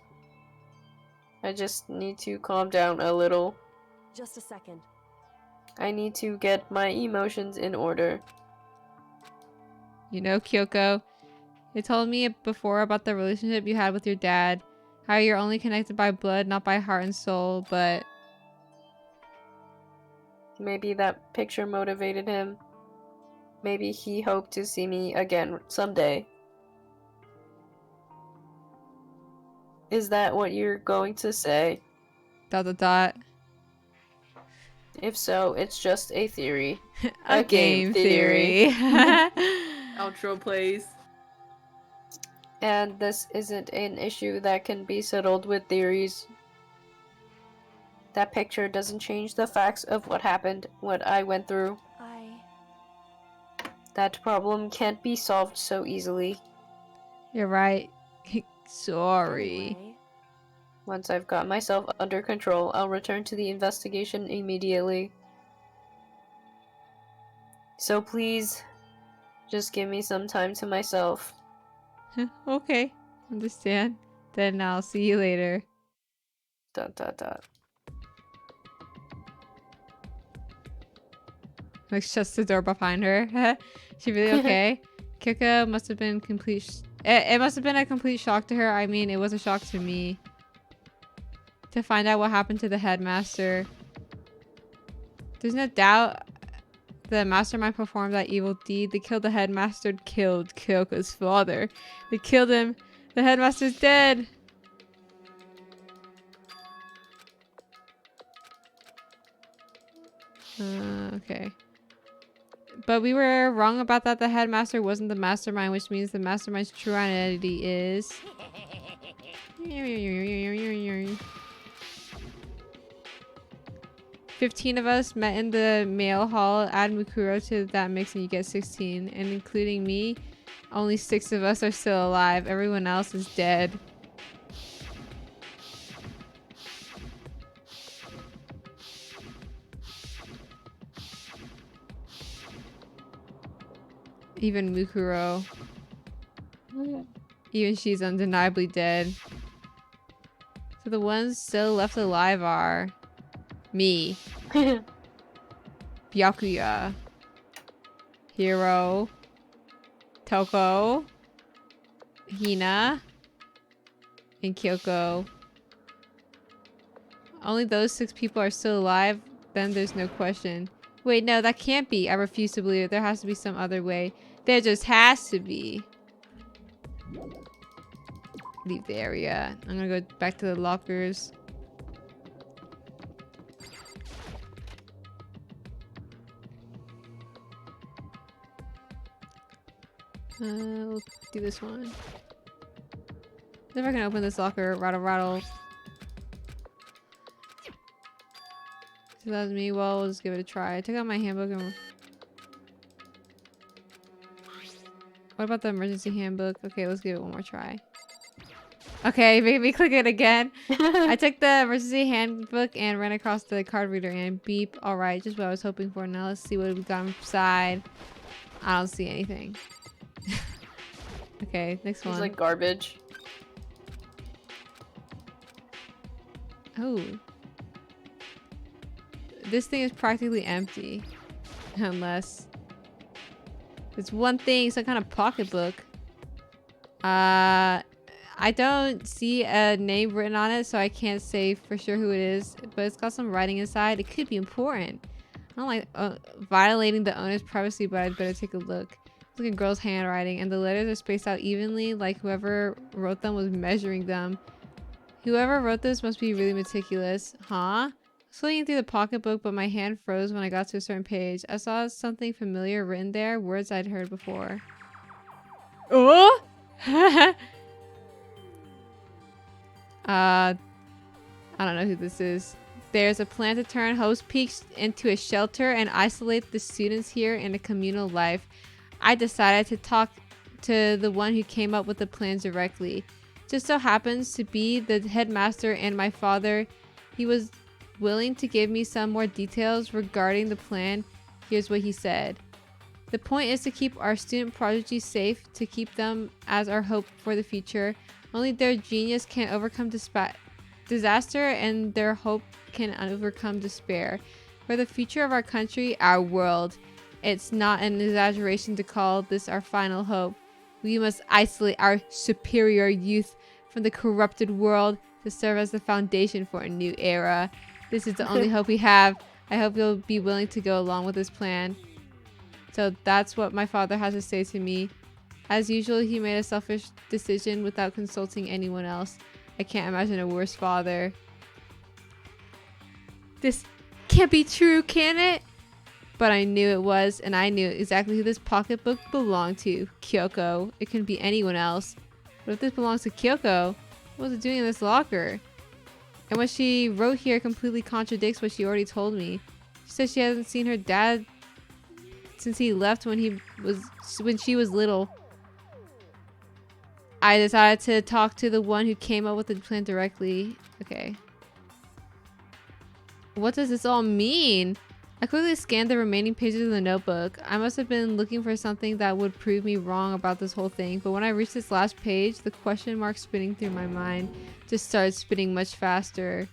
I just need to calm down a little. just a second. I need to get my emotions in order. You know, Kyoko, you told me before about the relationship you had with your dad. How you're only connected by blood, not by heart and soul, but... Maybe that picture motivated him. Maybe he hoped to see me again someday. Is that what you're going to say? ... If so, it's just a theory. A game theory. Outro plays. And this isn't an issue that can be settled with theories. That picture doesn't change the facts of what happened, what I went through. That problem can't be solved so easily. You're right. Sorry. Anyway, Once I've got myself under control, I'll return to the investigation immediately. So please, just give me some time to myself. Okay. Understand. Then I'll see you later. Dot dot dot. Like, shuts the door behind her. She really okay? Kyoko must have been it must have been a complete shock to her. I mean, it was a shock to me. To find out what happened to the headmaster. There's no doubt the mastermind performed that evil deed. They killed the headmaster, killed Kyoko's father. They killed him. The headmaster's dead. Okay. But we were wrong about that. The headmaster wasn't the mastermind, which means the mastermind's true identity is... 15 of us met in the male hall. Add Mukuro to that mix and you get 16. And including me, only 6 of us are still alive. Everyone else is dead. Even Mukuro. Even she's undeniably dead. So the ones still left alive are me, Byakuya, Hiro, Toko, Hina, and Kyoko. Only those 6 people are still alive, then there's no question. Wait, no, that can't be. I refuse to believe it. There has to be some other way. There just has to be. Leave the area. I'm gonna go back to the lockers. We'll do this one. See if I can open this locker. Rattle, rattle. So that was me. Well, we'll just give it a try. I took out my handbook and... What about the emergency handbook? Okay, let's give it one more try. Okay, made me click it again. I took the emergency handbook and ran across the card reader and beep. Alright, just what I was hoping for. Now let's see what we got inside. I don't see anything. Okay, next one. It's like garbage. Oh. This thing is practically empty. Unless... It's one thing, some kind of pocketbook. I don't see a name written on it, so I can't say for sure who it is. But it's got some writing inside. It could be important. I don't like violating the owner's privacy, but I'd better take a look. Look at girl's handwriting, and the letters are spaced out evenly, like whoever wrote them was measuring them. Whoever wrote this must be really meticulous. Huh? I was looking through the pocketbook, but my hand froze when I got to a certain page. I saw something familiar written there, words I'd heard before. Oh! I don't know who this is. There's a plan to turn Host Peak into a shelter and isolate the students here in a communal life. I decided to talk to the one who came up with the plan directly. Just so happens to be the headmaster and my father. He was willing to give me some more details regarding the plan. Here's what he said. The point is to keep our student prodigy safe, to keep them as our hope for the future. Only their genius can overcome disaster, and their hope can overcome despair. For the future of our country, our world, it's not an exaggeration to call this our final hope. We must isolate our superior youth from the corrupted world to serve as the foundation for a new era. This is the only hope we have. I hope you'll be willing to go along with this plan. So that's what my father has to say to me. As usual, he made a selfish decision without consulting anyone else. I can't imagine a worse father. This can't be true, can it? But I knew it was, and I knew exactly who this pocketbook belonged to. Kyoko. It couldn't be anyone else. But if this belongs to Kyoko, what was it doing in this locker? And what she wrote here completely contradicts what she already told me. She said she hasn't seen her dad since he left when she was little. I decided to talk to the one who came up with the plan directly. Okay. What does this all mean? I quickly scanned the remaining pages of the notebook. I must have been looking for something that would prove me wrong about this whole thing, but when I reached this last page, the question mark spinning through my mind just started spinning much faster.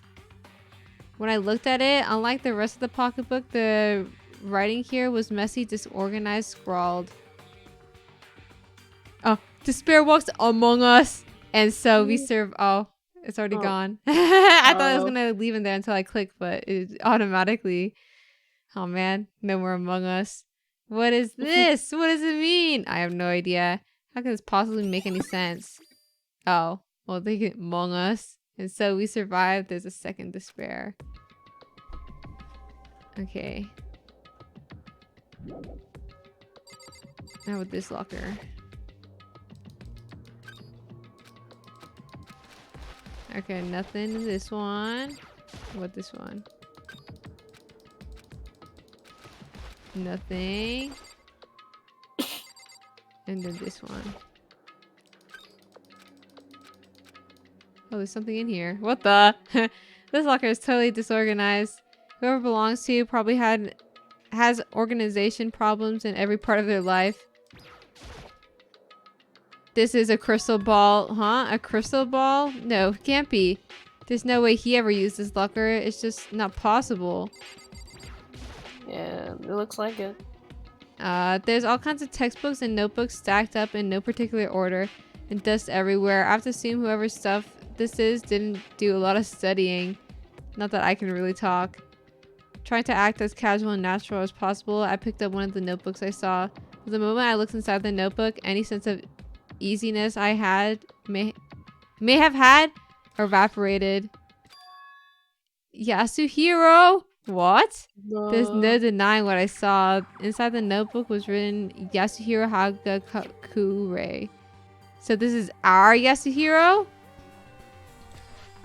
When I looked at it, unlike the rest of the pocketbook, the writing here was messy, disorganized, scrawled. Oh, despair walks among us, and so we serve. Oh, it's already gone. I thought I was gonna leave in there until I clicked, but it automatically. Oh man, no more Among Us. What is this? What does it mean? I have no idea. How can this possibly make any sense? Oh, well, they get Among Us, and so we survived. There's a second despair. Okay. How about this locker? Okay, nothing in this one. How about this one? Nothing. And then this one. Oh, there's something in here. What the? This locker is totally disorganized. Whoever belongs to probably has organization problems in every part of their life. This is a crystal ball. Huh? A crystal ball? No, can't be. There's no way he ever used this locker. It's just not possible. Yeah, it looks like it. There's all kinds of textbooks and notebooks stacked up in no particular order and dust everywhere. I have to assume whoever's stuff this is didn't do a lot of studying. Not that I can really talk. Trying to act as casual and natural as possible, I picked up one of the notebooks I saw. The moment I looked inside the notebook, any sense of easiness I had may have had evaporated. Yasuhiro? What? There's no denying what I saw. Inside the notebook was written Yasuhiro Hagakure. So this is our Yasuhiro?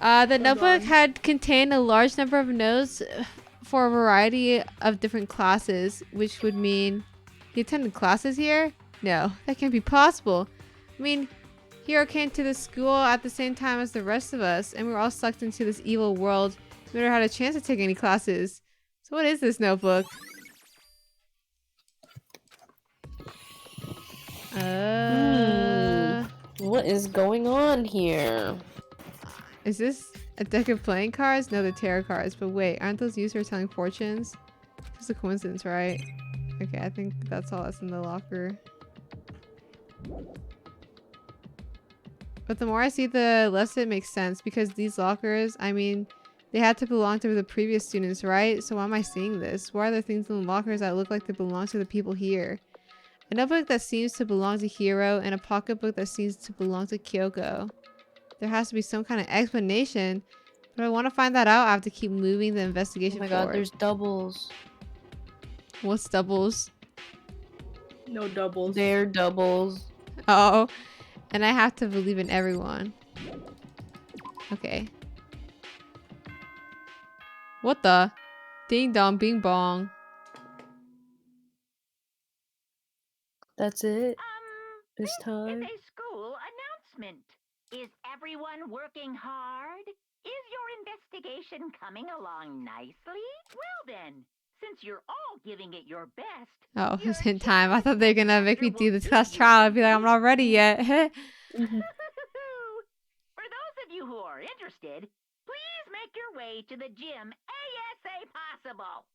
The notebook had contained a large number of notes for a variety of different classes, which would mean he attended classes here? No, that can't be possible. I mean, Hiro came to the school at the same time as the rest of us, and we were all sucked into this evil world. We never had a chance to take any classes. So what is this notebook? What is going on here? Is this a deck of playing cards? No, they're tarot cards. But wait, aren't those used for telling fortunes? Just a coincidence, right? Okay, I think that's all that's in the locker. But the more I see, the less it makes sense. Because these lockers, I mean, they had to belong to the previous students, right? So why am I seeing this? Why are there things in the lockers that look like they belong to the people here? A notebook that seems to belong to Hiro and a pocketbook that seems to belong to Kyoko. There has to be some kind of explanation, but I want to find that out. I have to keep moving the investigation forward. Oh my god, there's doubles. What's doubles? No doubles. They're doubles. Oh, and I have to believe in everyone. Okay. What the? Ding dong, bing bong. That's it? This time? Is a school announcement. Is everyone working hard? Is your investigation coming along nicely? Well then, since you're all giving it your best. Oh, it's hint time. I thought they were gonna make me do the class trial. I'd be like, I'm not ready yet. For those of you who are interested, please make your way to the gym ASA possible.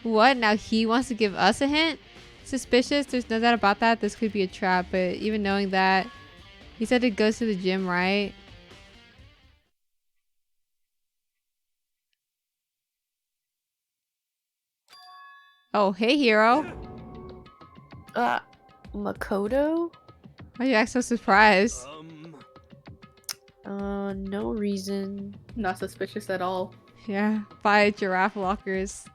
What? Now he wants to give us a hint? Suspicious? There's no doubt about that. This could be a trap, but even knowing that, he said it goes to the gym, right? Oh, hey, Hiro. Makoto? Why you act so surprised? No reason. Not suspicious at all. Yeah, buy giraffe lockers.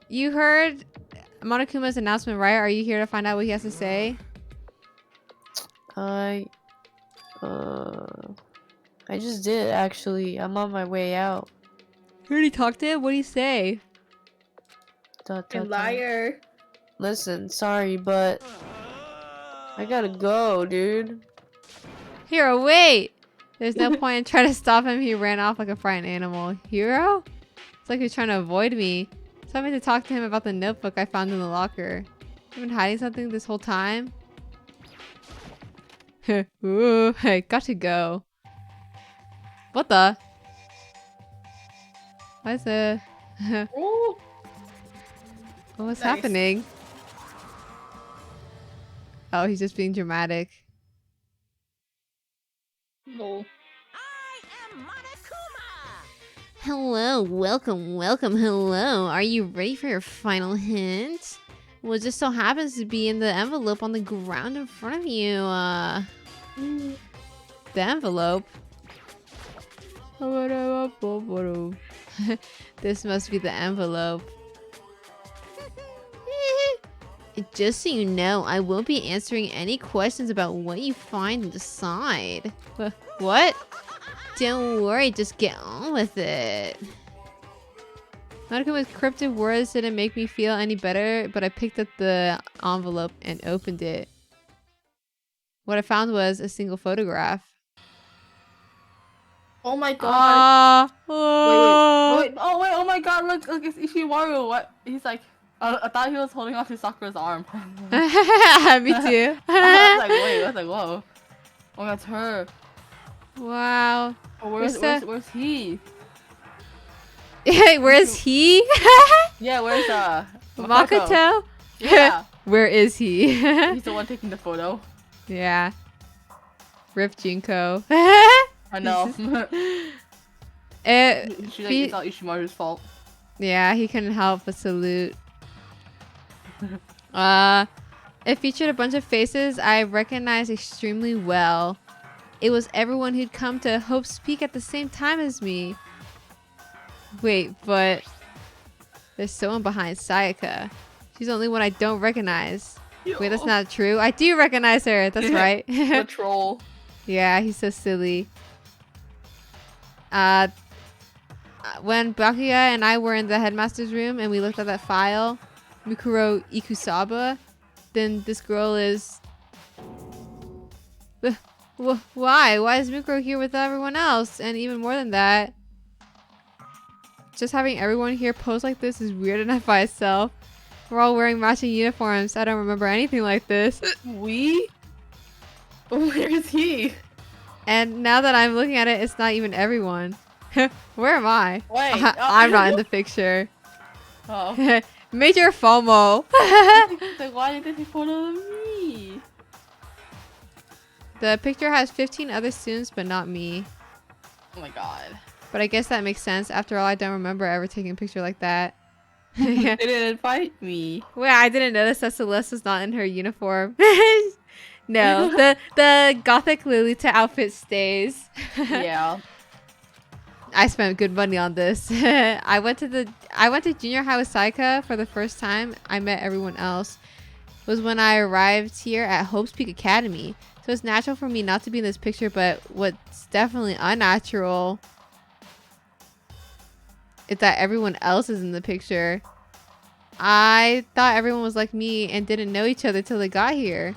You heard Monokuma's announcement, right? Are you here to find out what he has to say? I just did, actually. I'm on my way out. You already talked to him? What did he say? You liar. Listen, sorry, but I gotta go, dude. Hiro, wait! There's no point in trying to stop him. He ran off like a frightened animal. Hiro? It's like he's trying to avoid me. So I'm going to talk to him about the notebook I found in the locker. You've been hiding something this whole time? Ooh, I got to go. What the? Why is the... What's happening? Oh, he's just being dramatic. Lol. I am Monokuma! Hello, welcome, hello. Are you ready for your final hint? Well, it just so happens to be in the envelope on the ground in front of you. The envelope? This must be the envelope. Just so you know, I won't be answering any questions about what you find inside. What? Don't worry, just get on with it. Monaco's cryptic words didn't make me feel any better, but I picked up the envelope and opened it. What I found was a single photograph. Oh my god. Wait. Oh wait, oh my god, look, it's Ishimaru. What? He's like, I thought he was holding on to Sakura's arm. Me too. I was like, wait, I was like, whoa. Oh, that's her. Wow. Oh, where's he? Where's he? Yeah, where's Makoto? Yeah. Where is he? He's the one taking the photo. Yeah. Rip Jinko. I know. It's all Ishimaru's fault. Yeah, he couldn't help but salute. It featured a bunch of faces I recognized extremely well. It was everyone who'd come to Hope's Peak at the same time as me. Wait, but there's someone behind Sayaka. She's the only one I don't recognize. Wait, that's not true. I do recognize her. That's right. The troll. Yeah, he's so silly. When Bakuya and I were in the headmaster's room and we looked at that file, Mikuro Ikusaba, then this girl is... Why? Why is Mikuro here with everyone else? And even more than that, just having everyone here pose like this is weird enough by itself. We're all wearing matching uniforms. I don't remember anything like this. We? Where is he? And now that I'm looking at it, it's not even everyone. Where am I? Wait. I'm not in the picture. Oh. Major FOMO. Like, why did they take photo of me? The picture has 15 other students, but not me. Oh my god. But I guess that makes sense. After all, I don't remember ever taking a picture like that. They didn't invite me. Wait, I didn't notice that Celeste was not in her uniform. No, the gothic Lolita outfit stays. Yeah. I spent good money on this. I went to junior high with Saika for the first time. I met everyone else. It was when I arrived here at Hope's Peak Academy. So it's natural for me not to be in this picture, but what's definitely unnatural is that everyone else is in the picture. I thought everyone was like me and didn't know each other till they got here.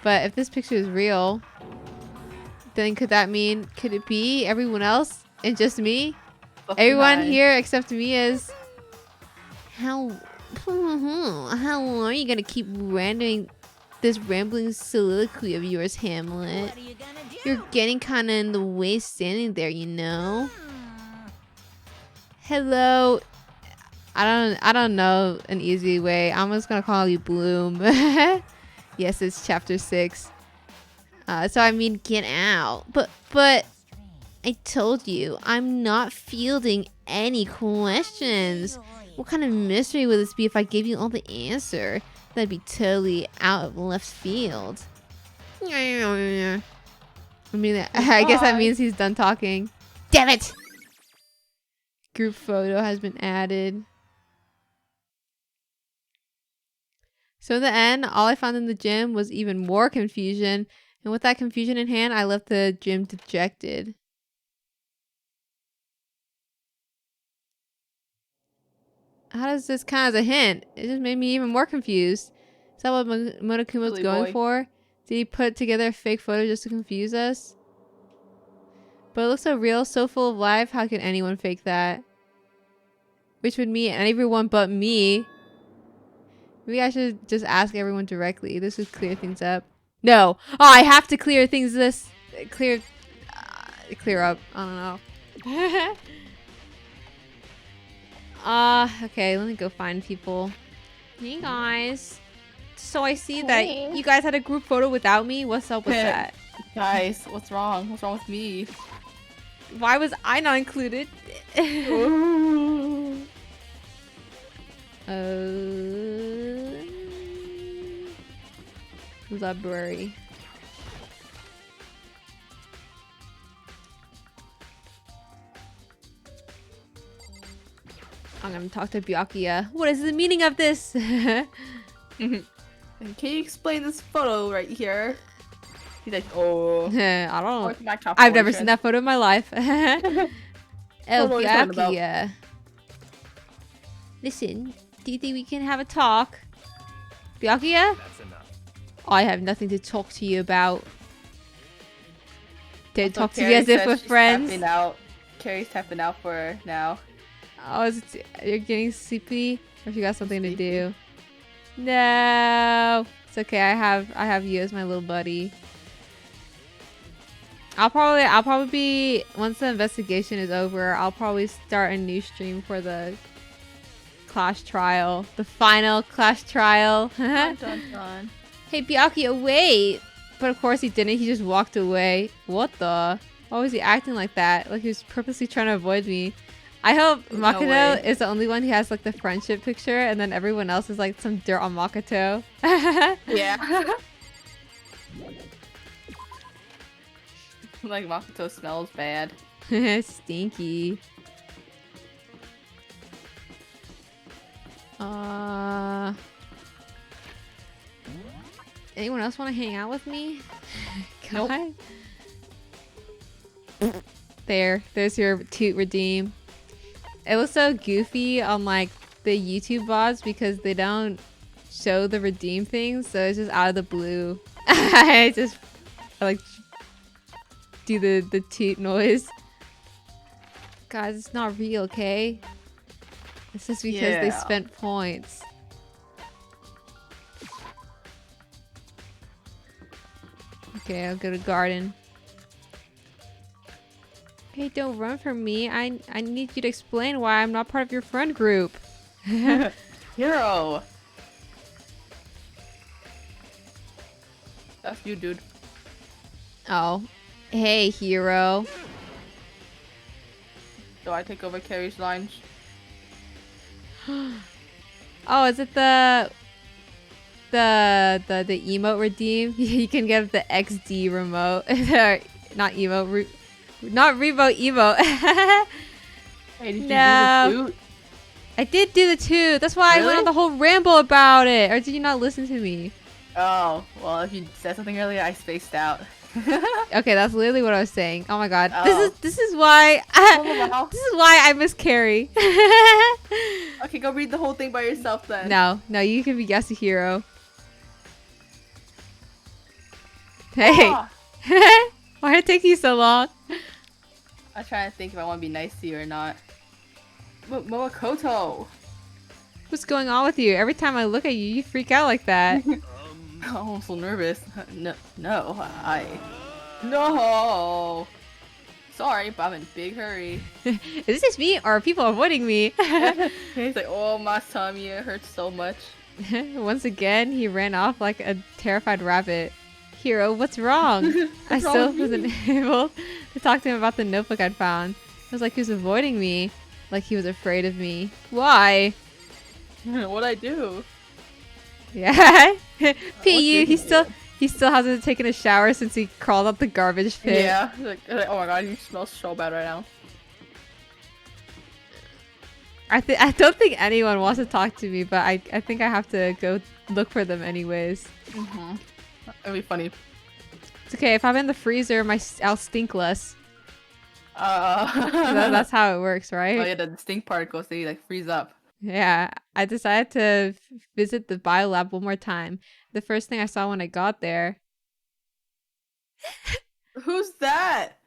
But if this picture is real, then could it be everyone else and just me? Everyone here except me is... How long are you gonna keep this rambling soliloquy of yours, Hamlet? You're getting kinda in the way standing there, you know? Hello. I don't know an easy way. I'm just gonna call you Bloom. Yes, it's chapter 6. So I mean, get out. But I told you, I'm not fielding any questions. What kind of mystery would this be if I gave you all the answer? That'd be totally out of left field. I mean, I guess that means he's done talking. Damn it! Group photo has been added. So in the end, all I found in the gym was even more confusion. And with that confusion in hand, I left the gym dejected. How does this count as a hint? It just made me even more confused. Is that what Monokuma's going for? Did he put together a fake photo just to confuse us? But it looks so real, so full of life. How could anyone fake that? Which would mean everyone but me. Maybe I should just ask everyone directly. This would clear things up. No. Oh, I have to clear things clear up. I don't know. Okay, let me go find people. Hey guys. So I see that you guys had a group photo without me. What's up with that? Guys, what's wrong? What's wrong with me? Why was I not included? Library. I'm gonna talk to Byakuya. What is the meaning of this? Can you explain this photo right here? He's like, oh. I don't. Where's my top I've never portrait? seen that photo in my life. Don't know what you're talking about. Byakuya. Listen, do you think we can have a talk? Byakuya? That's enough. I have nothing to talk to you about. Don't Also, talk to me Carrie as if says we're she's friends. tapping out. Carrie's tapping out for her now. Oh, you're getting sleepy? Or you got something to do? No, it's okay. I have you as my little buddy. I'll probably be, once the investigation is over, I'll probably start a new stream for the class trial, the final class trial. Dun, dun, dun. Hey, Byakuya, wait! But of course he didn't. He just walked away. What the? Why was he acting like that? Like he was purposely trying to avoid me. I hope Makoto way. is the only one who has like the friendship picture, and then everyone else is like some dirt on Makoto. Yeah. Like Makoto smells bad. Stinky. Anyone else want to hang out with me? God. There's your toot redeem. It was so goofy on like the YouTube VODs because they don't show the redeem things, so it's just out of the blue. I like do the toot noise. Guys, it's not real, okay? It's just because they spent points. Okay, I'll go to garden. Hey, don't run from me. I need you to explain why I'm not part of your friend group. Hero. That's you, dude. Oh. Hey, hero. Do I take over Carrie's lines? Oh, is it the emote redeem? You can get the XD remote. Not emote. Not remote emote. Hey, did No. you do the toot? I did do the two. That's why I went on the whole ramble about it. Or did you not listen to me? Oh, well, if you said something earlier, I spaced out. Okay, that's literally what I was saying. Oh my god. Oh. This is why Oh, wow. this is why I miss Carrie. Okay, go read the whole thing by yourself then. No, you can be Yasuhiro. Hey. Ah. Why did it take you so long? I'm trying to think if I want to be nice to you or not. Momokoto! What's going on with you? Every time I look at you, you freak out like that. Oh, I'm so nervous. No, no! Sorry, but I'm in a big hurry. Is this just me, or are people avoiding me? He's like, oh, my tummy, it hurts so much. Once again, he ran off like a terrified rabbit. Hero, what's wrong? I What's wrong still with wasn't able to talk to him about the notebook I'd found. It was like he was avoiding me, like he was afraid of me. Why? What'd I do? Yeah. What P.U. did He you still do? he still hasn't taken a shower since he crawled up the garbage pit. Yeah, like, oh my god, you smell so bad right now. I don't think anyone wants to talk to me, but I think I have to go look for them anyways. Mm-hmm. It'd be funny. It's okay if I'm in the freezer, I'll stink less. That's That's how it works, right? Oh yeah, the stink particles, they like freeze up. Yeah, I decided to visit the biolab one more time. The first thing I saw when I got there. Who's that?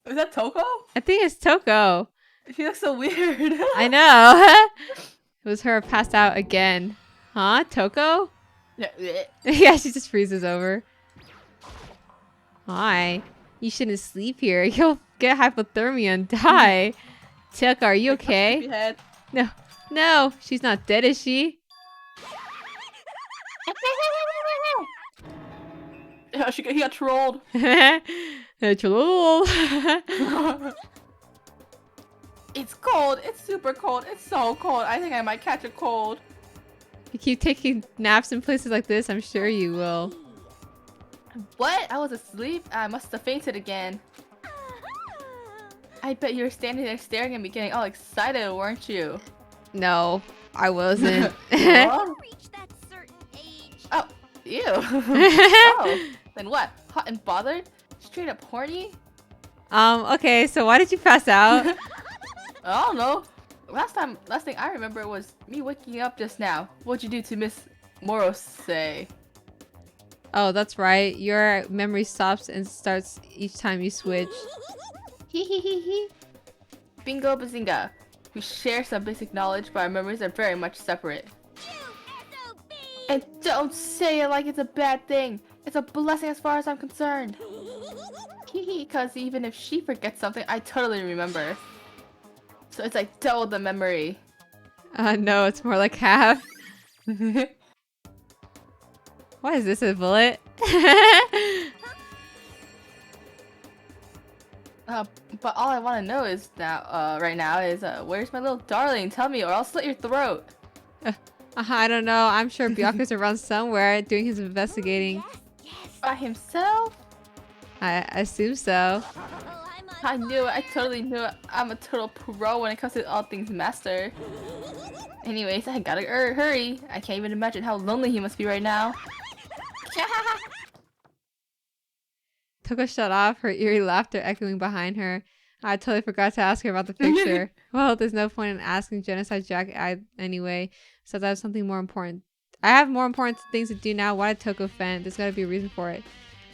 Is that Toko? I think it's Toko. She looks so weird. I know. It was her passed out again. Huh? Toko? Yeah. Yeah, she just freezes over. Hi. You shouldn't sleep here. You'll get hypothermia and die. Toko, are you okay? Head. No, she's not dead, is she? Yeah, he got trolled. Troll. It's cold. It's super cold. It's so cold. I think I might catch a cold. You keep taking naps in places like this, I'm sure you will. What? I was asleep? I must have fainted again. I bet you were standing there staring at me getting all excited, weren't you? No, I wasn't. Huh? Reach that Ew. Oh, then what? Hot and bothered? Straight up horny? Okay, so why did you pass out? I don't know. Last thing I remember was me waking up just now. What'd you do to Miss Morose? Oh, that's right. Your memory stops and starts each time you switch. Hee. Bingo bazinga. We share some basic knowledge, but our memories are very much separate. And don't say it like it's a bad thing. It's a blessing as far as I'm concerned. Because even if she forgets something, I totally remember. So it's like double the memory. No, it's more like half. Why is this a bullet? But all I want to know is now, right now is, where's my little darling? Tell me or I'll slit your throat. I don't know. I'm sure Byaku's around somewhere doing his investigating. By himself? I assume so. I knew it. I totally knew it. I'm a total pro when it comes to all things master. Anyways, I gotta hurry. I can't even imagine how lonely he must be right now. Toko shut off, her eerie laughter echoing behind her. I totally forgot to ask her about the picture. Well, there's no point in asking Genocide Jack anyway, so I have something more important. I have more important things to do now. Why did Toko faint? There's gotta be a reason for it.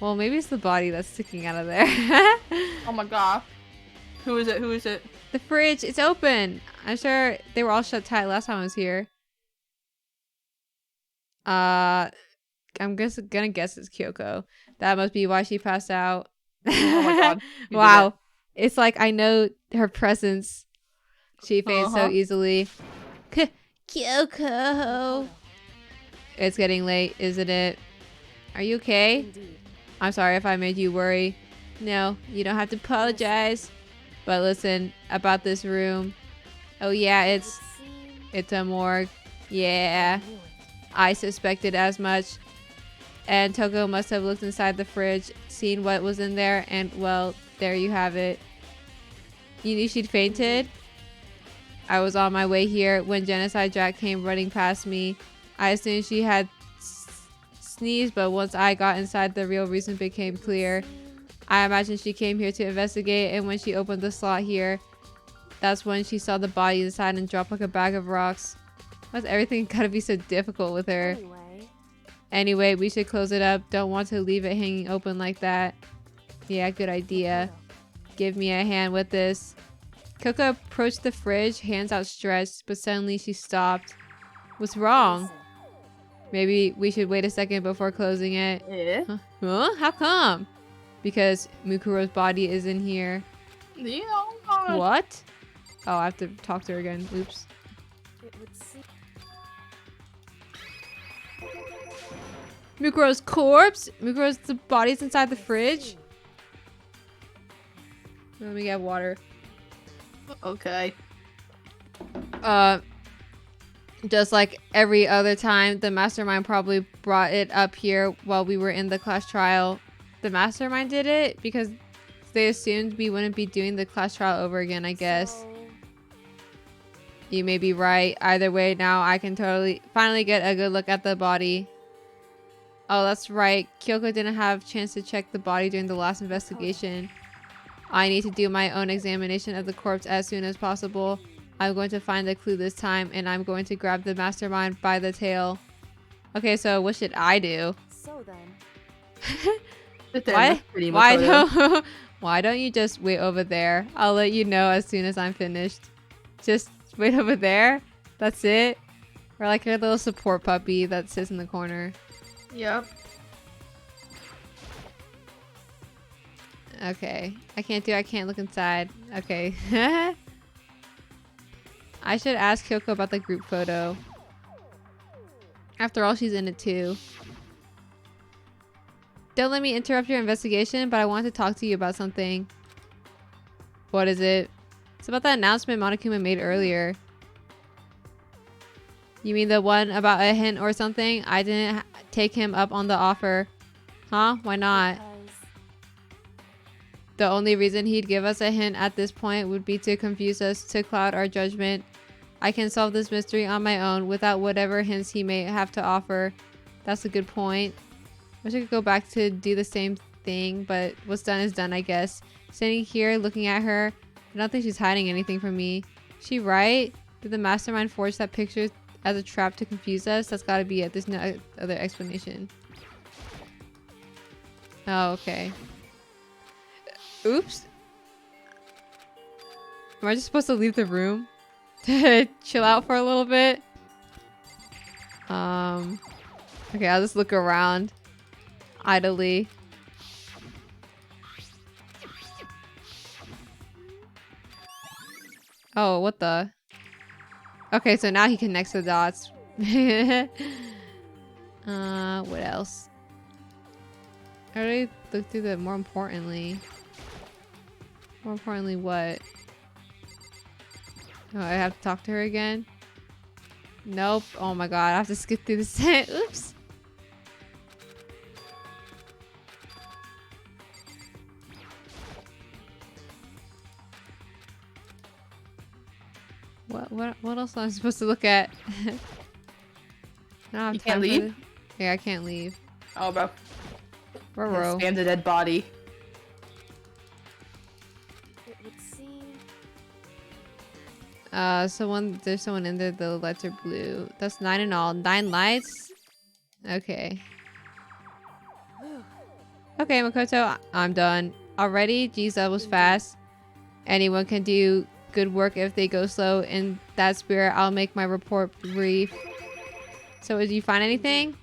Well, maybe it's the body that's sticking out of there. Oh my god. Who is it? Who is it? The fridge, it's open. I'm sure they were all shut tight last time I was here. I'm gonna guess it's Kyoko. That must be why she passed out. Oh my god. Wow. It's like I know her presence. She faints so easily. Kyoko. It's getting late, isn't it? Are you okay? Indeed. I'm sorry if I made you worry. No, you don't have to apologize. But listen, about this room. Oh yeah, it's a morgue. Yeah. I suspected as much. And Toko must have looked inside the fridge, seen what was in there, and well, there you have it. You knew she'd fainted? I was on my way here when Genocide Jack came running past me. I assumed she had sneezed, but once I got inside, the real reason became clear. I imagine she came here to investigate, and when she opened the slot here, that's when she saw the body inside and dropped like a bag of rocks. Why's everything gotta be so difficult with her? Anyway, we should close it up. Don't want to leave it hanging open like that. Yeah, good idea. Give me a hand with this. Coco approached the fridge, hands outstretched, but suddenly she stopped. What's wrong? Maybe we should wait a second before closing it. Yeah. Huh? How come? Because Mukuro's body is in here. Yeah. What? Oh, I have to talk to her again. Oops. It would seem Mukuro's corpse? Mukuro's the body's inside the fridge? Let me get water. Okay. Just like every other time, the mastermind probably brought it up here while we were in the class trial. The mastermind did it because they assumed we wouldn't be doing the class trial over again, I guess. You may be right. Either way, now I can finally get a good look at the body. Oh, that's right. Kyoko didn't have a chance to check the body during the last investigation. I need to do my own examination of the corpse as soon as possible. I'm going to find the clue this time, and I'm going to grab the mastermind by the tail. Okay, so what should I do? so then. Why don't you just wait over there? I'll let you know as soon as I'm finished. Just wait over there? That's it? Or like a little support puppy that sits in the corner. Yep. Okay. I can't look inside. Okay. I should ask Kyoko about the group photo. After all, she's in it too. Don't let me interrupt your investigation, but I want to talk to you about something. What is it? It's about that announcement Monokuma made earlier. You mean the one about a hint or something? I didn't take him up on the offer. Huh? Why not? The only reason he'd give us a hint at this point would be to confuse us, to cloud our judgment. I can solve this mystery on my own without whatever hints he may have to offer. That's a good point. Wish I could go back to do the same thing, but what's done is done, I guess. Standing here, looking at her, I don't think she's hiding anything from me. She right? Did the mastermind forge that picture as a trap to confuse us? That's gotta be it. There's no other explanation. Oh, okay. Oops. Am I just supposed to leave the room? To chill out for a little bit? Okay, I'll just look around idly. Oh, what the? Okay, so now he connects the dots. What else? I already looked through the more importantly. More importantly, what? Oh, I have to talk to her again? Nope. Oh my god, I have to skip through the set. Oops. What else am I supposed to look at? I don't have You time can't for leave? this. Yeah, I can't leave. Oh, bro. Ruh-roh. Scanned a dead body. It would seem. There's someone in there. The lights are blue. That's 9 in all. 9 lights? Okay. Okay, Makoto, I'm done. Already? Geez, that was fast. Anyone can do good work if they go slow. In that spirit, I'll make my report brief. So, did you find anything?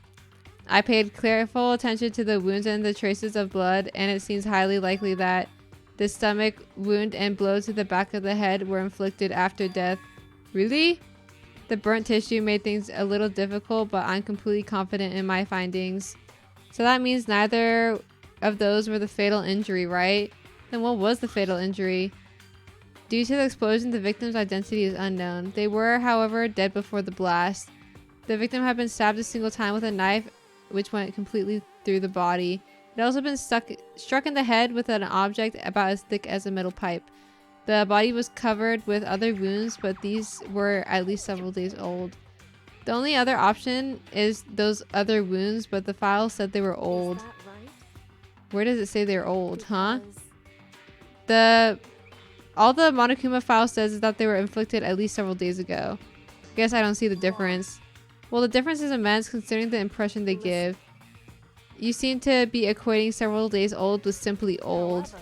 I paid careful attention to the wounds and the traces of blood, and it seems highly likely that the stomach wound and blow to the back of the head were inflicted after death. Really? The burnt tissue made things a little difficult, but I'm completely confident in my findings. So that means neither of those were the fatal injury, right? Then what was the fatal injury? Due to the explosion, the victim's identity is unknown. They were, however, dead before the blast. The victim had been stabbed a single time with a knife, which went completely through the body. It had also been struck in the head with an object about as thick as a metal pipe. The body was covered with other wounds, but these were at least several days old. The only other option is those other wounds, but the file said they were old. Is that right? Where does it say they're old, huh? Because All the Monokuma file says is that they were inflicted at least several days ago. Guess I don't see the difference. Well, the difference is immense considering the impression they give. You seem to be equating several days old with simply old. however,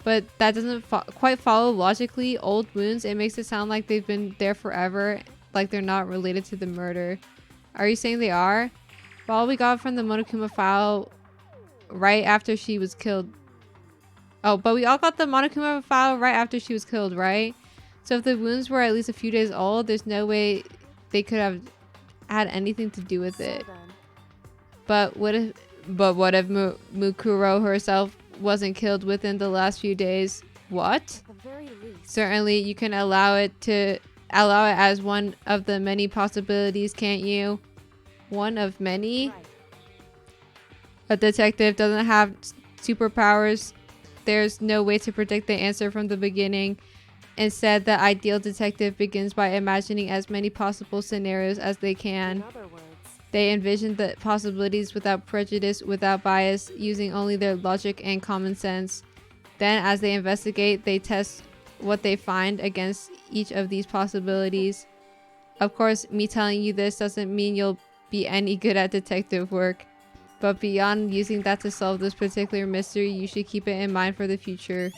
But that doesn't quite follow logically. Old wounds, it makes it sound like they've been there forever, like they're not related to the murder. Are you saying they are? Well, all we got from the Monokuma file right after she was killed. Oh, but we all got the Monokuma file right after she was killed, right? So if the wounds were at least a few days old, there's no way they could have had anything to do with so it. then, But what if Mukuro herself wasn't killed within the last few days? What? at the very least, Certainly, you can allow it as one of the many possibilities, can't you? One of many? right. A detective doesn't have superpowers. There's no way to predict the answer from the beginning. Instead, the ideal detective begins by imagining as many possible scenarios as they can. In other words, They envision the possibilities without prejudice, without bias, using only their logic and common sense. Then, as they investigate, they test what they find against each of these possibilities. Of course, me telling you this doesn't mean you'll be any good at detective work. But beyond using that to solve this particular mystery, you should keep it in mind for the future.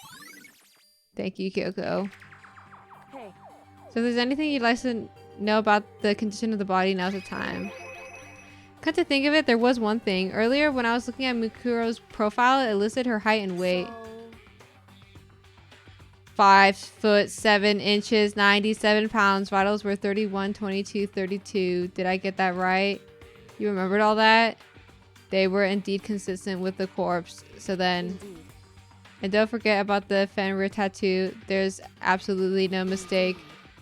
Thank you, Kyoko. hey, So if there's anything you'd like to know about the condition of the body, now's the time. Come to think of it, there was one thing. Earlier, when I was looking at Mukuro's profile, it listed her height and weight. so 5'7", 97 pounds. Vitals were 31, 22, 32. Did I get that right? You remembered all that? They were indeed consistent with the corpse. So then... indeed. And don't forget about the Fenrir tattoo. There's absolutely no mistake.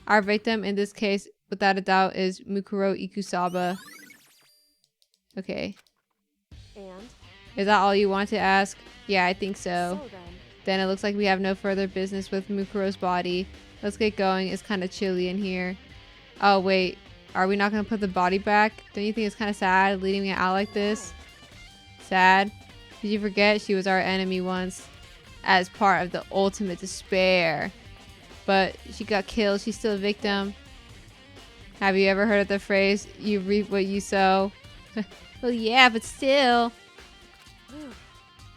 Our victim in this case, without a doubt, is Mukuro Ikusaba. Okay. And Is that all you want to ask? Yeah, I think so. so then, Then it looks like we have no further business with Mukuro's body. Let's get going. It's kind of chilly in here. Oh, wait. Are we not gonna put the body back? Don't you think it's kind of sad leaving it out like this? Sad? Did you forget she was our enemy once? As part of the ultimate despair. But she got killed. She's still a victim. Have you ever heard of the phrase, you reap what you sow? Well, yeah, but still.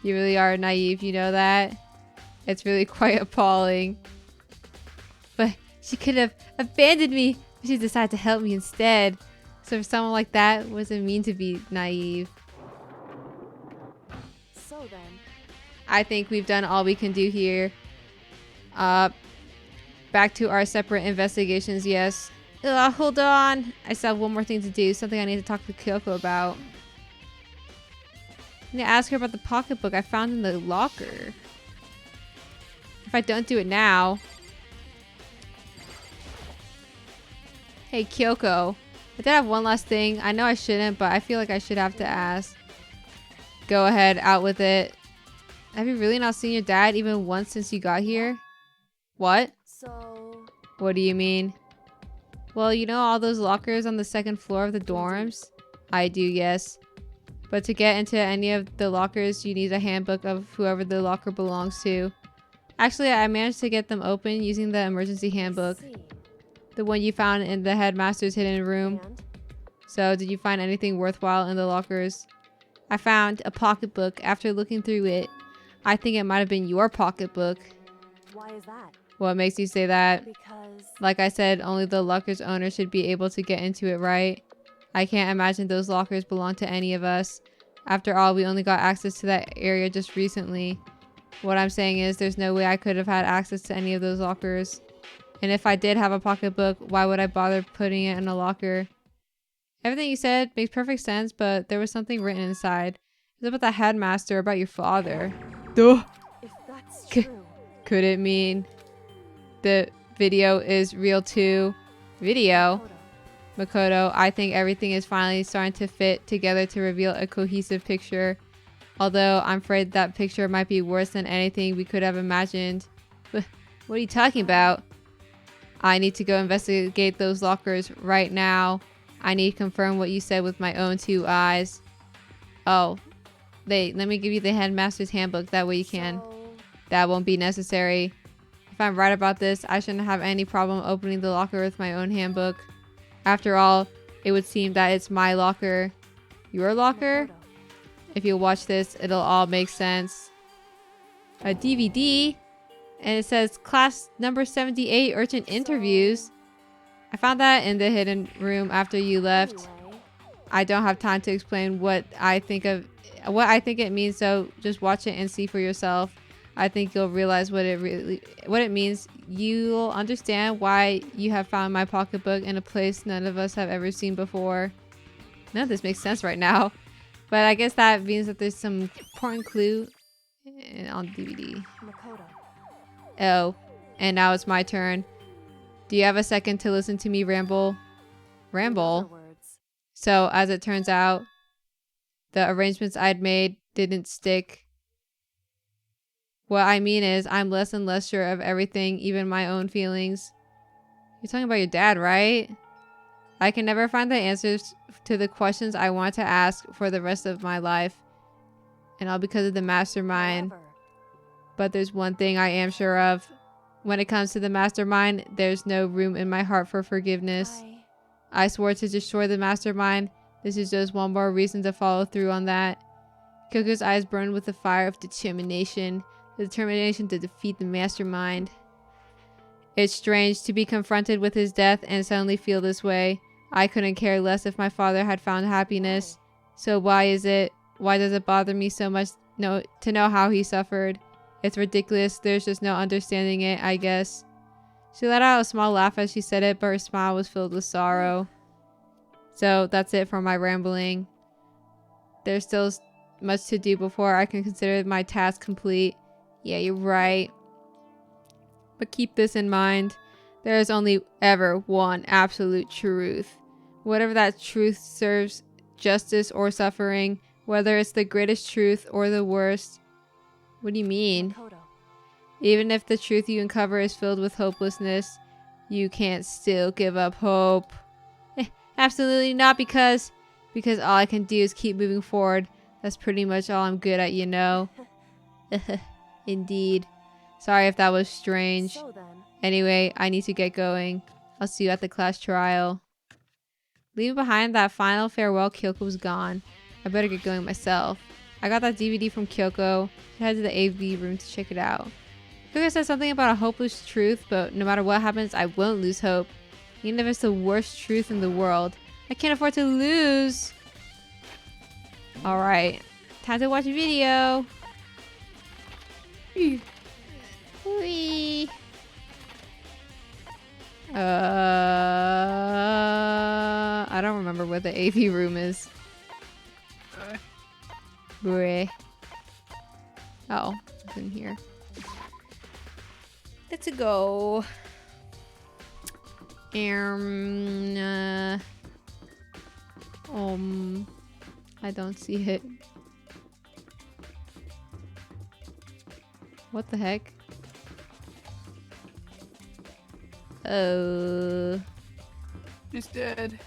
You really are naive, you know that? It's really quite appalling. But she could have abandoned me, but she decided to help me instead. So for someone like that, what does it mean to be naive? So then, I think we've done all we can do here. Back to our separate investigations, yes. Hold on. I still have one more thing to do. Something I need to talk to Kyoko about. I need to ask her about the pocketbook I found in the locker. If I don't do it now... Hey, Kyoko. I did have one last thing. I know I shouldn't, but I feel like I should have to ask. Go ahead, out with it. Have you really not seen your dad even once since you got here? What? so What do you mean? Well, you know all those lockers on the second floor of the dorms? I do, yes. But to get into any of the lockers, you need a handbook of whoever the locker belongs to. Actually, I managed to get them open using the emergency handbook. see. The one you found in the headmaster's hidden room. And So, did you find anything worthwhile in the lockers? I found a pocketbook after looking through it. I think it might have been your pocketbook. why is that? What makes you say that? Because Like I said, only the locker's owner should be able to get into it, right? I can't imagine those lockers belong to any of us. After all, we only got access to that area just recently. What I'm saying is there's no way I could have had access to any of those lockers. And if I did have a pocketbook, why would I bother putting it in a locker? Everything you said makes perfect sense, but there was something written inside. It's about the headmaster, about your father. Duh! if that's true, Could it mean the video is real too? Video? Makoto, Makoto, I think everything is finally starting to fit together to reveal a cohesive picture. Although I'm afraid that picture might be worse than anything we could have imagined. What are you talking about? I need to go investigate those lockers right now. I need to confirm what you said with my own 2 eyes. Oh, let me give you the headmaster's handbook. That way you can. so That won't be necessary. If I'm right about this, I shouldn't have any problem opening the locker with my own handbook. After all, it would seem that it's my locker. Your locker? Makoto, If you watch this, it'll all make sense. A DVD? And it says class number 78 urgent interviews. I found that in the hidden room after you left. anyway, I don't have time to explain what I think it means, so just watch it and see for yourself. I think you'll realize what it means. You'll understand why you have found my pocketbook in a place none of us have ever seen before. None of this makes sense right now. But I guess that means that there's some important clue on the DVD. Makoto, Oh, and now it's my turn. Do you have a second to listen to me ramble? in other Ramble? words, So, as it turns out, the arrangements I'd made didn't stick. What I mean is, I'm less and less sure of everything, even my own feelings. You're talking about your dad, right? I can never find the answers to the questions I want to ask for the rest of my life. And all because of the mastermind. however, But there's one thing I am sure of. When it comes to the mastermind, there's no room in my heart for forgiveness. I swore to destroy the mastermind. This is just one more reason to follow through on that. Kyoko's eyes burned with the fire of determination. The determination to defeat the mastermind. It's strange to be confronted with his death and suddenly feel this way. I couldn't care less if my father had found happiness. So why does it bother me so much to know how he suffered? It's ridiculous. There's just no understanding it, I guess. She let out a small laugh as she said it, but her smile was filled with sorrow. So that's it for my rambling. There's still much to do before I can consider my task complete. Yeah, you're right. But keep this in mind. There is only ever one absolute truth. Whatever that truth serves justice or suffering, whether it's the greatest truth or the worst. What do you mean? Makoto, Even if the truth you uncover is filled with hopelessness, you can't still give up hope. Absolutely not, because all I can do is keep moving forward. That's pretty much all I'm good at, you know. Indeed. Sorry if that was strange. So then, Anyway, I need to get going. I'll see you at the class trial. Leaving behind that final farewell, Kyoko was gone. I better get going myself. I got that DVD from Kyoko. I head to the AV room to check it out. Kyoko said something about a hopeless truth, but no matter what happens, I won't lose hope. Even if it's the worst truth in the world. I can't afford to lose. Alright. Time to watch a video. Whee. I don't remember where the AV room is. Bleh. Oh, it's in here. Let's go. I don't see it. What the heck? She's dead.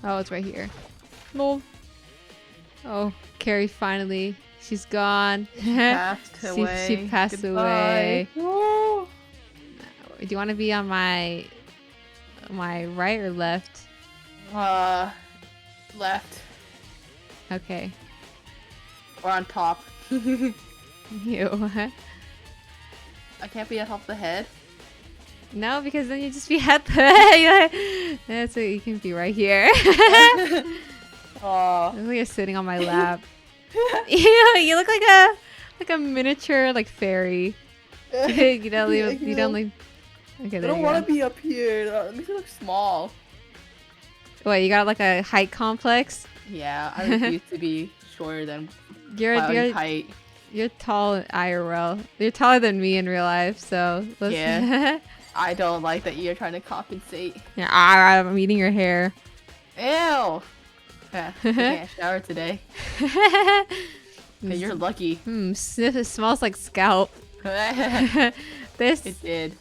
Oh, it's right here. Lol. Oh, Carrie finally. She's gone. Passed away. She passed Goodbye. away. Woo. Do you want to be on my right or left? Left. Okay. Or on top. Ew. I can't be on top of the head. No, because then you just be at the. That's it. You can be right here. Oh. Look like you're sitting on my lap. You look like a miniature fairy. you don't like. Okay, I there don't you want go. to be up here. That makes me look small. What, you got like a height complex? Yeah, I refuse to be shorter than You're my own height. You're tall in IRL. You're taller than me in real life, so let's. Yeah. I don't like that you're trying to compensate. Yeah, I'm eating your hair. Ew. Yeah, I can't shower today. You're lucky. Sniff. It smells like scalp. This. It did.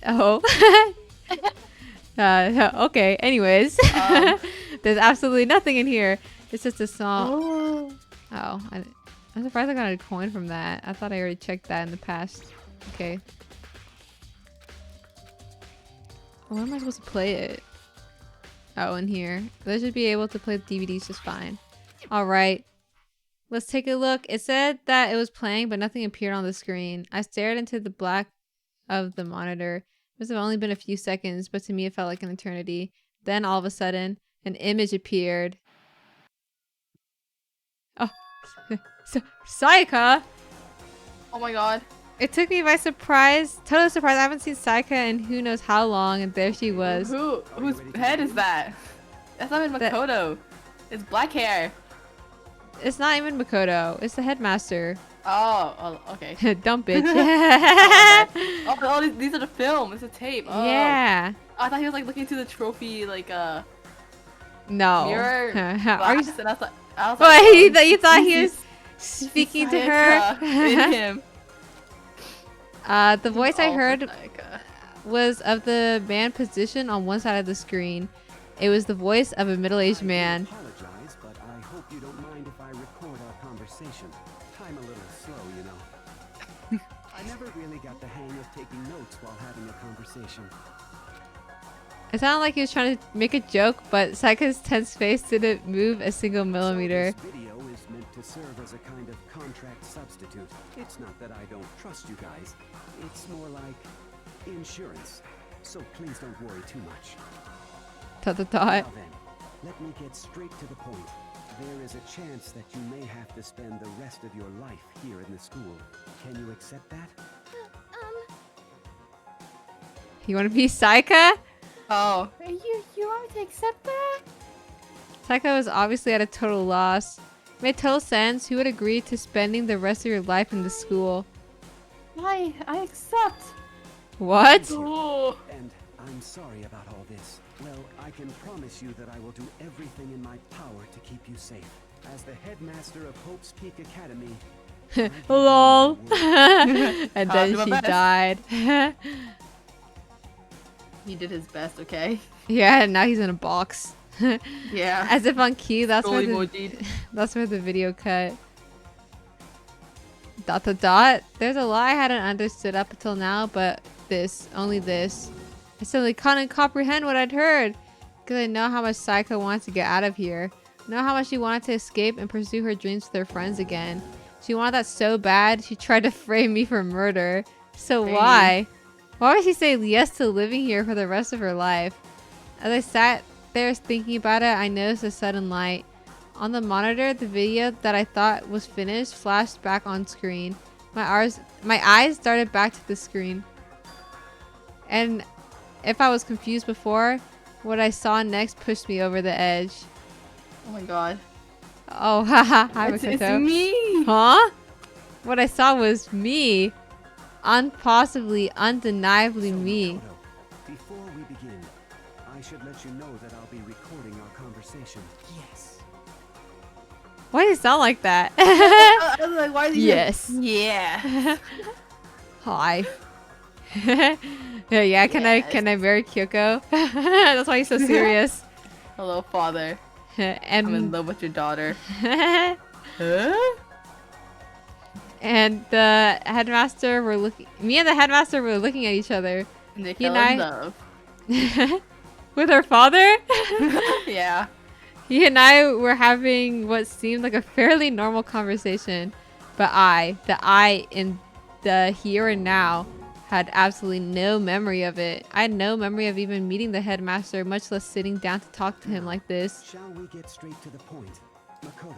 Oh. Okay. Anyways, there's absolutely nothing in here. It's just a song. Oh, I'm surprised I got a coin from that. I thought I already checked that in the past. Okay. Where am I supposed to play it? Oh, in here. They should be able to play the DVDs just fine. Alright. Let's take a look. It said that it was playing, but nothing appeared on the screen. I stared into the black of the monitor. It must have only been a few seconds, but to me it felt like an eternity. Then, all of a sudden, an image appeared. Oh. Sayaka! Oh my god. It took me by surprise. Total surprise. I haven't seen Sayaka in who knows how long, and there she was. Whose head is that? That's not even Makoto. It's black hair. It's not even Makoto. It's the headmaster. Oh, okay. Dumb bitch. These are the film. It's a tape. Oh. Yeah. I thought he was like looking through the trophy no. mirror glass, and I was like, Wait, you thought he was speaking to her? In him. The voice I heard was of the man positioned on one side of the screen. It was the voice of a middle-aged man. I apologize, but I hope you don't mind if I record our conversation. I'm a little slow, you know. I never really got the hang of taking notes while having a conversation. It sounded like he was trying to make a joke, but Sayaka's tense face didn't move a single millimeter. So this video is meant to serve as a kind of contract substitute. It's not that I don't trust you guys. It's more like insurance. So please don't worry too much. Now then, let me get straight to the point. There is a chance that you may have to spend the rest of your life here in the school. Can you accept that? You want to be Sayaka? Oh. You want me to accept that? Sayaka was obviously at a total loss. It made total sense. Who would agree to spending the rest of your life in the school? I accept. What? Oh. And I'm sorry about all this. Well, I can promise you that I will do everything in my power to keep you safe. As the headmaster of Hope's Peak Academy. Lol. And then she died. He did his best, okay? Yeah, and now he's in a box. Yeah. As if on cue, that's School where the emoji. that's where the video cut. ... There's a lot I hadn't understood up until now, but this, only this. I simply couldn't comprehend what I'd heard. Because I know how much Saiko wanted to get out of here. I know how much she wanted to escape and pursue her dreams with her friends again. She wanted that so bad, she tried to frame me for murder. So why? Why would she say yes to living here for the rest of her life? As I sat there thinking about it, I noticed a sudden light. On the monitor, the video that I thought was finished flashed back on screen. My eyes darted back to the screen. And if I was confused before, what I saw next pushed me over the edge. Oh my god. Oh, haha. Hi, It's Makoto. me! Huh? What I saw was me. Unpossibly, undeniably So, me. Makoto, before we begin, I should let you know that I'll be recording our conversation. Yes. Why do you sound like that? I was like, why did you? Yes. Yeah. Hi. Yeah, can I marry Kyoko? That's why he's so serious. Hello, father. And I'm in love with your daughter. Huh? and the headmaster were looking. Me and the headmaster were looking at each other. And they He fell and in I- love. With her father? Yeah. He and I were having what seemed like a fairly normal conversation, but the I in the here and now, had absolutely no memory of it. I had no memory of even meeting the headmaster, much less sitting down to talk to him like this. Shall we get straight to the point? Makoto,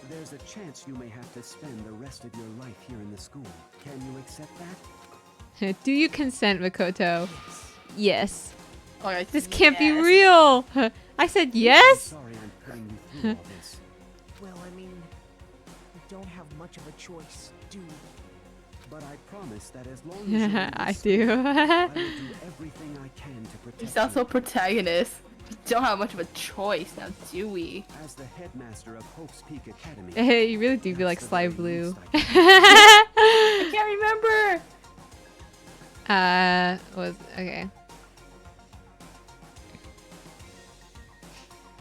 there's a chance you may have to spend the rest of your life here in the school. Can you accept that? Do you consent, Makoto? Yes. Oh, yeah, This can't be yes. real! I said yes? Sorry I'm putting you through all this. Well, I mean, we don't have much of a choice, do we? But I promise that as long as you're in I this school, do. I will do everything I can to protect You sound you. so protagonist. We don't have much of a choice now, do we? As the headmaster of Hope's Peak Academy. Hey, you really do feel like that's the Sly very Blue. least I I can't remember. Okay.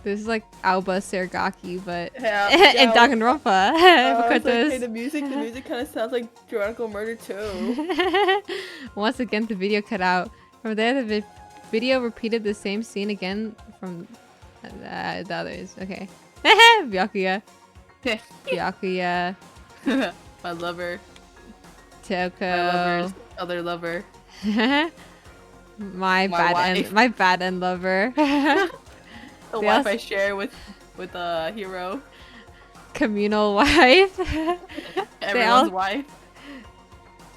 This is like Alba Sergaki, but Yeah, in yeah. Danganronpa. It's like, hey, Makoto's- the music kind of sounds like Juridical Murder too. Once again, the video cut out. From there, the video repeated the same scene again from the others. Okay. Byakuya. Byakuya. My lover. Toko. My lover's other lover. my My bad end lover. The They wife also- I share with a hero. Communal wife. Everyone's all- wife.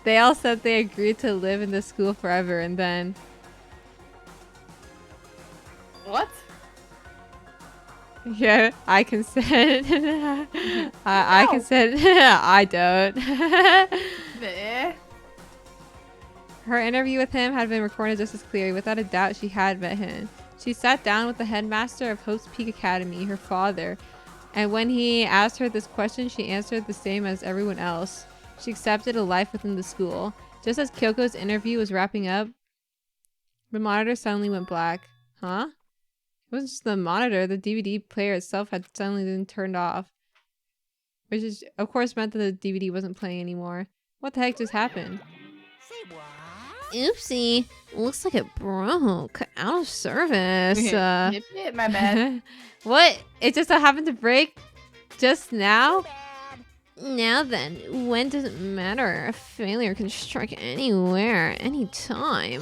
They all said they agreed to live in the school forever, and then What? yeah, I consent. I consent. I don't. Meh. Her interview with him had been recorded just as clearly. Without a doubt, she had met him. She sat down with the headmaster of Hope's Peak Academy, her father, and when he asked her this question, she answered the same as everyone else. She accepted a life within the school. Just as Kyoko's interview was wrapping up, the monitor suddenly went black. Huh? It wasn't just the monitor, the DVD player itself had suddenly been turned off. Which is, of course, meant that the DVD wasn't playing anymore. What the heck just happened? Say what? Oopsie. Looks like it broke. Out of service. Hit it, my bad. What? It just so happened to break just now? Bad. Now then, when does it matter? A failure can strike anywhere, anytime.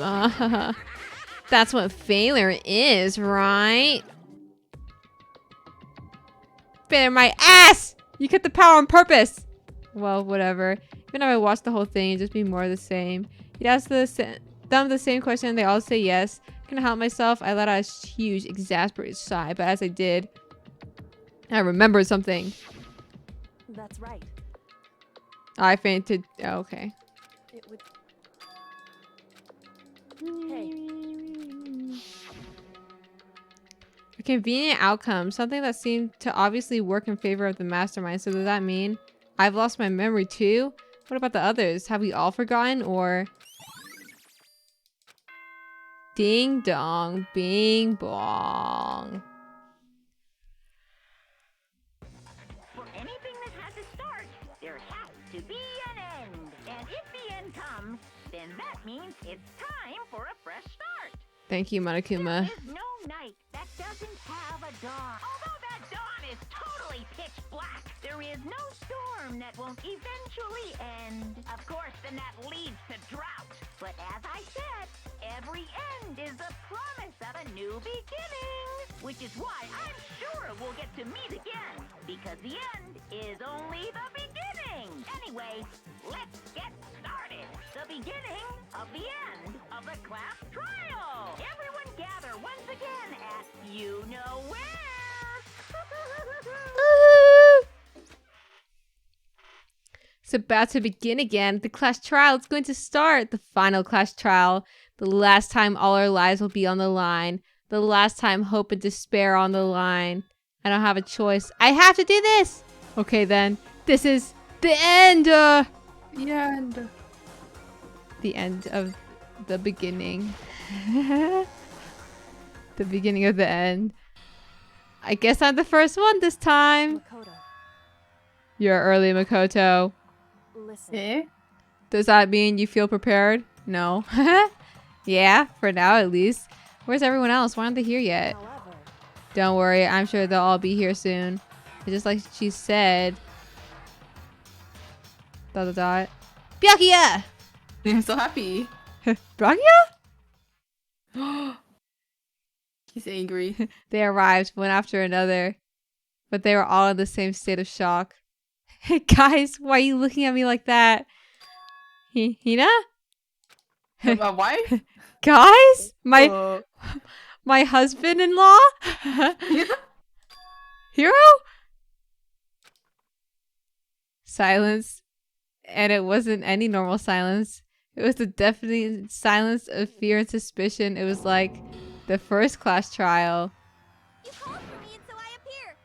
That's what failure is, right? Failure my ass! You cut the power on purpose! Well, whatever. Even if I watched the whole thing, it'd just be more of the same. He asked them the same question, they all say yes. Can I help myself? I let out a huge, exasperated sigh, but as I did, I remembered something. That's right. I fainted. Oh, okay. It would. Hey, A convenient outcome. Something that seemed to obviously work in favor of the mastermind. So does that mean I've lost my memory too? What about the others? Have we all forgotten or... Ding dong, bing bong. then that means it's time for a fresh start. Thank you, Monokuma. There is no night that doesn't have a dawn. Although that dawn is totally pitch black, there is no storm that won't eventually end. Of course, then that leads to drought. But as I said, every end is the promise of a new beginning. Which is why I'm sure we'll get to meet again. Because the end is only the beginning. Anyway, let's get started. The beginning of the end of the class trial. Everyone gather once again at you know where. It's about to begin again. The class trial is going to start. The final class trial. The last time all our lives will be on the line. The last time hope and despair on the line. I don't have a choice. I have to do this! Okay then. This is the end! The end. The end of the beginning. The beginning of the end. I guess I'm the first one this time. Makoto, You're early, Makoto. listen. Eh? Does that mean you feel prepared? No. Yeah, for now at least. Where's everyone else? Why aren't they here yet? However, Don't worry, I'm sure they'll all be here soon. Just like she said. ... Byakuya! I'm so happy. Byakuya? He's angry. They arrived one after another. But they were all in the same state of shock. Hey guys, why are you looking at me like that? Hina? My wife? Guys? My husband-in-law? Hero? Silence. And it wasn't any normal silence. It was the deafening silence of fear and suspicion. It was like the first class trial. You called for me and so I appear.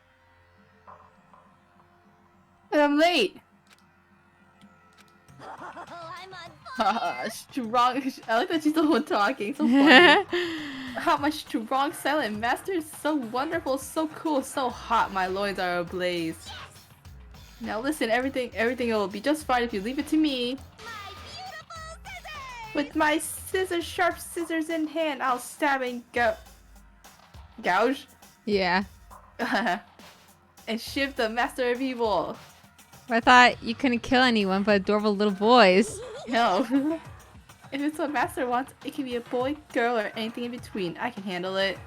And I'm late. I'm on Strong. I like that she's the one talking. So funny. How my strong silent master is so wonderful, so cool, so hot. My loins are ablaze. Now listen, everything will be just fine if you leave it to me. my beautiful scissors! With my sharp scissors in hand, I'll stab and gouge Yeah. and shift the master of evil. I thought you couldn't kill anyone but adorable little boys. No. If it's what master wants, it can be a boy, girl, or anything in between. I can handle it.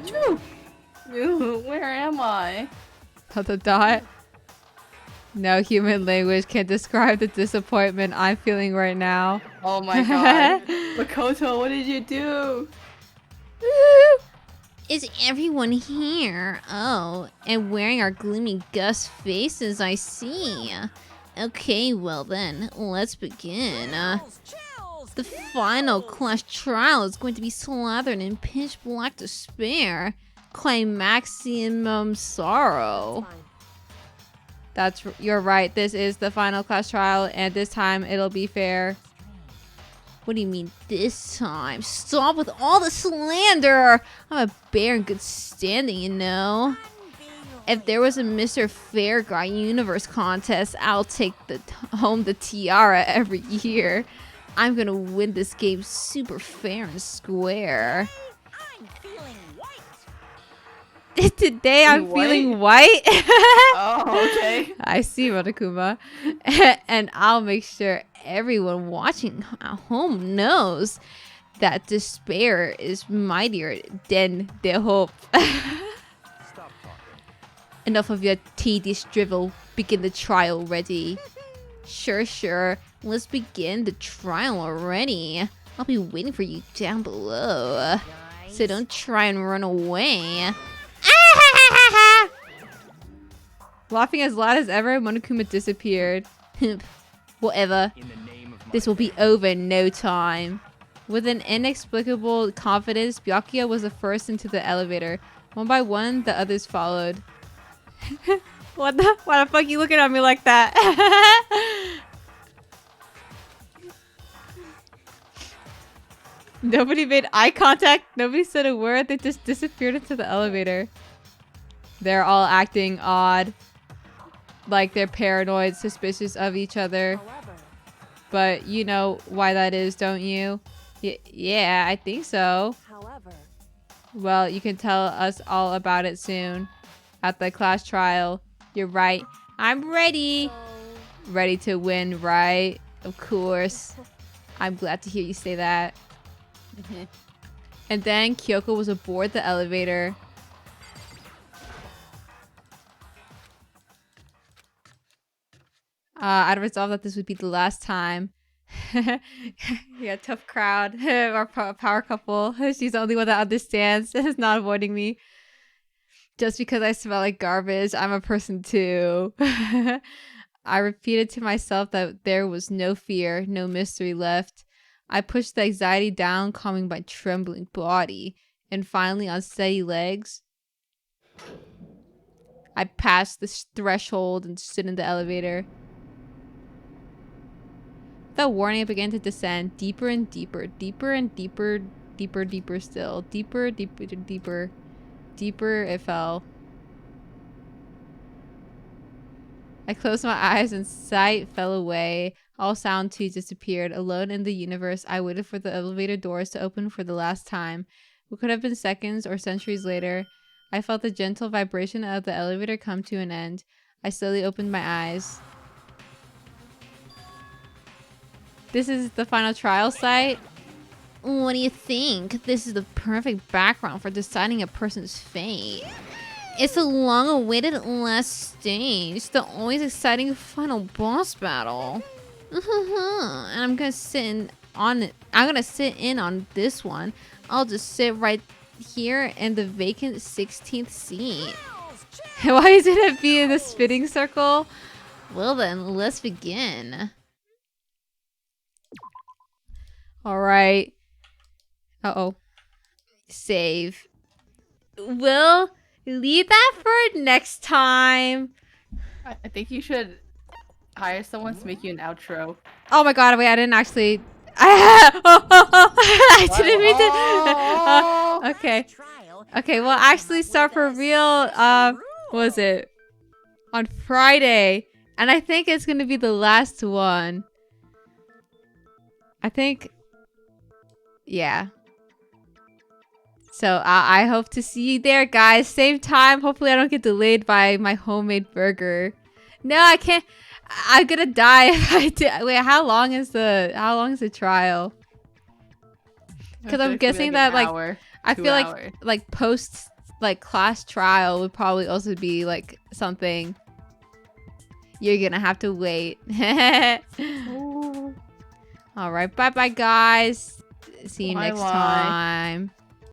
Choo! Ooh, where am I? ... No human language can describe the disappointment I'm feeling right now. Oh my god. Makoto, what did you do? Is everyone here? Oh, and wearing our gloomy Gus faces, I see. Okay, well then, let's begin. The final class trial is going to be slathered in pitch black despair. Climaximum sorrow. You're right, this is the final class trial, and this time it'll be fair. What do you mean this time? Stop with all the slander! I'm a bear in good standing, you know. If there was a Mr. Fair Guy Universe contest, I'll take home the tiara every year. I'm gonna win this game super fair and square. I'm feeling white. Today I'm White? feeling white. Oh, okay. I see, Monokuma. And I'll make sure everyone watching at home knows that despair is mightier than the hope. Stop talking. Enough of your tedious drivel. Begin the trial already. Sure. Let's begin the trial already. I'll be waiting for you down below. So don't try and run away. Laughing as loud as ever, Monokuma disappeared. Whatever. In the name of This will be over in no time. With an inexplicable confidence, Byakuya was the first into the elevator. One by one, the others followed. Why the fuck are you looking at me like that? Nobody made eye contact. Nobody said a word. They just disappeared into the elevator. They're all acting odd. Like they're paranoid, suspicious of each other. however, but you know why that is, don't you? Yeah, I think so. However, Well, you can tell us all about it soon at the class trial. You're right. I'm ready. Ready to win, right? Of course. I'm glad to hear you say that. And then Kyoko was aboard the elevator. I'd resolved that this would be the last time. Yeah, tough crowd. Our power couple. She's the only one that understands and is not avoiding me. Just because I smell like garbage, I'm a person too. I repeated to myself that there was no fear, no mystery left. I pushed the anxiety down, calming my trembling body. And finally, on steady legs, I passed the threshold and stood in the elevator. The warning, I began to descend deeper and deeper, deeper and deeper, deeper, deeper still. Deeper, deeper, deeper. Deeper it fell. I closed my eyes and sight fell away. All sound too disappeared. Alone in the universe, I waited for the elevator doors to open for the last time. What could have been seconds or centuries later, I felt the gentle vibration of the elevator come to an end. I slowly opened my eyes. This is the final trial site. What do you think? This is the perfect background for deciding a person's fate. It's a long-awaited last stage, the always exciting final boss battle. And I'm gonna sit in on this one. I'll just sit right here in the vacant 16th seat. Why is it be in the spinning circle? Well then, let's begin. Alright. Uh-oh. Save. We'll leave that for next time. I think you should hire someone to make you an outro. Oh my god, wait, I didn't actually... I didn't mean to... okay. Okay, well, actually start for real, what was it? On Friday. And I think it's gonna be the last one. I think... yeah. So I hope to see you there, guys. Same time. Hopefully I don't get delayed by my homemade burger. No, I can't. I'm gonna die if I do. Wait, how long is the trial? Because I'm guessing that like I feel like post like class trial would probably also be like something you're gonna have to wait. All right, bye bye guys. See you next time.